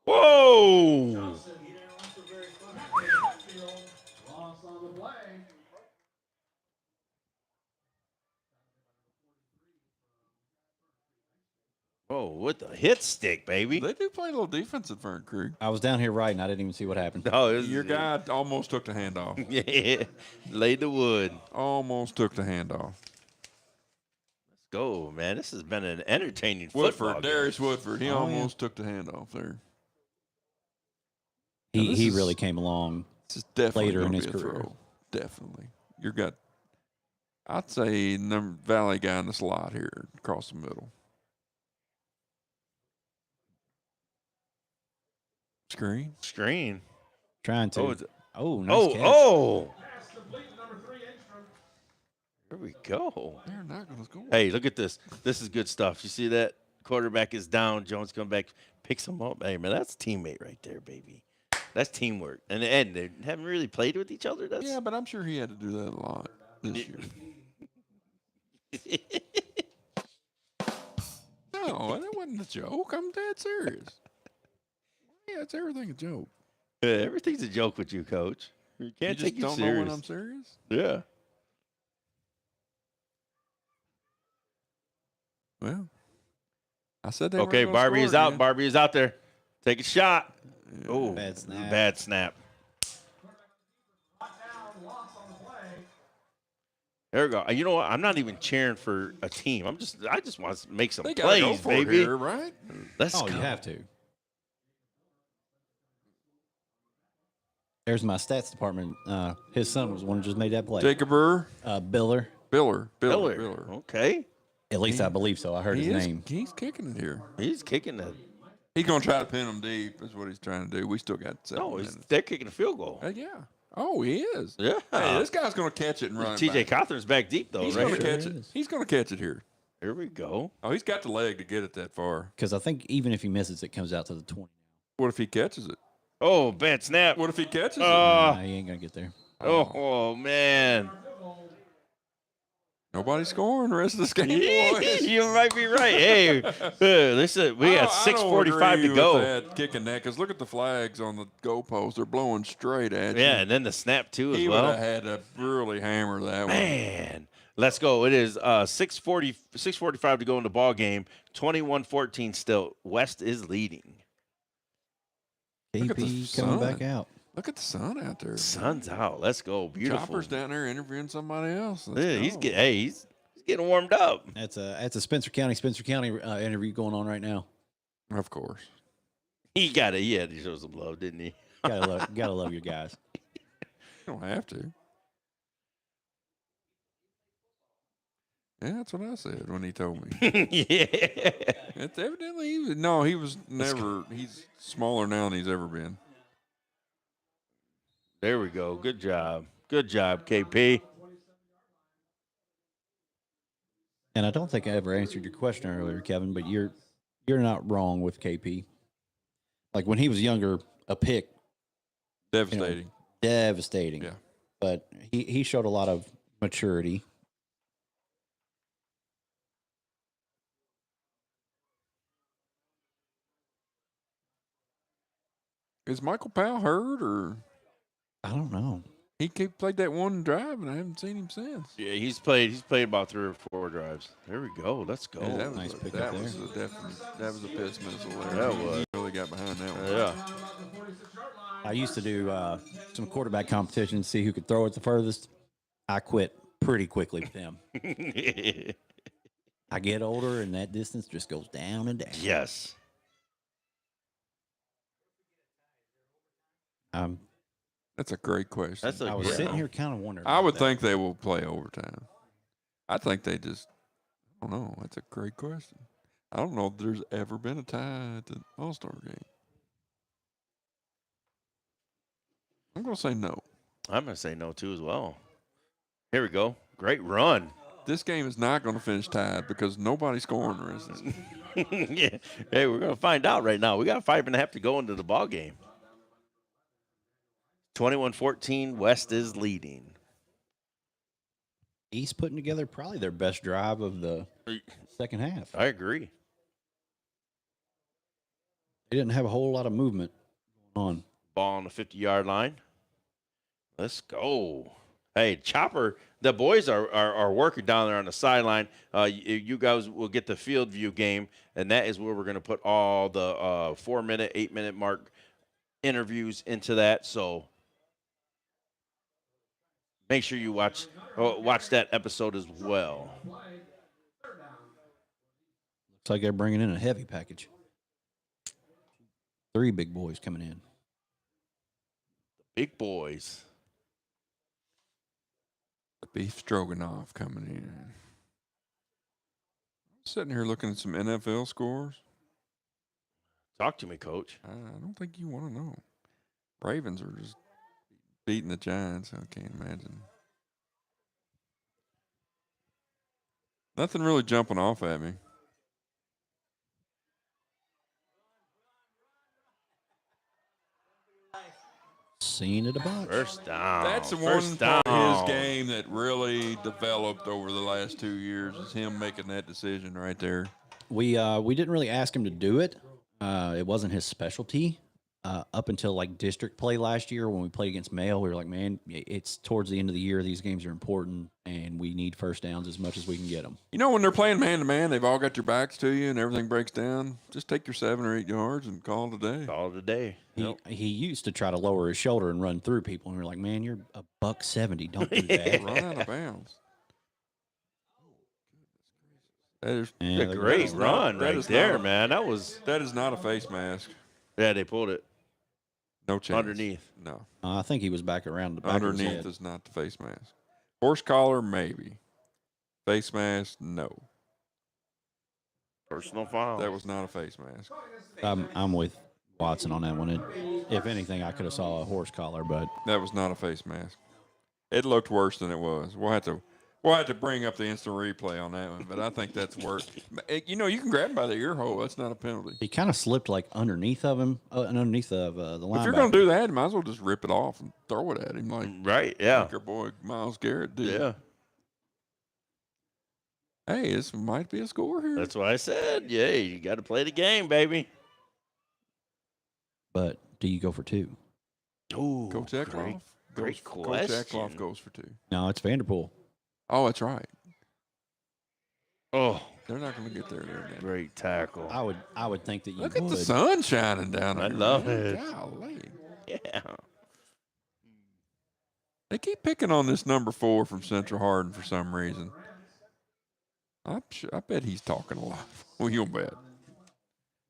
Whoa!
Loss on the play.
Whoa, with the hit stick, baby.
They do play a little defense at Fern Creek.
I was down here right, and I didn't even see what happened.
Oh,
Your guy almost took the handoff.
Yeah, laid the wood.
Almost took the handoff.
Let's go, man. This has been an entertaining
Woodford,
football game.
Darius Woodford. He
Oh, yeah.
almost took the handoff there.
He
this
he
is-
really came along.
This is definitely
Later in
gonna
his
be a
career.
throw. Definitely. I'd say Valley guy in the slot here across the middle. Screen.
Screen.
Trying to.
Oh, it's-
Oh, nice catch.
oh.
Pass complete to number 3, Engstrom.
Here we go.
They're not going to score.
Hey, look at this. This is good stuff. You see that? Quarterback is down. Jones come back, picks him up. Hey, man, that's teammate right there, baby. That's teamwork. And they haven't really played with each other. That's
Yeah, but I'm sure he had to do that a lot this year. No, that wasn't a joke. I'm dead serious. Yeah, it's everything a joke.
Yeah, everything's a joke with you, Coach. You can't
You
take
just
you
don't
serious.
know when I'm serious?
Yeah.
Well, I said that.
Okay, Barbie is out. Barbie is out there. Take a shot. Oh,
Bad snap.
Bad snap.
Brought down, loss on the play.
There we go. You know what? I'm not even cheering for a team. I just want to make some
They gotta go
plays,
for it
baby.
here, right?
Let's
Oh,
go.
you have to. There's my stats department. His son was the one who just made that play.
Jacob Burr,
Biller.
Biller.
Okay.
At least I believe so. I heard his name.
He's kicking it here.
He's kicking it.
He's gonna try to pin him deep. Is what he's trying to do. We still got 7
No,
minutes.
they're kicking a field goal.
Yeah. Oh, he is.
Yeah.
Hey, this guy's gonna catch it and run.
TJ
it back.
Cothran's back deep, though,
He's
right?
gonna
here.
catch
Sure
it.
is.
He's gonna catch it here.
Here we go.
Oh, he's got the leg to get it that far.
Because I think even if he misses, it comes out to the 20.
What if he catches it?
Oh, bad snap.
What if he catches it?
Nah, he ain't going to get there.
Oh, man.
Field goal,
Nobody's scoring the rest of this game, boys.
You might be right. Hey, listen, we got 6:45 to go.
That kicking that, because look at the flags on the goalpost. They're blowing straight at you.
Yeah, and then the snap too as
He would
well.
have had to really hammer that one.
Man, let's go. It is 6:45 to go in the ball game. 21-14 still. West is leading.
Look at the
KP coming
sun.
back out.
Look at the sun out there.
Sun's out. Let's go. Beautiful.
Chopper's down there interviewing somebody else.
Yeah, he's getting warmed up.
That's a Spencer County interview going on right now.
Of course.
He had to show some love, didn't he?
Gotta love your guys.
You don't have to. Yeah, that's what I said when he told me.
Yeah.
It's evidently he was never. He's smaller now than he's ever been.
There we go. Good job. Good job, KP.
And I don't think I ever answered your question earlier, Kevin, but you're not wrong with KP. Like when he was younger, a pick,
Devastating.
devastating.
Yeah.
But he showed a lot of maturity.
Is Michael Powell hurt, or
I don't know.
he played that one drive and I haven't seen him since?
Yeah, he's played about 3 or 4 drives. There we go. Let's go.
Yeah, that was
nice
a,
pick
that
up
was
there.
a definite. That was a piss missile there.
That
He
was.
really got behind that one.
Yeah.
I used to do some quarterback competition to see who could throw it the furthest. I quit pretty quickly with him. I get older, and that distance just goes down and down.
Yes.
That's a great question.
That's a
I was
yeah.
sitting here kind of wondering.
I
about
would
that.
think they will play overtime. I think they just. I don't know. That's a great question. I don't know if there's ever been a tie at the All-Star game. I'm going to say no.
I'm going to say no, too, as well. Here we go. Great run.
This game is not going to finish tied because nobody's scoring the rest of this game.
Yeah. Hey, we're going to find out right now. We got 5.5 to go into the ball game. 21-14, West is leading.
East putting together probably their best drive of the second half.
I agree.
They didn't have a whole lot of movement going on.
Ball on the 50-yard line. Let's go. Hey, Chopper, the boys are working down there on the sideline. You guys will get the field view game, and that is where we're going to put all the 4-minute, 8-minute mark interviews into that. So make sure you watch that episode as well.
Looks like they're bringing in a heavy package. 3 big boys coming in.
Big boys.
Beef stroganoff coming in. I'm sitting here looking at some NFL scores.
Talk to me, Coach.
I don't think you want to know. Ravens are just beating the Giants. I can't imagine. Nothing really jumping off at me.
Seen it a bunch.
First down.
That's the
First
one
down.
part of his game that really developed over the last 2 years is him making that decision right there.
We didn't really ask him to do it. It wasn't his specialty. Up until like district play last year when we played against Mayo, we were like, man, it's towards the end of the year. These games are important, and we need first downs as much as we can get them.
You know, when they're playing man-to-man, they've all got your backs to you and everything breaks down. Just take your 7 or 8 yards and call it a day.
Call it a day.
He used to try to lower his shoulder and run through people, and we are like, man, you're $170. Don't do that.
Run out of bounds. That is,
Yeah,
A great run
that
right
is
there,
not-
man. That was
that is not a face mask.
yeah. They pulled it
No chance.
underneath.
No.
I think he was back around the back of his
Underneath
head.
is not the face mask. Horse collar, maybe. Face mask, no.
Personal foul.
That was not a face mask.
I'm with Watson on that one. If anything, I could have saw a horse collar, but
That was not a face mask. It looked worse than it was. We'll have to bring up the instant replay on that one, but I think that's worse. You know, you can grab him by the ear hole. That's not a penalty.
he kind of slipped like underneath of him, underneath of the linebacker.
If you're going to do that, you might as well just rip it off and throw it at him like
right. Yeah.
your boy Miles Garrett did.
Yeah.
Hey, this might be a score here.
That's why I said, yeah, you got to play the game, baby.
But do you go for 2?
Ooh,
Coach Eckloff.
great
Coach
question.
Eckloff goes for 2.
No, it's Vanderpool.
Oh, that's right.
Oh,
They're not going to get there again.
great tackle.
I would think that you
Look
would.
at the sun shining down there.
I love
man.
it.
Golly.
Yeah.
They keep picking on this number 4 from Central Hardin for some reason. I bet he's talking a lot. Well, you'll bet.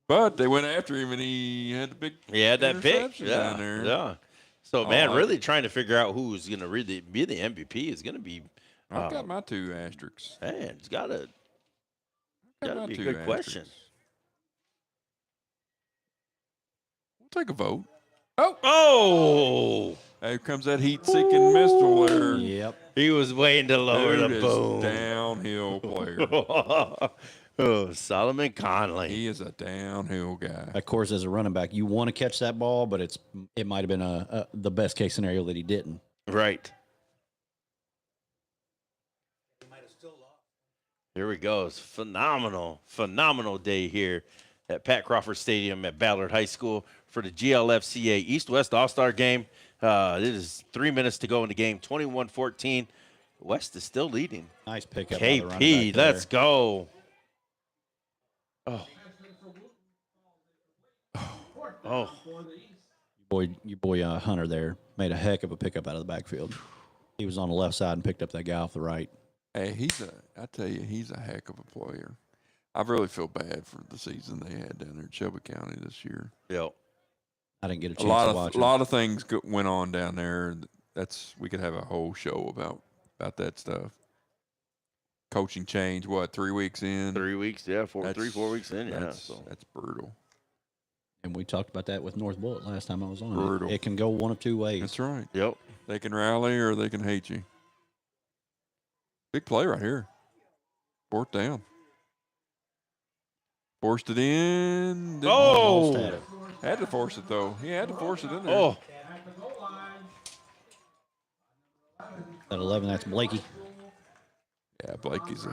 But they went after him, and he had the big
That pick.
interception down there.
Yeah. So, man, really trying to figure out who's going to really be the MVP is going to be.
I've got my 2 asterisks.
Man, it's got to
My
be a
2
good question.
asterisks. We'll take a vote.
Oh!
Here comes that heat-seeking missile there.
Yep.
He was waiting to lower
Dude
the
is
boom.
downhill player.
Oh, Solomon Conley.
He is a downhill guy.
Of course, as a running back, you want to catch that ball, but it might have been the best case scenario that he didn't.
Right. Here we go. It's phenomenal day here at Pat Crawford Stadium at Ballard High School for the GLFCA East-West All-Star Game. It is 3 minutes to go in the game, 21-14. West is still leading.
Nice pickup. by the running
KP,
back there.
let's go. Oh. Oh.
Your boy Hunter there made a heck of a pickup out of the backfield. He was on the left side and picked up that guy off the right.
Hey, I tell you, he's a heck of a player. I really feel bad for the season they had down there in Shelby County this year.
Yep.
I didn't get a
A
chance
lot
to
of
watch
a lot of things went on down there. We could have a whole show about that stuff. Coaching change, 3 weeks in?
3 weeks, yeah, 4 weeks in, yeah.
That's brutal.
And we talked about that with North Bullet last time I was on.
Brutal.
It can go one of 2 ways.
That's right.
Yep.
They can rally or they can hate you. Big play right here. 4th down. Forced it in.
Oh!
Almost had it.
Had to force it, though. He had to force it in there.
Oh.
At 11, that's Blakey.
Yeah, Blakey's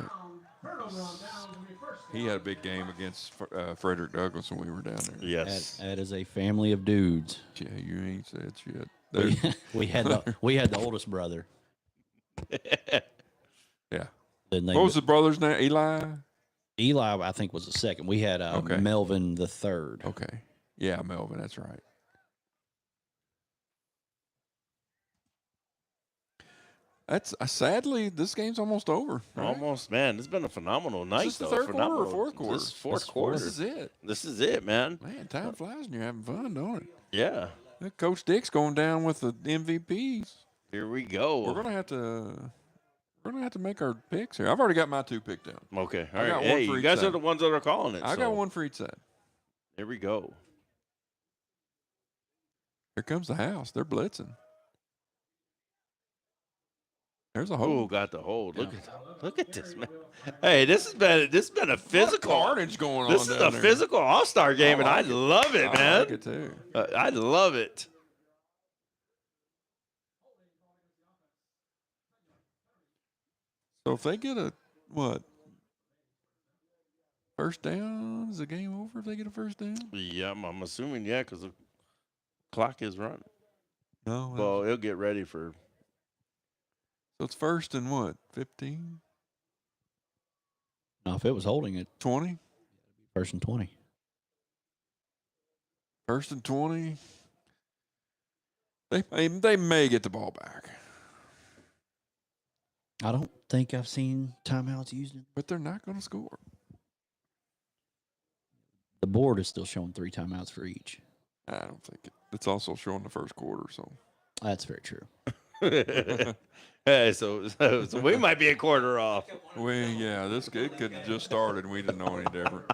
he had a big game against Frederick Douglass when we were down there.
Yes.
That is a family of dudes.
Yeah, you ain't said shit.
We had the oldest brother.
Yeah.
Then
What was the brother's name?
Eli, I think, was the second. We had
Okay.
Melvin the third.
Okay. Yeah, Melvin, that's right. That's sadly, this game's almost over. Right?
Almost, man. This has been a phenomenal night.
Is this the
though.
third quarter or
Phenomenal.
fourth quarter?
This is fourth quarter.
This is it.
This is it, man.
Man, time flies when you're having fun, don't it?
Yeah.
Coach Dick's going down with the MVPs.
Here we go.
We're gonna have to make our picks here. I've already got my 2 picked down.
Okay. All
I
right.
got one
Hey,
for
you
each
guys
side.
are the ones that are calling it.
I
so
got one for each side.
Here we go.
Here comes the house. They're blitzing. There's a
Oh,
hold.
got the hold. Look at this, man. Hey, this has been a physical
carnage going on.
This is
down
a
there.
physical All-Star game, and I love it,
I
man.
like it too.
I love it.
So if they get a first down, is the game over if they get a first down?
Yeah, I'm assuming, yeah, because the clock is running.
No.
Well, it'll get ready for.
So it's first and 15,
Now, if it was holding it,
20?
first and 20.
First and 20. They may get the ball back,
I don't think I've seen timeouts used.
but they're not going to score.
The board is still showing 3 timeouts for each.
I don't think it. It's also showing the first quarter, so.
That's very true.
Hey, so we might be a quarter off.
Well, yeah, it could have just started and we didn't know any different.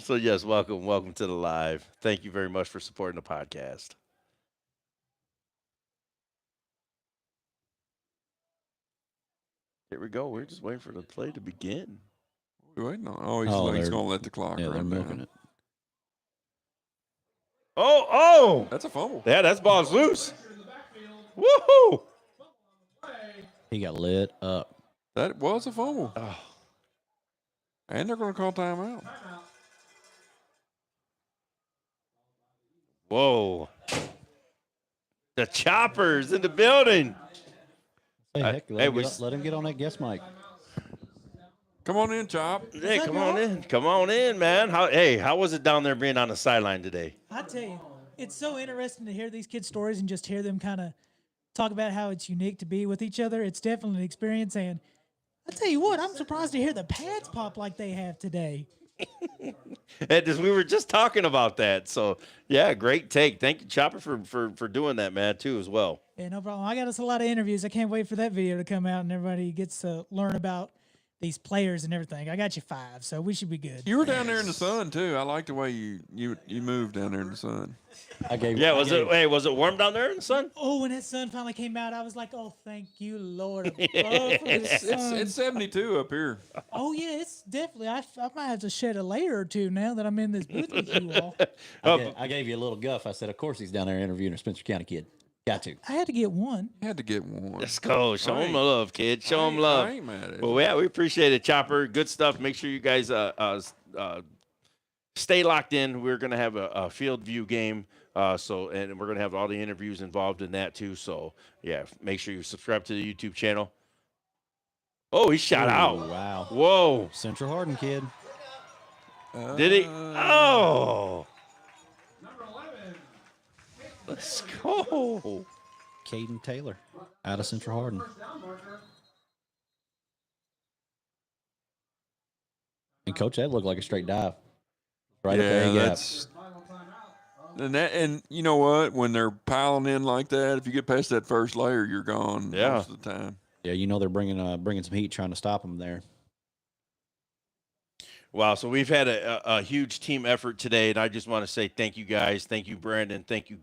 So yes, welcome to the live. Thank you very much for supporting the podcast. Here we go. We're just waiting for the play to begin.
What are we waiting on? Oh, he's going to let the clock
Yeah, they're
run
milking
down.
it.
Oh!
That's a fumble.
Yeah, that's ball's loose. Woohoo!
He got lit up.
That was a fumble.
Oh.
And they're going to call timeout.
Whoa. The Chopper's in the building.
Hey, heck,
hey,
let him get on that guest mic.
Come on in, Chop.
Hey, come on in. Come on in, man. How was it down there being on the sideline today?
I tell you, it's so interesting to hear these kids' stories and just hear them kind of talk about how it's unique to be with each other. It's definitely an experience. And I tell you what, I'm surprised to hear the pads pop like they have today.
We were just talking about that. So, yeah, great take. Thank you, Chopper, for doing that, man, too, as well.
Yeah, no problem. I got us a lot of interviews. I can't wait for that video to come out and everybody gets to learn about these players and everything. I got you 5, so we should be good.
You were down there in the sun, too. I like the way you moved down there in the sun.
Was it warm down there in the sun?
Oh, when that sun finally came out, I was like, oh, thank you, Lord.
It's 72 up here.
Oh, yeah, it's definitely. I might have to shed a layer or two now that I'm in this booth with you all.
I gave you a little guff. I said, of course he's down there interviewing a Spencer County kid. Got to.
I had to get one.
You had to get one.
Let's go. Show him love, kid. Show him love.
I ain't mad at it.
Well, yeah, we appreciate it, Chopper. Good stuff. Make sure you guys stay locked in. We're going to have a field view game. And we're going to have all the interviews involved in that, too. So, yeah, make sure you subscribe to the YouTube channel. Oh, he shot out.
Wow.
Whoa.
Central Hardin kid.
Did he? Oh. Let's go.
Caden Taylor out of Central Hardin. And, Coach, that looked like a straight dive. Right up there.
Yeah, and you know what? When they're piling in like that, if you get past that first layer, you're gone most of the time.
Yeah, you know they're bringing some heat trying to stop them there.
Wow, so we've had a huge team effort today, and I just want to say thank you guys. Thank you, Brandon. Thank you,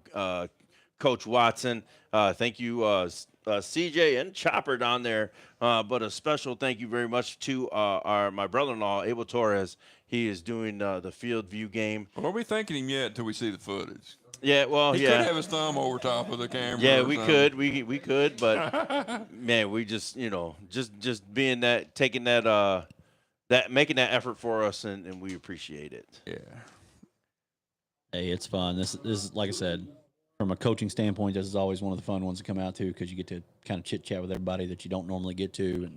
Coach Watson. Thank you, CJ and Chopper down there. But a special thank you very much to my brother-in-law, Abel Torres. He is doing the field view game.
Well, don't be thanking him yet until we see the footage.
Yeah, well,
he could have his thumb over top of the camera.
Yeah, we could, but man, we just just being that, taking that making that effort for us, and we appreciate it.
Yeah.
Hey, it's fun. This is, like I said, from a coaching standpoint, this is always one of the fun ones to come out to because you get to kind of chit chat with everybody that you don't normally get to.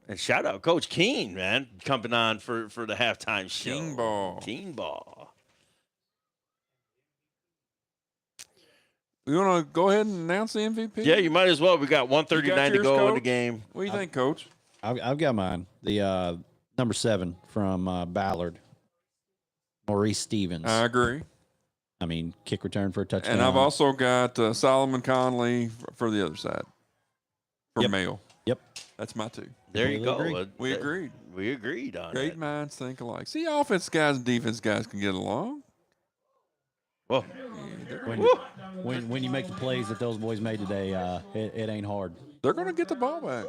And shout out Coach Keen, man, coming on for the halftime show.
King Ball. You want to go ahead and announce the MVP?
Yeah, you might as well. We got 1:39 to go in the game.
What do you think, Coach?
I've got mine. The number 7 from Ballard, Maurice Stevens.
I agree.
I mean, kick return for a touchdown.
And I've also got Solomon Conley for the other side, for male.
Yep.
That's my 2.
There you go.
We agreed.
We agreed on
Great
that.
minds think alike. See, offense guys and defense guys can get along.
Well,
when you make the plays that those boys made today, it ain't hard.
They're going to get the ball back.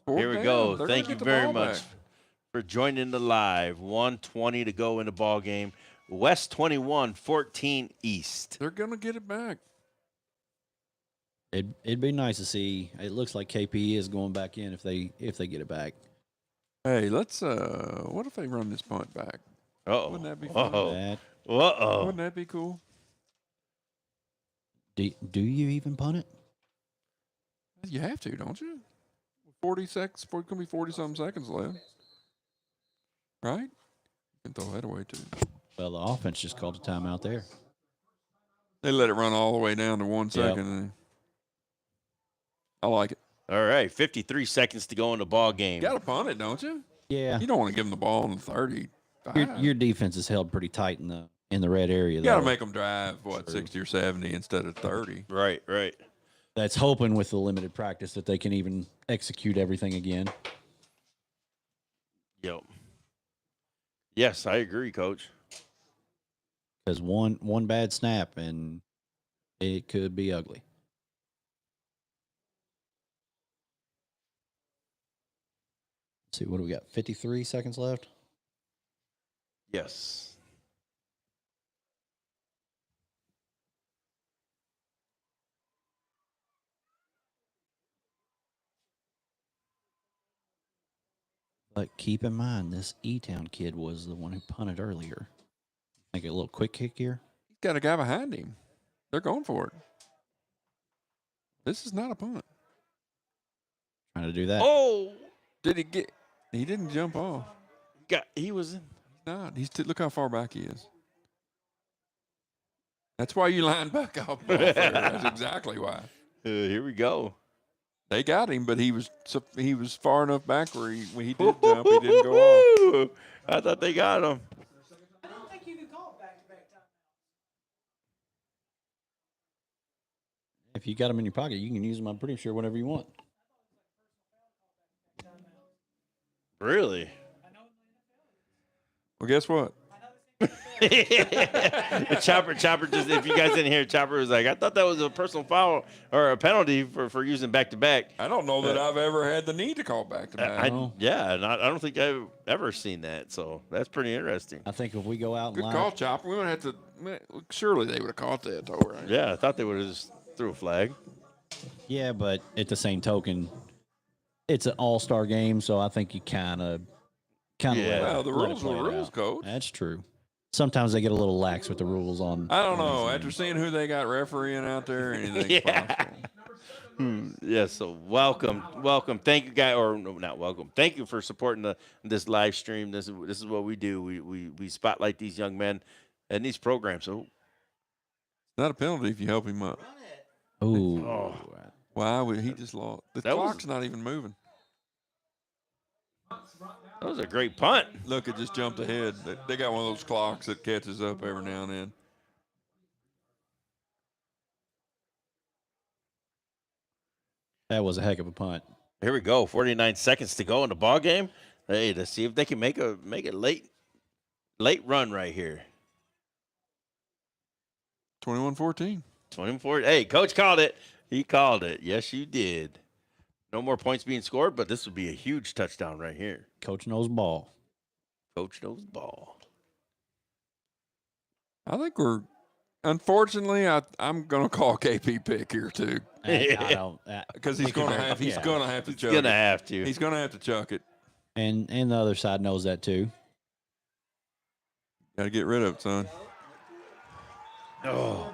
Here we go. Thank you very much for joining the live. 1:20 to go in the ball game. West 21, 14 East.
They're going to get it back.
It'd be nice to see. It looks like KP is going back in if they get it back.
Hey, let's. What if they run this punt back? Wouldn't that be fun? Wouldn't that be cool?
Do you even punt it?
You have to, don't you? 40 seconds. It's going to be 40-something seconds left. Right? You can throw that away, too.
Well, the offense just called a timeout there.
They let it run all the way down to 1 second. I like it.
All right, 53 seconds to go in the ball game.
You got to punt it, don't you?
Yeah.
You don't want to give them the ball in the 30.
Your defense is held pretty tight in the red area.
You got to make them drive 60 or 70 instead of 30.
Right.
That's hoping with the limited practice that they can even execute everything again.
Yep. Yes, I agree, Coach.
Because one bad snap and it could be ugly. Let's see, what do we got? 53 seconds left?
Yes.
But keep in mind, this E-Town kid was the one who punted earlier. Make it a little quick kick here.
He's got a guy behind him. They're going for it. This is not a punt.
Trying to do that.
Oh,
Did he get? He didn't jump off.
he was in.
He's not. Look how far back he is. That's why you line back off there. That's exactly why.
Here we go.
They got him, but he was far enough back where when he did jump, he didn't go off.
I thought they got him.
I don't think you could call it back-to-back time.
If you got them in your pocket, you can use them, I'm pretty sure, whenever you want.
Really?
Well, guess what?
Chopper just, if you guys didn't hear, Chopper was like, I thought that was a personal foul or a penalty for using back-to-back.
I don't know that I've ever had the need to call back-to-back.
Yeah, and I don't think I've ever seen that, so that's pretty interesting.
I think if we go out and
Good
line
call, Chopper. We would have to. Surely they would have caught that, though, right?
Yeah, I thought they would have just threw a flag.
yeah, but at the same token, it's an all-star game, so I think you kind of
Yeah.
Well, the rules are the rules, Coach.
That's true. Sometimes they get a little lax with the rules on.
I don't know. After seeing who they got refereeing out there, anything's possible.
Yeah, so welcome. Thank you, guys, or no, not welcome. Thank you for supporting this live stream. This is what we do. We spotlight these young men and these programs. So
It's not a penalty if you help him up.
Oh,
Why would he just lost? The
That was-
clock's not even moving.
that was a great punt.
Look, it just jumped ahead. They got one of those clocks that catches up every now and then.
that was a heck of a punt.
Here we go. 49 seconds to go in the ball game. Hey, let's see if they can make a late run right here.
21-14.
24. Hey, coach called it. He called it. Yes, you did. No more points being scored, but this would be a huge touchdown right here.
Coach knows ball.
Coach knows ball.
I think we're. Unfortunately, I'm going to call KP pick here too,
I don't.
because he's going to have. He's
Yeah.
going to have to chuck
Gonna
it.
have to.
He's going to have to chuck it.
And the other side knows that too.
Got to get rid of it, son.
Oh,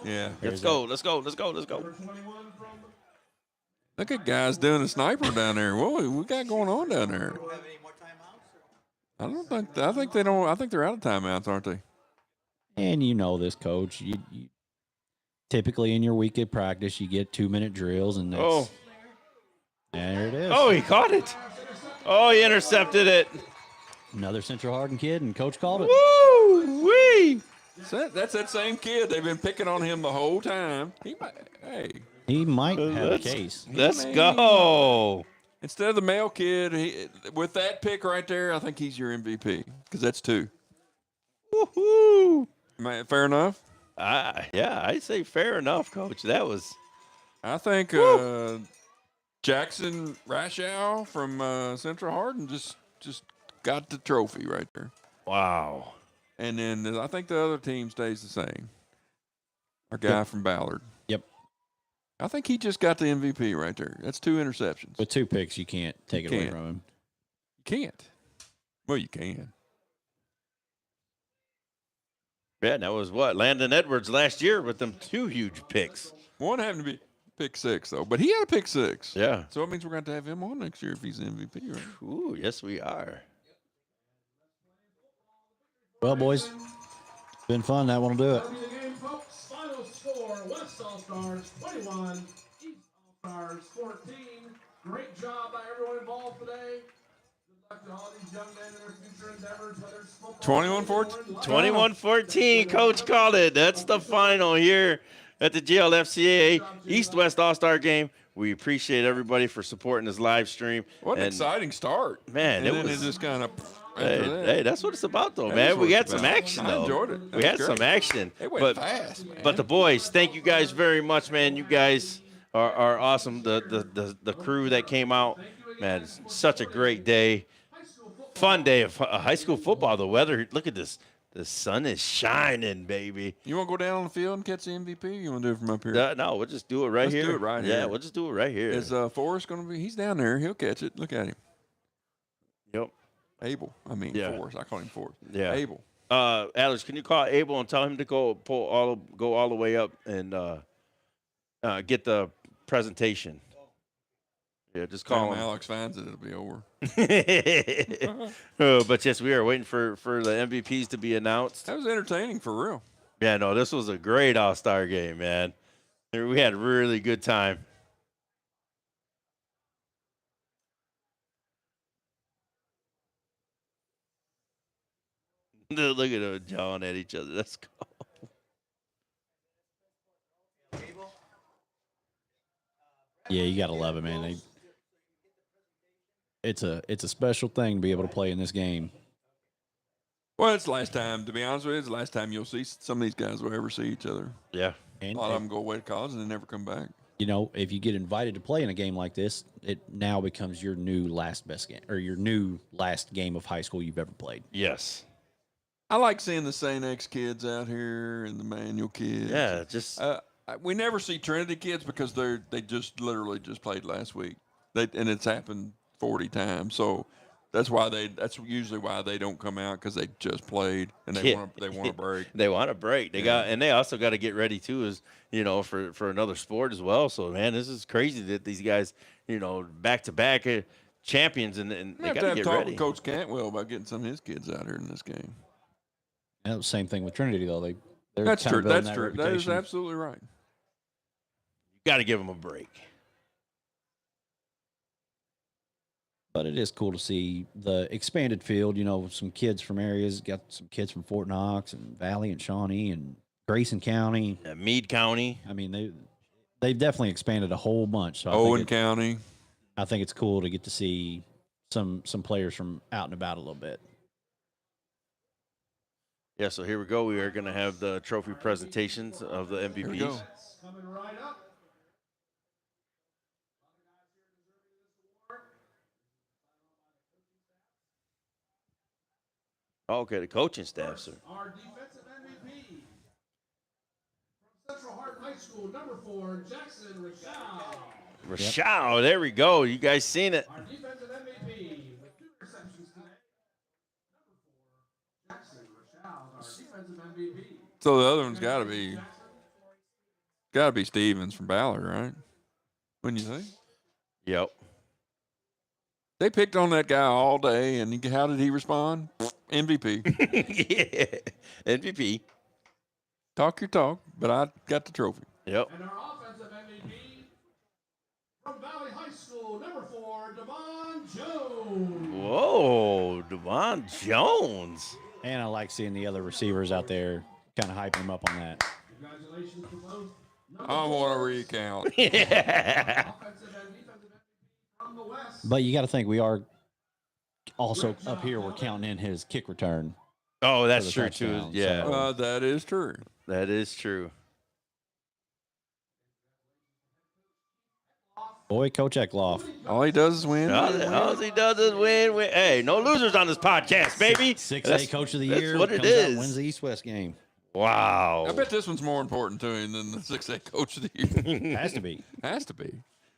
Yeah.
let's go. Let's go.
Look at guys doing a sniper down there. What we got going on down there? I don't think. I think they don't. I think they're out of timeouts, aren't they?
And you know this, Coach. You typically in your weekly practice, you get 2-minute drills, and that's, there it is.
Oh, he caught it. Oh, he intercepted it.
Another Central Hardin kid, and Coach called it.
Woo wee.
That's that same kid. They've been picking on him the whole time.
He might have a
Let's-
case.
Let's go.
Instead of the male kid, with that pick right there, I think he's your MVP because that's 2.
Woohoo.
Fair enough.
Yeah, I'd say fair enough, Coach. That was.
I think Jackson Rashow from Central Hardin just got the trophy right there.
Wow.
And then I think the other team stays the same. Our guy from Ballard.
Yep.
I think he just got the MVP right there. That's 2 interceptions.
With 2 picks, you can't take it away
can't.
from him.
You can't. Well, you can.
Yeah, that was what? Landon Edwards last year with them 2 huge picks.
One happened to be pick 6, though. But he had a pick 6.
Yeah.
So it means we're going to have him on next year if he's the MVP, right?
Ooh, yes, we are.
Well, boys, been fun. That one will do it.
That'll be the game, folks. Final score: West All-Stars 21, East All-Stars 14. Great job by everyone involved today. Good luck to all these young men in their future endeavors, whether it's football.
21-14.
21-14. Coach called it. That's the final here at the GLFCA East-West All-Star Game. We appreciate everybody for supporting this live stream.
What an
And,
exciting start.
Man,
and
it
then
was-
it just kind of.
Hey, that's what it's about, though,
That is
man.
what
We
it's
had some
about.
action,
I
though.
enjoyed it.
We
That
had
was
some
great.
action.
It went fast, man.
But the boys, thank you guys very much, man. You guys are awesome. The crew that came out, man, it's such a great day. Fun day of high school football. The weather, look at this. The sun is shining, baby.
You want to go down on the field and catch the MVP? Or you want to do it from up here?
No, we'll just do it right
Let's
here.
do it right
Yeah,
here.
we'll just do it right here.
Is Forrest going to be? He's down there. He'll catch it. Look at him. Abel. I mean,
Yeah.
Forrest. I call him Forrest.
Yeah.
Abel.
Alex, can you call Abel and tell him to go all the way up and get the presentation? Yeah, just call him.
Alex finds it, it'll be over.
But yes, we are waiting for the MVPs to be announced.
That was entertaining for real.
Yeah, no, this was a great All-Star game, man. We had a really good time. Look at them jawing at each other. That's cool.
Yeah, you gotta love it, man. It's a special thing to be able to play in this game.
Well, it's the last time, to be honest with you, it's the last time you'll see some of these guys will ever see each other.
Yeah.
A lot of them go away to college and they never come back.
You know, if you get invited to play in a game like this, it now becomes your new last best game or your new last game of high school you've ever played.
Yes.
I like seeing the St. X kids out here and the Manual kids.
Yeah, just
we never see Trinity kids because they just literally just played last week. And it's happened 40 times. So that's usually why they don't come out, because they just played and they want a break.
They want a break. They also got to get ready too, for another sport as well. So man, this is crazy that these guys, back to back champions and they got to get
talk
ready.
with Coach Cantwell about getting some of his kids out here in this game.
Yeah, the same thing with Trinity though. They're
That's
kind
true.
of building
That's
that
true. That is
reputation.
absolutely right.
You got to give them a break.
But it is cool to see the expanded field. Some kids from areas, got some kids from Fort Knox and Valley and Shawnee and Grayson County,
Meade County.
I mean, they've definitely expanded a whole bunch. So
Owen County.
I think it's cool to get to see some players from out and about a little bit.
Yeah, so here we go. We are going to have the trophy presentations of the
Here we
MVPs.
go.
Coming right up.
Okay, the coaching staff, sir.
Our defensive MVP from Central Hart High School, number 4, Jackson Rashad.
Rashad, there we go. You guys seen it.
Our defensive MVP with 2 receptions today, number 4, Jackson Rashad, our defensive MVP.
So the other one's got to be Stevens from Ballard, right? Wouldn't you think?
Yep.
They picked on that guy all day, and how did he respond? MVP.
Yeah, MVP.
Talk your talk, but I got the trophy.
Yep.
And our offensive MVP from Valley High School, number 4, Devon Jones.
Whoa, Devon Jones.
And I like seeing the other receivers out there kind of hyping them up on that.
Congratulations to both.
I want to recount.
Yeah.
Offensive and defensive MVP from the West.
But you got to think we are also up here. We're counting in his kick return.
Oh, that's
the
true too.
touchdown,
Yeah,
so-
That is true.
that is true.
Boy, Coach Eckloff.
All he does is win.
All he does is win. Hey, no losers on this podcast, baby.
6A Coach of the
that's
Year.
what it
comes out,
is.
wins the East-West game.
Wow.
I bet this one's more important to him than the 6A Coach of the Year.
Has to be.
Has to be.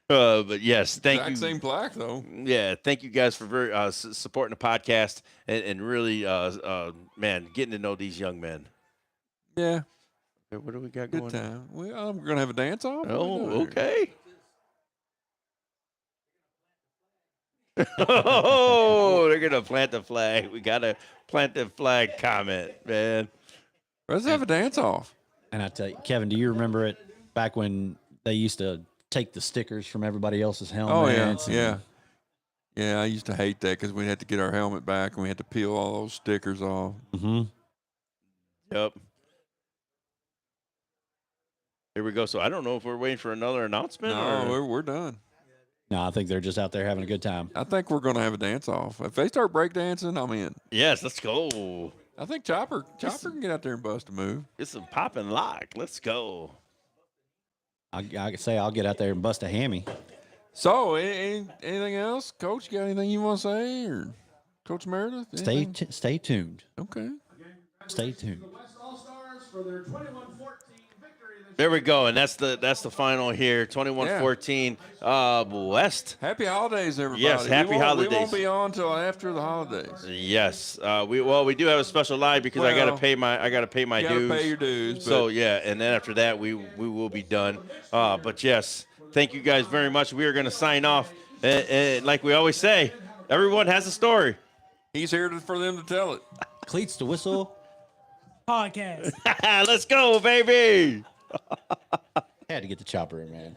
But yes, thank
Exact
you.
same plaque, though.
Yeah, thank you guys for supporting the podcast and really, man, getting to know these young men.
Yeah.
Okay, what do we got
Good
going?
time. We're going to have a dance off.
Oh, okay. Oh, they're gonna plant the flag. We gotta plant the flag comment, man.
Let's have a dance off.
And I tell you, Kevin, do you remember it back when they used to take the stickers from everybody else's helmets?
Oh, yeah. Yeah, I used to hate that because we had to get our helmet back and we had to peel all those stickers off.
Mm-hmm.
Yep. Here we go. So I don't know if we're waiting for another announcement.
No,
or...
we're done.
No, I think they're just out there having a good time.
I think we're going to have a dance off. If they start breakdancing, I'm in.
Yes, let's go.
I think Chopper can get out there and bust a move.
It's a pop and lock. Let's go.
I could say I'll get out there and bust a hammy.
So, anything else? Coach, you got anything you want to say? Or Coach Meredith? Anything?
Stay tuned.
Okay.
Stay tuned.
The West All-Stars for their 21-14 victory this
There we go, and that's the final here, 21-14. West.
Happy holidays, everybody.
Yes, happy holidays.
We won't be on till after the holidays.
Yes, we do have a special live because I got to pay my
You gotta
dues.
pay your dues.
So yeah, and then after that we will be done. But yes, thank you guys very much. We are going to sign off, and like we always say, everyone has a story.
He's here for them to tell it.
Cleats to whistle.
Podcast.
Let's go, baby.
Had to get the chopper in, man.